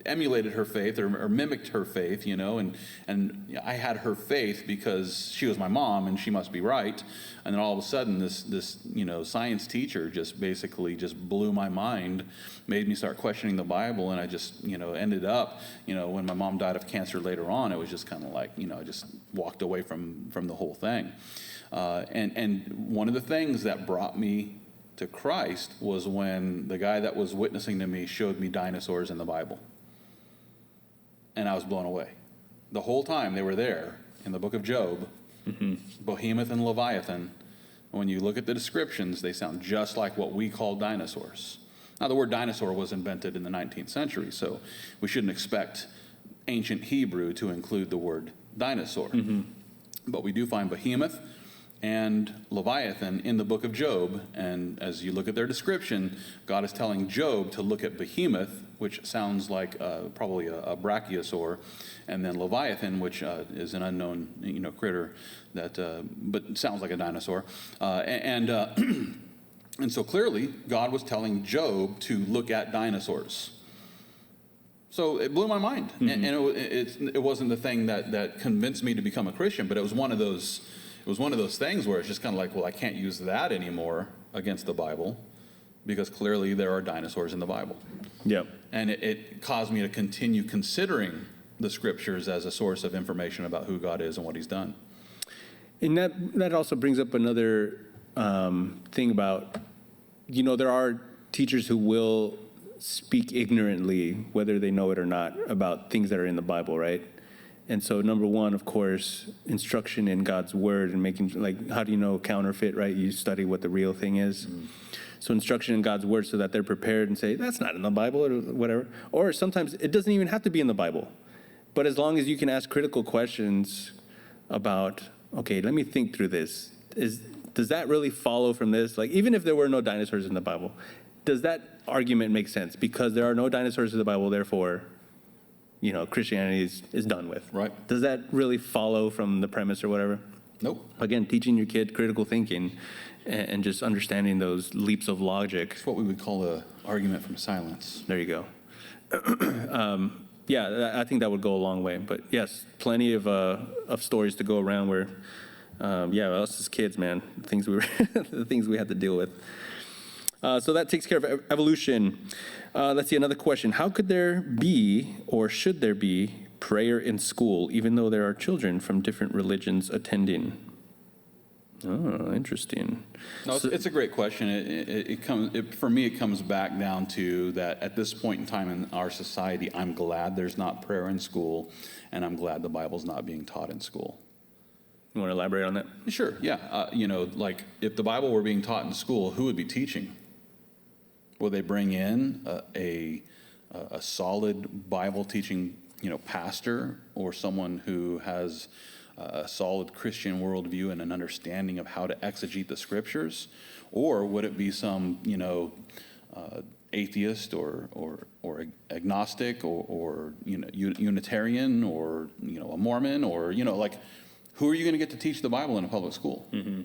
emulated her faith or mimicked her faith, and I had her faith because she was my mom and she must be right. And then all of a sudden this science teacher just basically blew my mind, made me start questioning the Bible, and I just ended up when my mom died of cancer later on, it was just kind of like I just walked away from the whole thing. And one of the things that brought me to Christ was when the guy that was witnessing to me showed me dinosaurs in the Bible. And I was blown away. The whole time they were there in the book of Job, Behemoth and Leviathan. When you look at the descriptions, they sound just like what we call dinosaurs. Now, the word dinosaur was invented in the 19th century, so we shouldn't expect ancient Hebrew to include the word dinosaur. But we do find Behemoth and Leviathan in the book of Job. And as you look at their description, God is telling Job to look at Behemoth, which sounds like probably a brachiosaur, and then Leviathan, which is an unknown critter that but sounds like a dinosaur. And so clearly, God was telling Job to look at dinosaurs. So it blew my mind, and it wasn't the thing that convinced me to become a Christian, but it was one of those things where it's just kind of like, well, I can't use that anymore against the Bible, because clearly there are dinosaurs in the Bible. Yep. And it caused me to continue considering the scriptures as a source of information about who God is and what He's done. And that also brings up another thing about, there are teachers who will speak ignorantly, whether they know it or not, about things that are in the Bible, right? And so number one, of course, instruction in God's word and making, like, how do you know counterfeit, right? You study what the real thing is. So instruction in God's word so that they're prepared and say, that's not in the Bible or whatever. Or sometimes it doesn't even have to be in the Bible. But as long as you can ask critical questions about, okay, let me think through this. Does that really follow from this? Like, even if there were no dinosaurs in the Bible, does that argument make sense? Because there are no dinosaurs in the Bible, therefore, Christianity is done with. Right. Does that really follow from the premise or whatever? Nope. Again, teaching your kid critical thinking and just understanding those leaps of logic. It's what we would call an argument from silence. There you go. I think that would go a long way. But yes, plenty of stories to go around where, us as kids, man, the things we had to deal with. So that takes care of evolution. Let's see, another question. How could there be, or should there be, prayer in school, even though there are children from different religions attending? Oh, interesting. No, it's a great question. For me, it comes back down to that at this point in time in our society, I'm glad there's not prayer in school, and I'm glad the Bible's not being taught in school. You want to elaborate on that? Sure, yeah. Like if the Bible were being taught in school, who would be teaching? Will they bring in a solid Bible teaching, pastor, or someone who has a solid Christian worldview and an understanding of how to exegete the scriptures? Or would it be some, atheist or agnostic or Unitarian or, a Mormon or, who are you going to get to teach the Bible in a public school? Mm-hmm.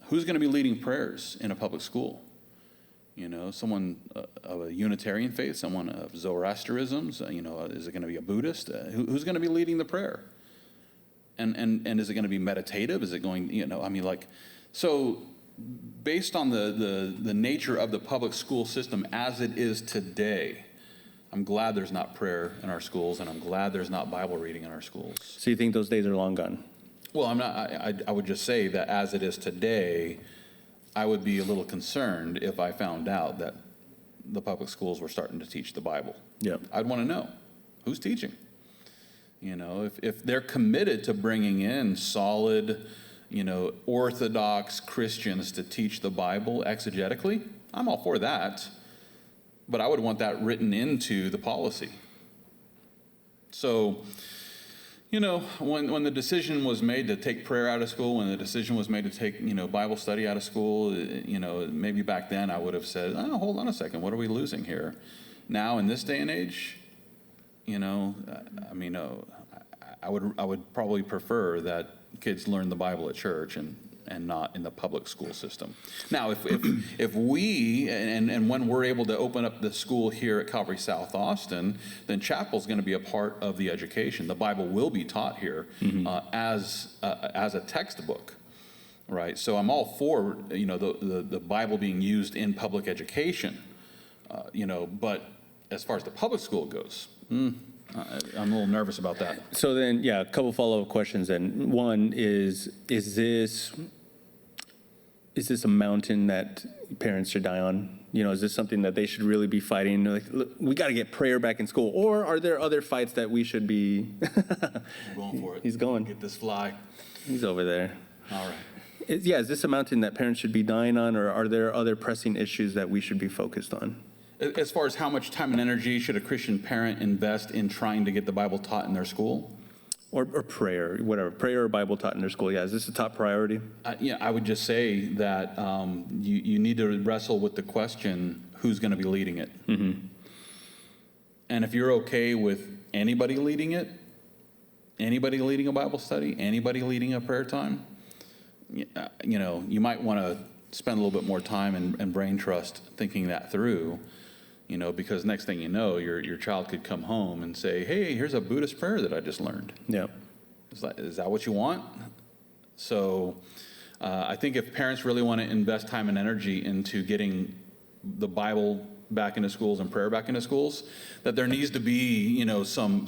Who's going to be leading prayers in a public school? Someone of a Unitarian faith, someone of Zoroastrianism, is it going to be a Buddhist? Who's going to be leading the prayer? And is it going to be meditative? Is it going, so based on the nature of the public school system as it is today, I'm glad there's not prayer in our schools, and I'm glad there's not Bible reading in our schools. So you think those days are long gone? Well, I'm not. I would just say that as it is today, I would be a little concerned if I found out that the public schools were starting to teach the Bible. Yep. I'd want to know who's teaching. If they're committed to bringing in solid, Orthodox Christians to teach the Bible exegetically, I'm all for that. But I would want that written into the policy. So, when the decision was made to take prayer out of school, when the decision was made to take, Bible study out of school, maybe back then I would have said, oh, hold on a second, what are we losing here? Now, in this day and age, I would probably prefer that kids learn the Bible at church and not in the public school system. Now, if we, and when we're able to open up the school here at Calvary South Austin, then chapel's going to be a part of the education. The Bible will be taught here as a textbook, right? So I'm all for, the Bible being used in public education, but as far as the public school goes, I'm a little nervous about that. So then, a couple follow-up questions then. One is this a mountain that parents should die on? Is this something that they should really be fighting? Like, look, we got to get prayer back in school. Or are there other fights that we should be? I'm going for it. He's going. Get this fly. He's over there. All right. Is this a mountain that parents should be dying on, or are there other pressing issues that we should be focused on? As far as how much time and energy should a Christian parent invest in trying to get the Bible taught in their school? Or prayer, whatever, prayer or Bible taught in their school. Yeah, is this a top priority? Yeah, I would just say that you need to wrestle with the question, who's going to be leading it? Mm-hmm. And if you're okay with anybody leading it, anybody leading a Bible study, anybody leading a prayer time, you might want to spend a little bit more time and brain trust thinking that through, because next thing you know, your child could come home and say, hey, here's a Buddhist prayer that I just learned. Yeah. Is that what you want? So I think if parents really want to invest time and energy into getting the Bible back into schools and prayer back into schools, that there needs to be, some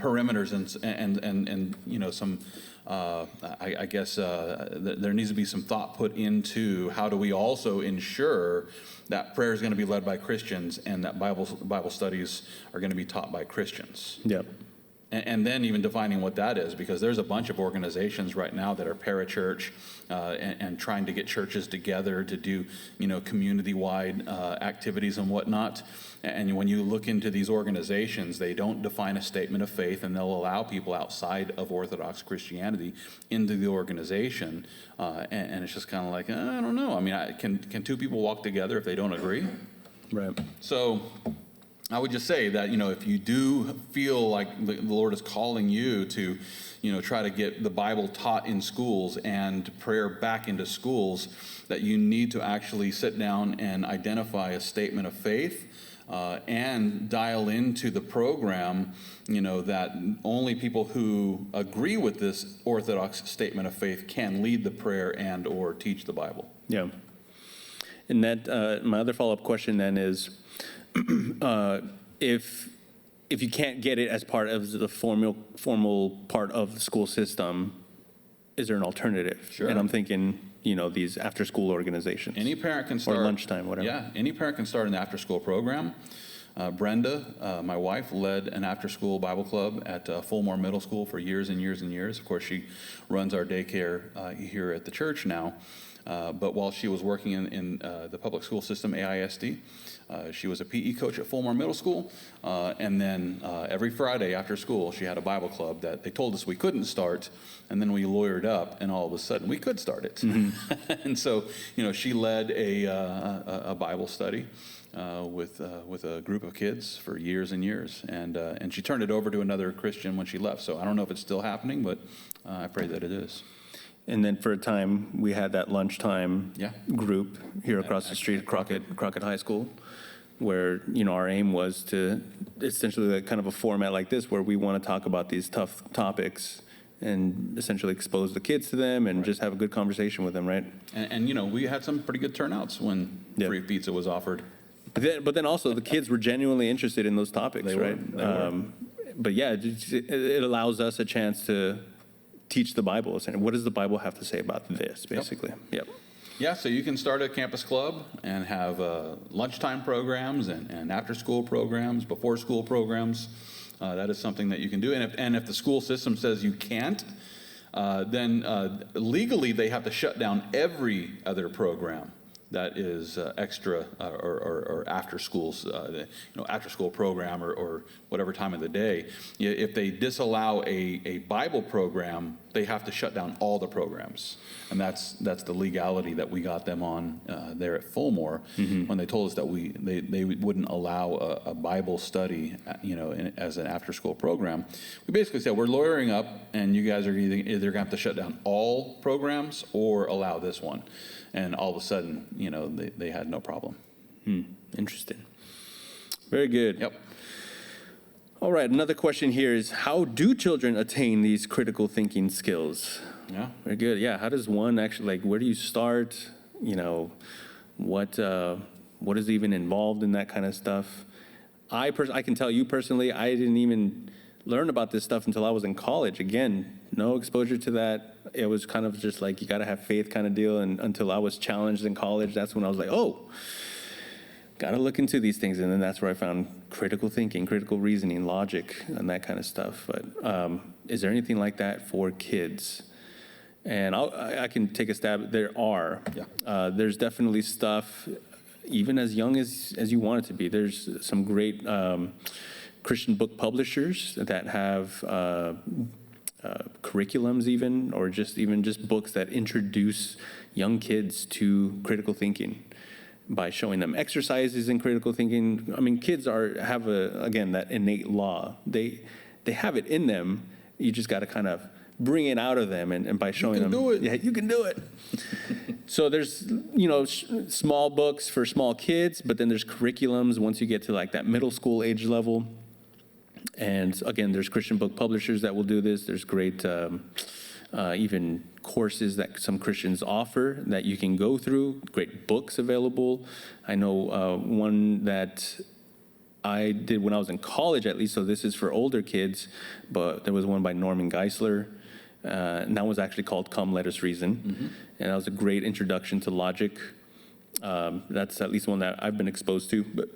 perimeters and some, I guess there needs to be some thought put into how do we also ensure that prayer is going to be led by Christians and that Bible studies are going to be taught by Christians. Yep. And then even defining what that is, because there's a bunch of organizations right now that are parachurch and trying to get churches together to do, community-wide activities and whatnot. And when you look into these organizations, they don't define a statement of faith, and they'll allow people outside of Orthodox Christianity into the organization. And it's just kind of like, I don't know. I mean, can two people walk together if they don't agree? Right. So I would just say that, if you do feel like the Lord is calling you to, try to get the Bible taught in schools and prayer back into schools, that you need to actually sit down and identify a statement of faith and dial into the program, that only people who agree with this Orthodox statement of faith can lead the prayer and or teach the Bible. Yeah. And that my other follow-up question then is, if you can't get it as part of the formal part of the school system, is there an alternative? Sure. And I'm thinking, these after-school organizations. Any parent can start. Or lunchtime, whatever. Yeah, any parent can start an after-school program. Brenda, my wife, led an after-school Bible club at Fulmore Middle School for years and years and years. Of course, she runs our daycare here at the church now. But while she was working in the public school system, AISD, she was a PE coach at Fulmore Middle School. And then every Friday after school, she had a Bible club that they told us we couldn't start. And then we lawyered up, and all of a sudden we could start it. Mm-hmm. And so, she led a Bible study with a group of kids for years and years. And she turned it over to another Christian when she left. So I don't know if it's still happening, but I pray that it is. And then for a time, we had that lunchtime group here across the street at Crockett High School, where, our aim was to essentially kind of a format like this, where we want to talk about these tough topics and essentially expose the kids to them and just have a good conversation with them, right? And we had some pretty good turnouts when free pizza was offered. But then also the kids were genuinely interested in those topics, They right? were. But yeah, it allows us a chance to teach the Bible. What does the Bible have to say about this, basically? Yep. Yeah, so you can start a campus club and have lunchtime programs and after-school programs, before-school programs. That is something that you can do. And if the school system says you can't, then legally they have to shut down every other program that is extra or after schools, after school program or whatever time of the day. If they disallow a Bible program, they have to shut down all the programs, and that's the legality that we got them on there at Fulmore when they told us that they wouldn't allow a Bible study, as an after school program. We basically said we're lawyering up, and you guys are either going to have to shut down all programs or allow this one. And all of a sudden, they had no problem. Interesting. Very good. Yep. All right, another question here is, how do children attain these critical thinking skills? Yeah. Very good. Yeah, how does one actually, where do you start? What is even involved in that kind of stuff? I can tell you personally, I didn't even learn about this stuff until I was in college. Again, no exposure to that. It was kind of just like, you got to have faith kind of deal. And until I was challenged in college, that's when I was like, oh, got to look into these things. And then that's where I found critical thinking, critical reasoning, logic, and that kind of stuff. But is there anything like that for kids? And I can take a stab. There are. Yeah. There's definitely stuff, even as young as you want it to be. There's some great Christian book publishers that have curriculums even, or just books that introduce young kids to critical thinking by showing them exercises in critical thinking. I mean, kids have that innate law. They have it in them. You just got to kind of bring it out of them, and by showing them, do it. Yeah, you can do it. So there's small books for small kids, but then there's curriculums once you get to like that middle school age level. And again, there's Christian book publishers that will do this. There's great even courses that some Christians offer that you can go through. Great books available. I know one that I did when I was in college, at least, so this is for older kids, but there was one by Norman Geisler, and that was actually called Come Let Us Reason. Mm-hmm. And that was a great introduction to logic. That's at least one that I've been exposed to. But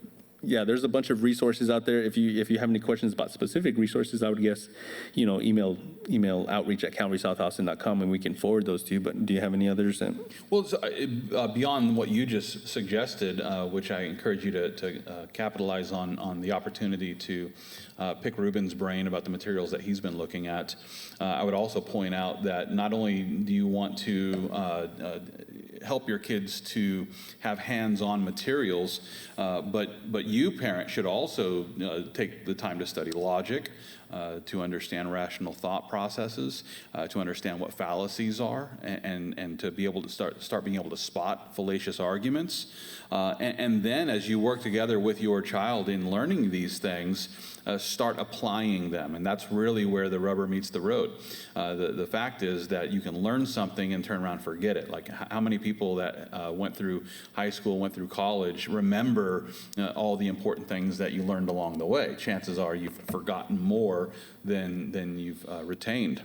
yeah, there's a bunch of resources out there. If you have any questions about specific resources, I would guess, email outreach@calvarysouthausten.com, and we can forward those to you. But do you have any others? Well, so, beyond what you just suggested, which I encourage you to capitalize on the opportunity to pick Reuben's brain about the materials that he's been looking at, I would also point out that not only do you want to help your kids to have hands-on materials, but you, parents, should also take the time to study logic, to understand rational thought processes, to understand what fallacies are, and to be able to start being able to spot fallacious arguments. And then as you work together with your child in learning these things, start applying them. And that's really where the rubber meets the road. The fact is that you can learn something and turn around and forget it. Like how many people that went through high school, went through college, remember all the important things that you learned along the way? Chances are you've forgotten more than you've retained.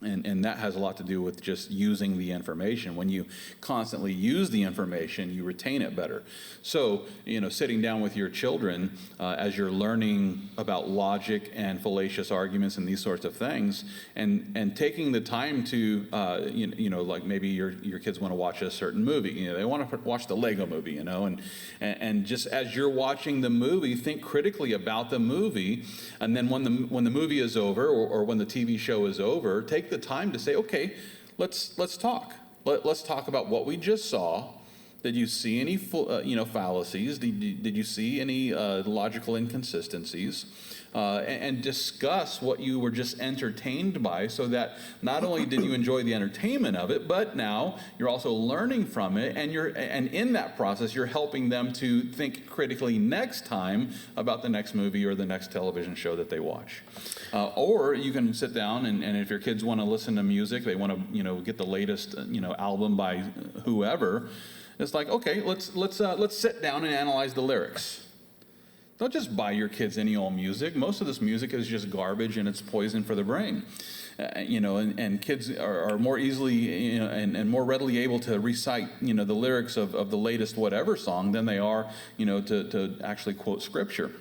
And that has a lot to do with just using the information. When you constantly use the information, you retain it better. So, sitting down with your children as you're learning about logic and fallacious arguments and these sorts of things, and taking the time to, like maybe your kids want to watch a certain movie. They want to watch the Lego movie, and just as you're watching the movie, think critically about the movie, and then when the movie is over or when the TV show is over, take the time to say, okay, let's talk. Let's talk about what we just saw. Did you see any fallacies? Did you see any logical inconsistencies? And discuss what you were just entertained by, so that not only did you enjoy the entertainment of it, but now you're also learning from it, and in that process you're helping them to think critically next time about the next movie or the next television show that they watch. Or you can sit down and if your kids want to listen to music, they want to get the latest album by whoever. It's like, okay, let's sit down and analyze the lyrics. Don't just buy your kids any old music. Most of this music is just garbage, and it's poison for the brain. And kids are more easily, and more readily able to recite, the lyrics of the latest whatever song than they are, to actually quote scripture.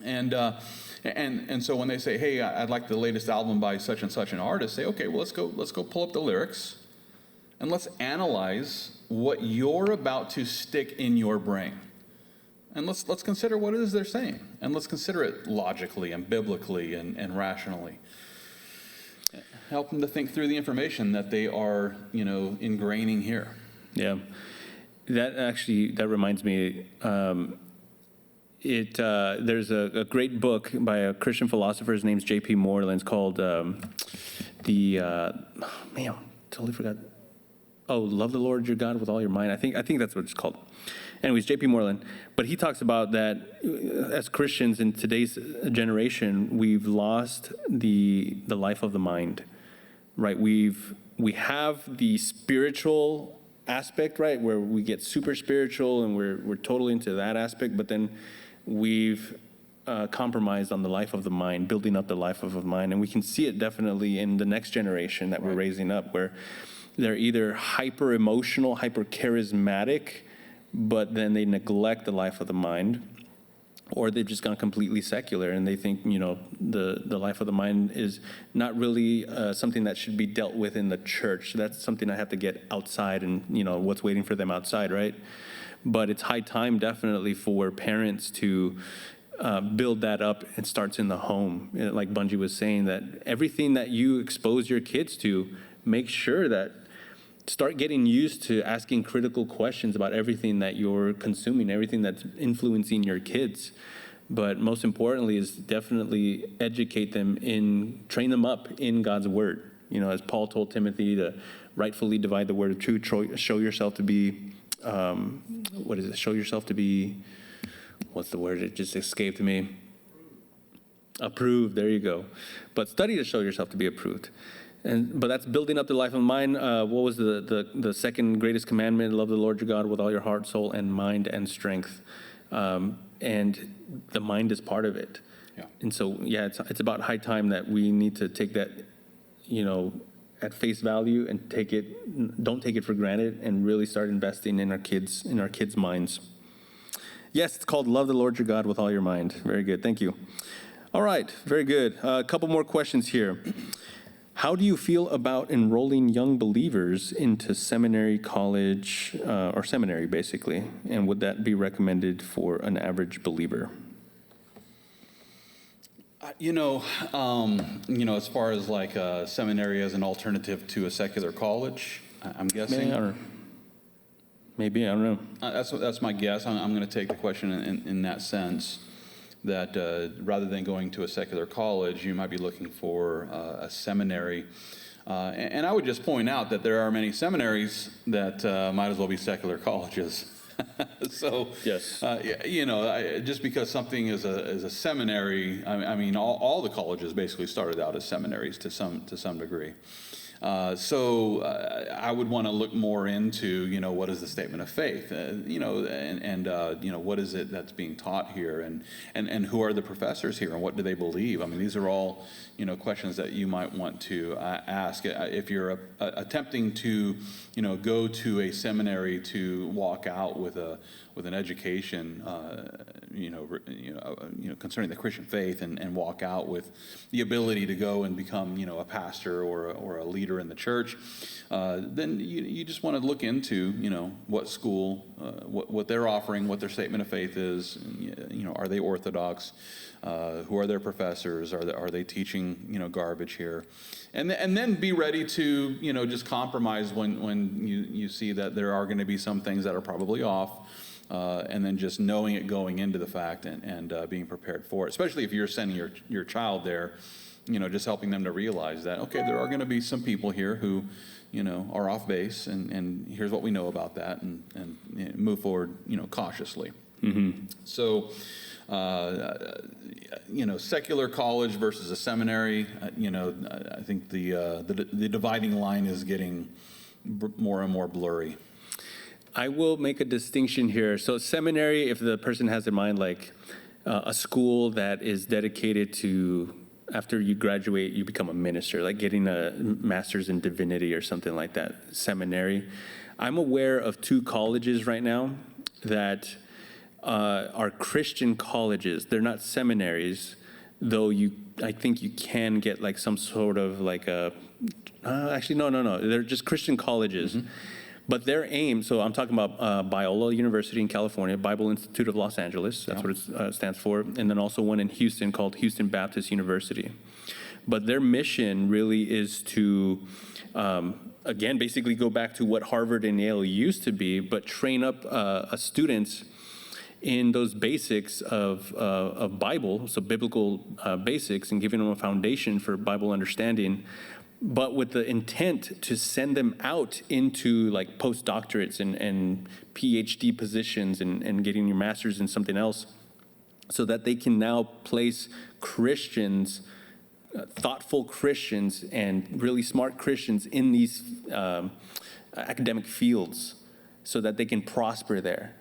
And so when they say, hey, I'd like the latest album by such and such an artist, say, okay, well, let's go pull up the lyrics, and let's analyze what you're about to stick in your brain. And let's consider what it is they're saying. And let's consider it logically and biblically and rationally. Help them to think through the information that they are, ingraining here. Yeah. That reminds me, there's a great book by a Christian philosopher. His name's J.P. Moreland. It's called totally forgot. Oh, love the Lord your God with all your mind. I think that's what it's called. Anyways, J.P. Moreland. But he talks about that as Christians in today's generation, we've lost the life of the mind, right? We have the spiritual aspect, right, where we get super spiritual and we're totally into that aspect, but then we've compromised on the life of the mind, building up the life of the mind. And we can see it definitely in the next generation that we're raising up, where they're either hyper emotional, hyper charismatic, but then they neglect the life of the mind, or they've just gone completely secular and they think, the life of the mind is not really something that should be dealt with in the church. That's something I have to get outside and, what's waiting for them outside, right? But it's high time definitely for parents to build that up. It starts in the home. Like Bunjee was saying, that everything that you expose your kids to, make sure that start getting used to asking critical questions about everything that you're consuming, everything that's influencing your kids. But most importantly is definitely educate them train them up in God's word. As Paul told Timothy, to rightfully divide the word of truth, show yourself to be, Show yourself to be, what's the word? It just escaped me. Approved, there you go. But study to show yourself to be approved. But that's building up the life of mind. What was the second greatest commandment? Love the Lord your God with all your heart, soul, and mind and strength. And the mind is part of it. Yeah. And so, it's about high time that we need to take that, at face value and don't take it for granted, and really start investing in our kids' minds. Yes, it's called Love the Lord your God with all your mind. Very good. Thank you. All right. Very good. A couple more questions here. How do you feel about enrolling young believers into seminary, college, or seminary, basically? And would that be recommended for an average believer? As far as like seminary as an alternative to a secular college, I'm guessing. Maybe, I don't know. That's my guess. I'm going to take the question in that sense. That rather than going to a secular college, you might be looking for a seminary. And I would just point out that there are many seminaries that might as well be secular colleges. So, yes. Just because something is a seminary, I mean, all the colleges basically started out as seminaries to some degree. So I would want to look more into, what is the statement of faith, what is it that's being taught here, and who are the professors here, and what do they believe? I mean, these are all, questions that you might want to ask if you're attempting to, go to a seminary to walk out with an education, concerning the Christian faith, and walk out with the ability to go and become, a pastor or a leader in the church. Then you just want to look into, what school, what they're offering, what their statement of faith is. Are they Orthodox? Who are their professors? Are they teaching, garbage here? And then be ready to, just compromise when you see that there are going to be some things that are probably off. And then just knowing it going into the fact and being prepared for it, especially if you're sending your child there, just helping them to realize that, okay, there are going to be some people here who, are off base, and here's what we know about that, and move forward, cautiously. Mm-hmm. So, secular college versus a seminary, I think the dividing line is getting more and more blurry. I will make a distinction here. So seminary, if the person has in mind like a school that is dedicated to, after you graduate, you become a minister, like getting a master's in divinity or something like that, seminary. I'm aware of 2 colleges right now that are Christian colleges. They're not seminaries, though I think you can get like some sort of like actually, no. They're just Christian colleges. Mm-hmm. But their aim, so I'm talking about Biola University in California, Bible Institute of Los Angeles, that's what it stands for, and then also one in Houston called Houston Baptist University. But their mission really is to, again, basically go back to what Harvard and Yale used to be, but train up students in those basics of Bible, so biblical basics, and giving them a foundation for Bible understanding, but with the intent to send them out into like postdoctorates and PhD positions and getting your master's in something else, so that they can now place Christians, thoughtful Christians and really smart Christians in these academic fields, so that they can prosper there.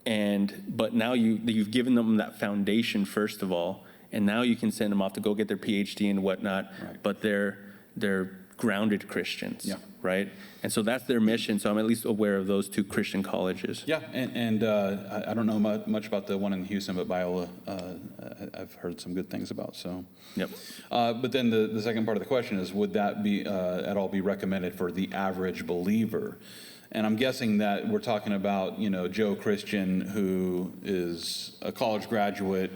But now you've given them that foundation first of all, and now you can send them off to go get their PhD and whatnot. Right. But they're grounded Christians, right? And so that's their mission. So I'm at least aware of those 2 Christian colleges. Yeah, and I don't know much about the one in Houston, but Biola, I've heard some good things about. So, yep. But then the second part of the question is, would that be at all be recommended for the average believer? And I'm guessing that we're talking about, Joe Christian, who is a college graduate,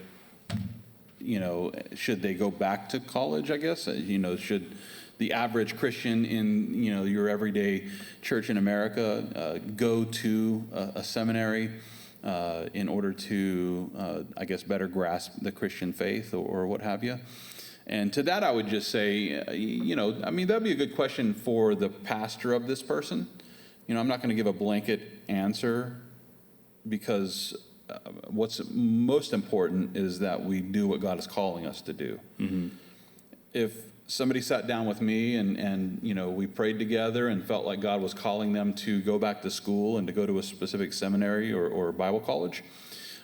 should they go back to college, I guess? Should the average Christian in, your everyday church in America go to a seminary in order to, I guess, better grasp the Christian faith or what have you? And to that, I would just say, that'd be a good question for the pastor of this person. I'm not going to give a blanket answer because what's most important is that we do what God is calling us to do. Mm-hmm. If somebody sat down with me and we prayed together and felt like God was calling them to go back to school and to go to a specific seminary or Bible college,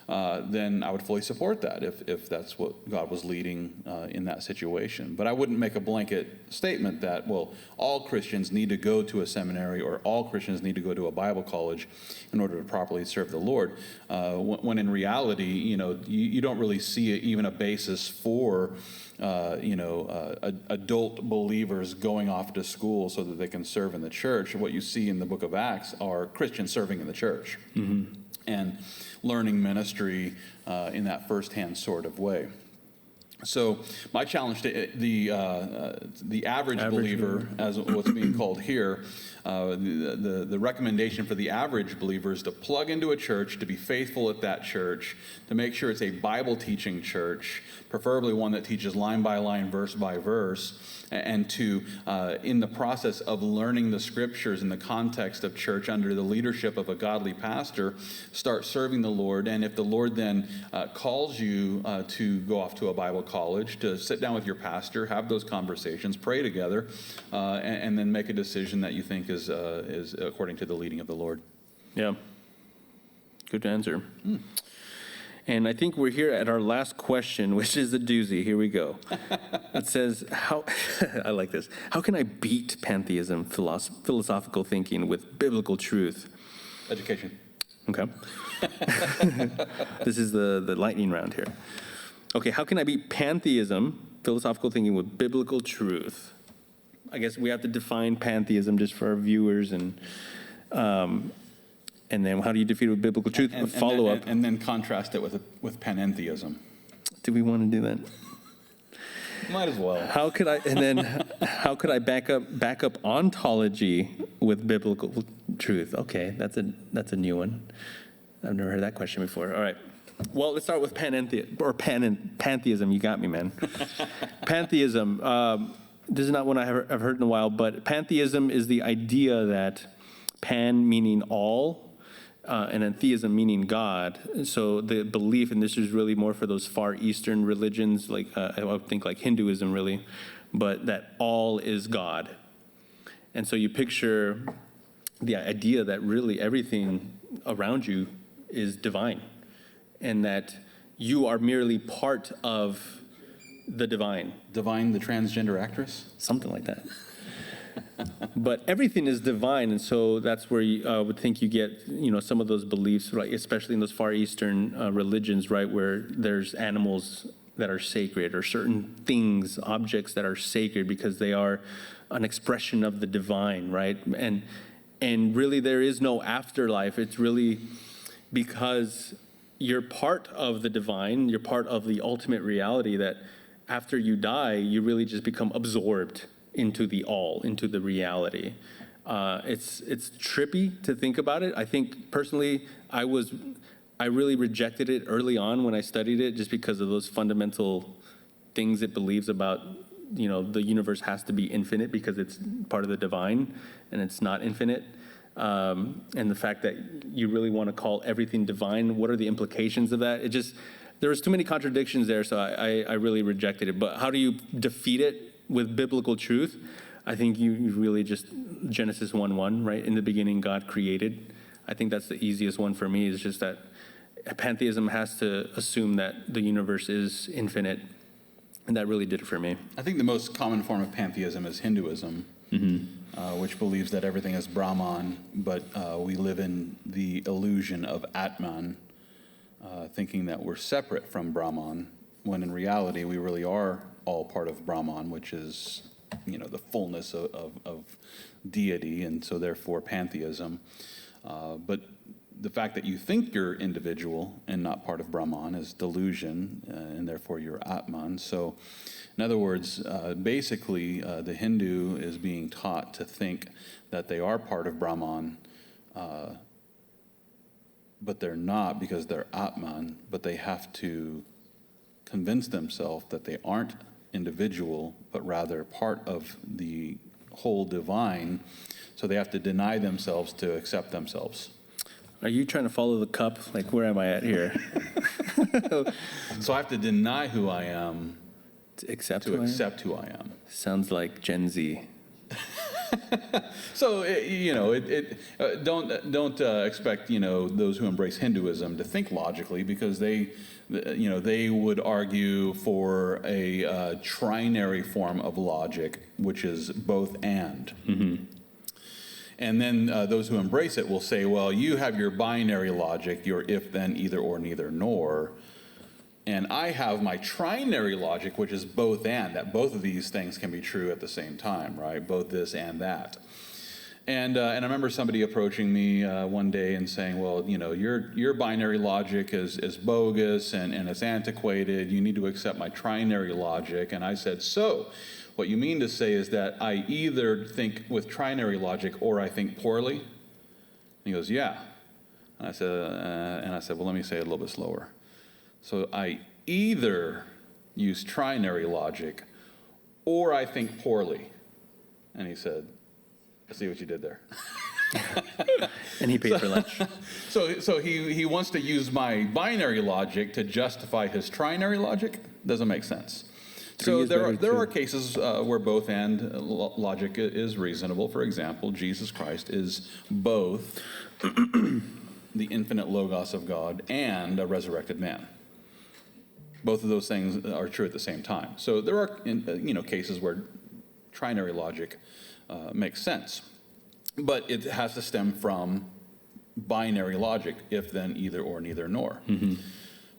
then I would fully support that if that's what God was leading in that situation. But I wouldn't make a blanket statement that, well, all Christians need to go to a seminary or all Christians need to go to a Bible college in order to properly serve the Lord, when in reality, you don't really see even a basis for adult believers going off to school so that they can serve in the church. What you see in the book of Acts are Christians serving in the church. Mm-hmm. And learning ministry in that firsthand sort of way. So my challenge to the average believer, as what's being called here, the recommendation for the average believer is to plug into a church, to be faithful at that church, to make sure it's a Bible teaching church, preferably one that teaches line by line, verse by verse, and to, in the process of learning the scriptures in the context of church under the leadership of a godly pastor, start serving the Lord. And if the Lord then calls you to go off to a Bible college, to sit down with your pastor, have those conversations, pray together, and then make a decision that you think is according to the leading of the Lord. Yeah. Good answer. And I think we're here at our last question, which is a doozy. Here we go. It says, I like this. How can I beat pantheism, philosophical thinking with biblical truth? Education. Okay. This is the lightning round here. Okay, how can I beat pantheism, philosophical thinking with biblical truth? I guess we have to define pantheism just for our viewers, and then how do you defeat it with biblical truth? Follow-up. And then contrast it with panentheism. Do we want to do that? Might as well. How could I back up ontology with biblical truth? Okay, that's a new one. I've never heard that question before. All right. Well, let's start with pantheism. You got me, man. Pantheism. This is not one I've heard in a while, but pantheism is the idea that pan meaning all, and then theism meaning God. So the belief, and this is really more for those Far Eastern religions, like I would think like Hinduism really, but that all is God. And so you picture the idea that really everything around you is divine, and that you are merely part of the divine. Divine, the transgender actress? Something like that. But everything is divine, and so that's where you would think you get, some of those beliefs, right? Especially in those Far Eastern religions, right, where there's animals that are sacred, or certain things, objects that are sacred because they are an expression of the divine, right? And really, there is no afterlife. It's really because you're part of the divine, you're part of the ultimate reality, that after you die, you really just become absorbed into the all, into the reality. It's trippy to think about it. I think personally, I really rejected it early on when I studied it, just because of those fundamental things it believes about, the universe has to be infinite because it's part of the divine, and it's not infinite. And the fact that you really want to call everything divine, what are the implications of that? There was too many contradictions there, so I really rejected it. But how do you defeat it with biblical truth? I think you really just, Genesis 1:1, right? In the beginning, God created. I think that's the easiest one for me, is just that pantheism has to assume that the universe is infinite, and that really did it for me. I think the most common form of pantheism is Hinduism, which believes that everything is Brahman, but we live in the illusion of Atman, thinking that we're separate from Brahman, when in reality we really are all part of Brahman, which is, the fullness of deity, and so therefore pantheism. But the fact that you think you're individual and not part of Brahman is delusion, and therefore you're Atman. So, in other words, basically, the Hindu is being taught to think that they are part of Brahman, but they're not because they're Atman, but they have to convince themselves that they aren't individual, but rather part of the whole divine. So they have to deny themselves to accept themselves. Are you trying to follow the cup? Like, where am I at here? So I have to deny who I am To accept to accept who I am. Sounds like Gen Z. So don't expect those who embrace Hinduism to think logically, because they would argue for a trinary form of logic, which is both and. Mm-hmm. And then those who embrace it will say, well, you have your binary logic, your if, then, either, or, neither, nor. And I have my trinary logic, which is both and, that both of these things can be true at the same time, right? Both this and that. And I remember somebody approaching me one day and saying, well, your binary logic is bogus and it's antiquated. You need to accept my trinary logic. And I said, so what you mean to say is that I either think with trinary logic or I think poorly? And he goes, yeah. And I said, well, let me say it a little bit slower. So I either use trinary logic or I think poorly. And he said, I see what you did there. And he paid for lunch. So he wants to use my binary logic to justify his trinary logic? Doesn't make sense. So there are cases where both and logic is reasonable. For example, Jesus Christ is both the infinite Logos of God and a resurrected man. Both of those things are true at the same time. So there are cases where trinary logic makes sense, but it has to stem from binary logic: if, then, either, or, neither, nor. Mm-hmm.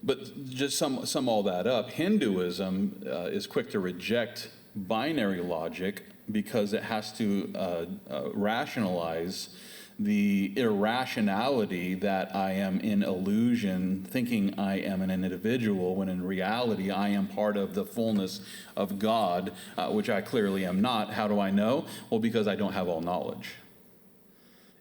But just sum all that up, Hinduism is quick to reject binary logic because it has to rationalize the irrationality that I am in illusion, thinking I am an individual, when in reality I am part of the fullness of God, which I clearly am not. How do I know? Well, because I don't have all knowledge.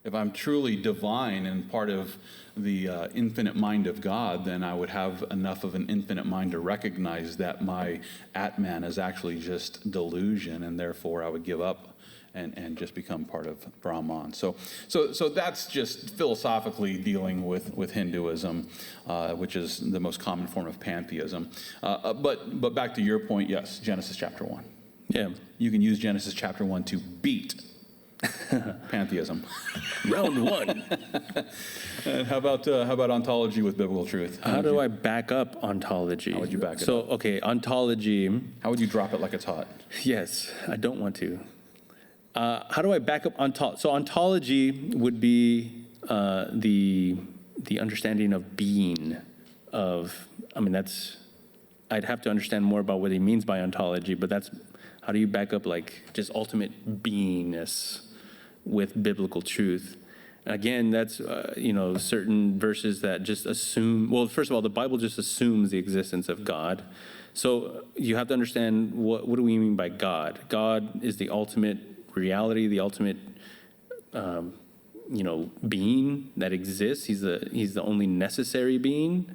If I'm truly divine and part of the infinite mind of God, then I would have enough of an infinite mind to recognize that my Atman is actually just delusion, and therefore I would give up and just become part of Brahman. So that's just philosophically dealing with Hinduism, which is the most common form of pantheism. But back to your point, yes, Genesis chapter 1. Yeah. You can use Genesis chapter 1 to beat pantheism. Round one. And how about ontology with biblical truth? How do I back up ontology? How would you back it up? So, okay, ontology. How would you drop it like it's hot? Yes, I don't want to. How do I back up ontology? So ontology would be the understanding of being, I'd have to understand more about what he means by ontology, but that's, how do you back up like just ultimate beingness with biblical truth? Again, that's, certain verses that just assume, well, first of all, the Bible just assumes the existence of God. So you have to understand what do we mean by God? God is the ultimate reality, the ultimate, being that exists. He's the only necessary being.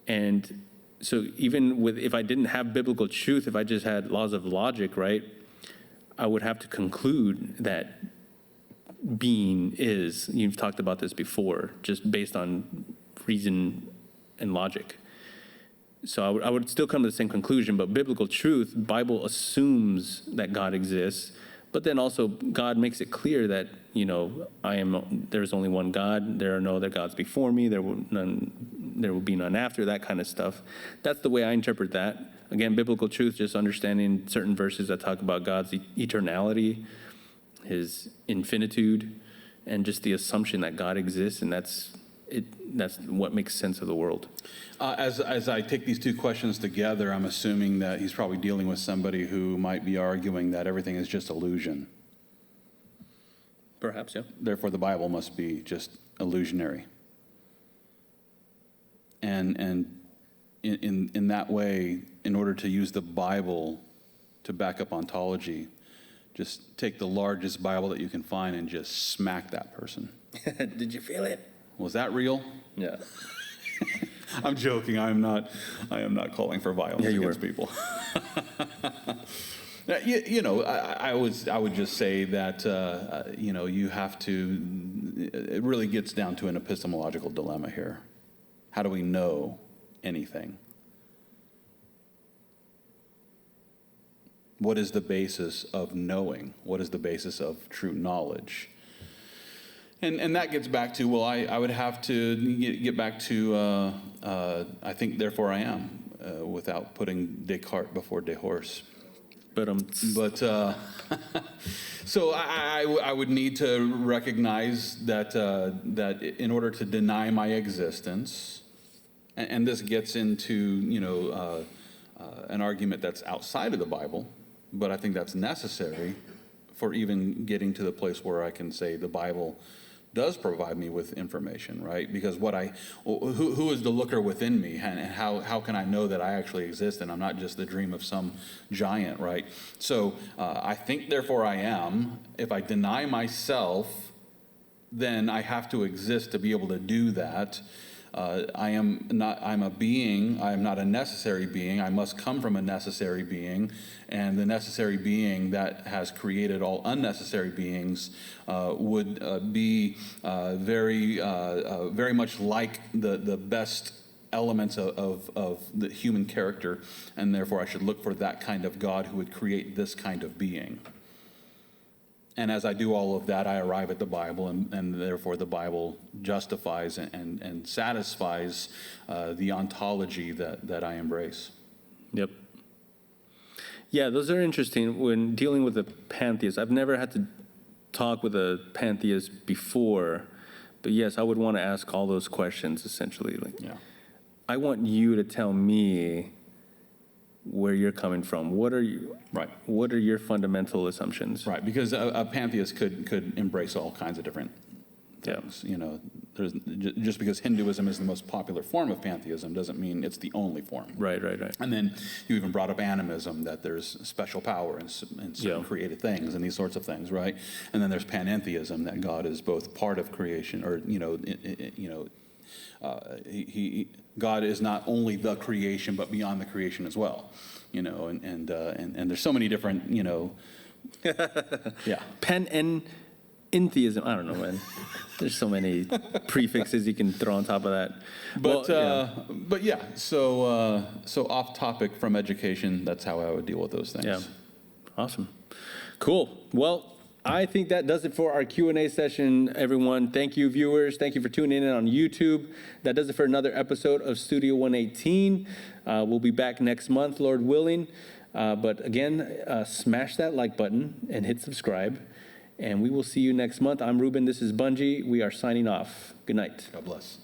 And so even if I didn't have biblical truth, if I just had laws of logic, right, I would have to conclude that being is, you've talked about this before, just based on reason and logic. So I would still come to the same conclusion, but biblical truth, Bible assumes that God exists, but then also God makes it clear that, there's only one God, there are no other gods before me, there will be none after, that kind of stuff. That's the way I interpret that. Again, biblical truth, just understanding certain verses that talk about God's eternality, his infinitude, and just the assumption that God exists, and that's what makes sense of the world. As I take these two questions together, I'm assuming that he's probably dealing with somebody who might be arguing that everything is just illusion. Perhaps, yeah. Therefore, the Bible must be just illusionary. And in that way, in order to use the Bible to back up ontology, just take the largest Bible that you can find and just smack that person. Did you feel it? Was that real? Yeah. I'm joking. I am not calling for violence against people. I would just say that you have to. It really gets down to an epistemological dilemma here. How do we know anything? What is the basis of knowing? What is the basis of true knowledge? And that gets back to, well, I would have to get back to, I think, therefore I am, without putting Descartes before Dehors. But so I would need to recognize that in order to deny my existence, and this gets into, an argument that's outside of the Bible, but I think that's necessary for even getting to the place where I can say the Bible does provide me with information, right? Because who is the looker within me, and how can I know that I actually exist and I'm not just the dream of some giant, right? So I think, therefore I am. If I deny myself, then I have to exist to be able to do that. I'm a being. I am not a necessary being. I must come from a necessary being, and the necessary being that has created all unnecessary beings would be very much like the best elements of the human character, and therefore I should look for that kind of God who would create this kind of being. And as I do all of that, I arrive at the Bible, and therefore the Bible justifies and satisfies the ontology that I embrace. Yep. Yeah, those are interesting when dealing with a pantheist. I've never had to talk with a pantheist before, but yes, I would want to ask all those questions essentially. Yeah. I want you to tell me where you're coming from. What are your fundamental assumptions? Right, because a pantheist could embrace all kinds of different things. Yeah. There's just because Hinduism is the most popular form of pantheism doesn't mean it's the only form. Right. And then you even brought up animism, that there's special power in certain created things and these sorts of things, right? And then there's panentheism, that God is both part of creation, or God is not only the creation, but beyond the creation as well, and there's so many different, yeah. Panentheism, I don't know, man. There's so many prefixes you can throw on top of that. But yeah, so off topic from education, that's how I would deal with those things. Yeah, awesome, cool. Well, I think that does it for our Q&A session, everyone. Thank you, viewers. Thank you for tuning in on YouTube. That does it for another episode of Studio 118. We'll be back next month, Lord willing. But again, smash that like button and hit subscribe. And we will see you next month. I'm Reuben. This is Bunjee. We are signing off. Good night. God bless.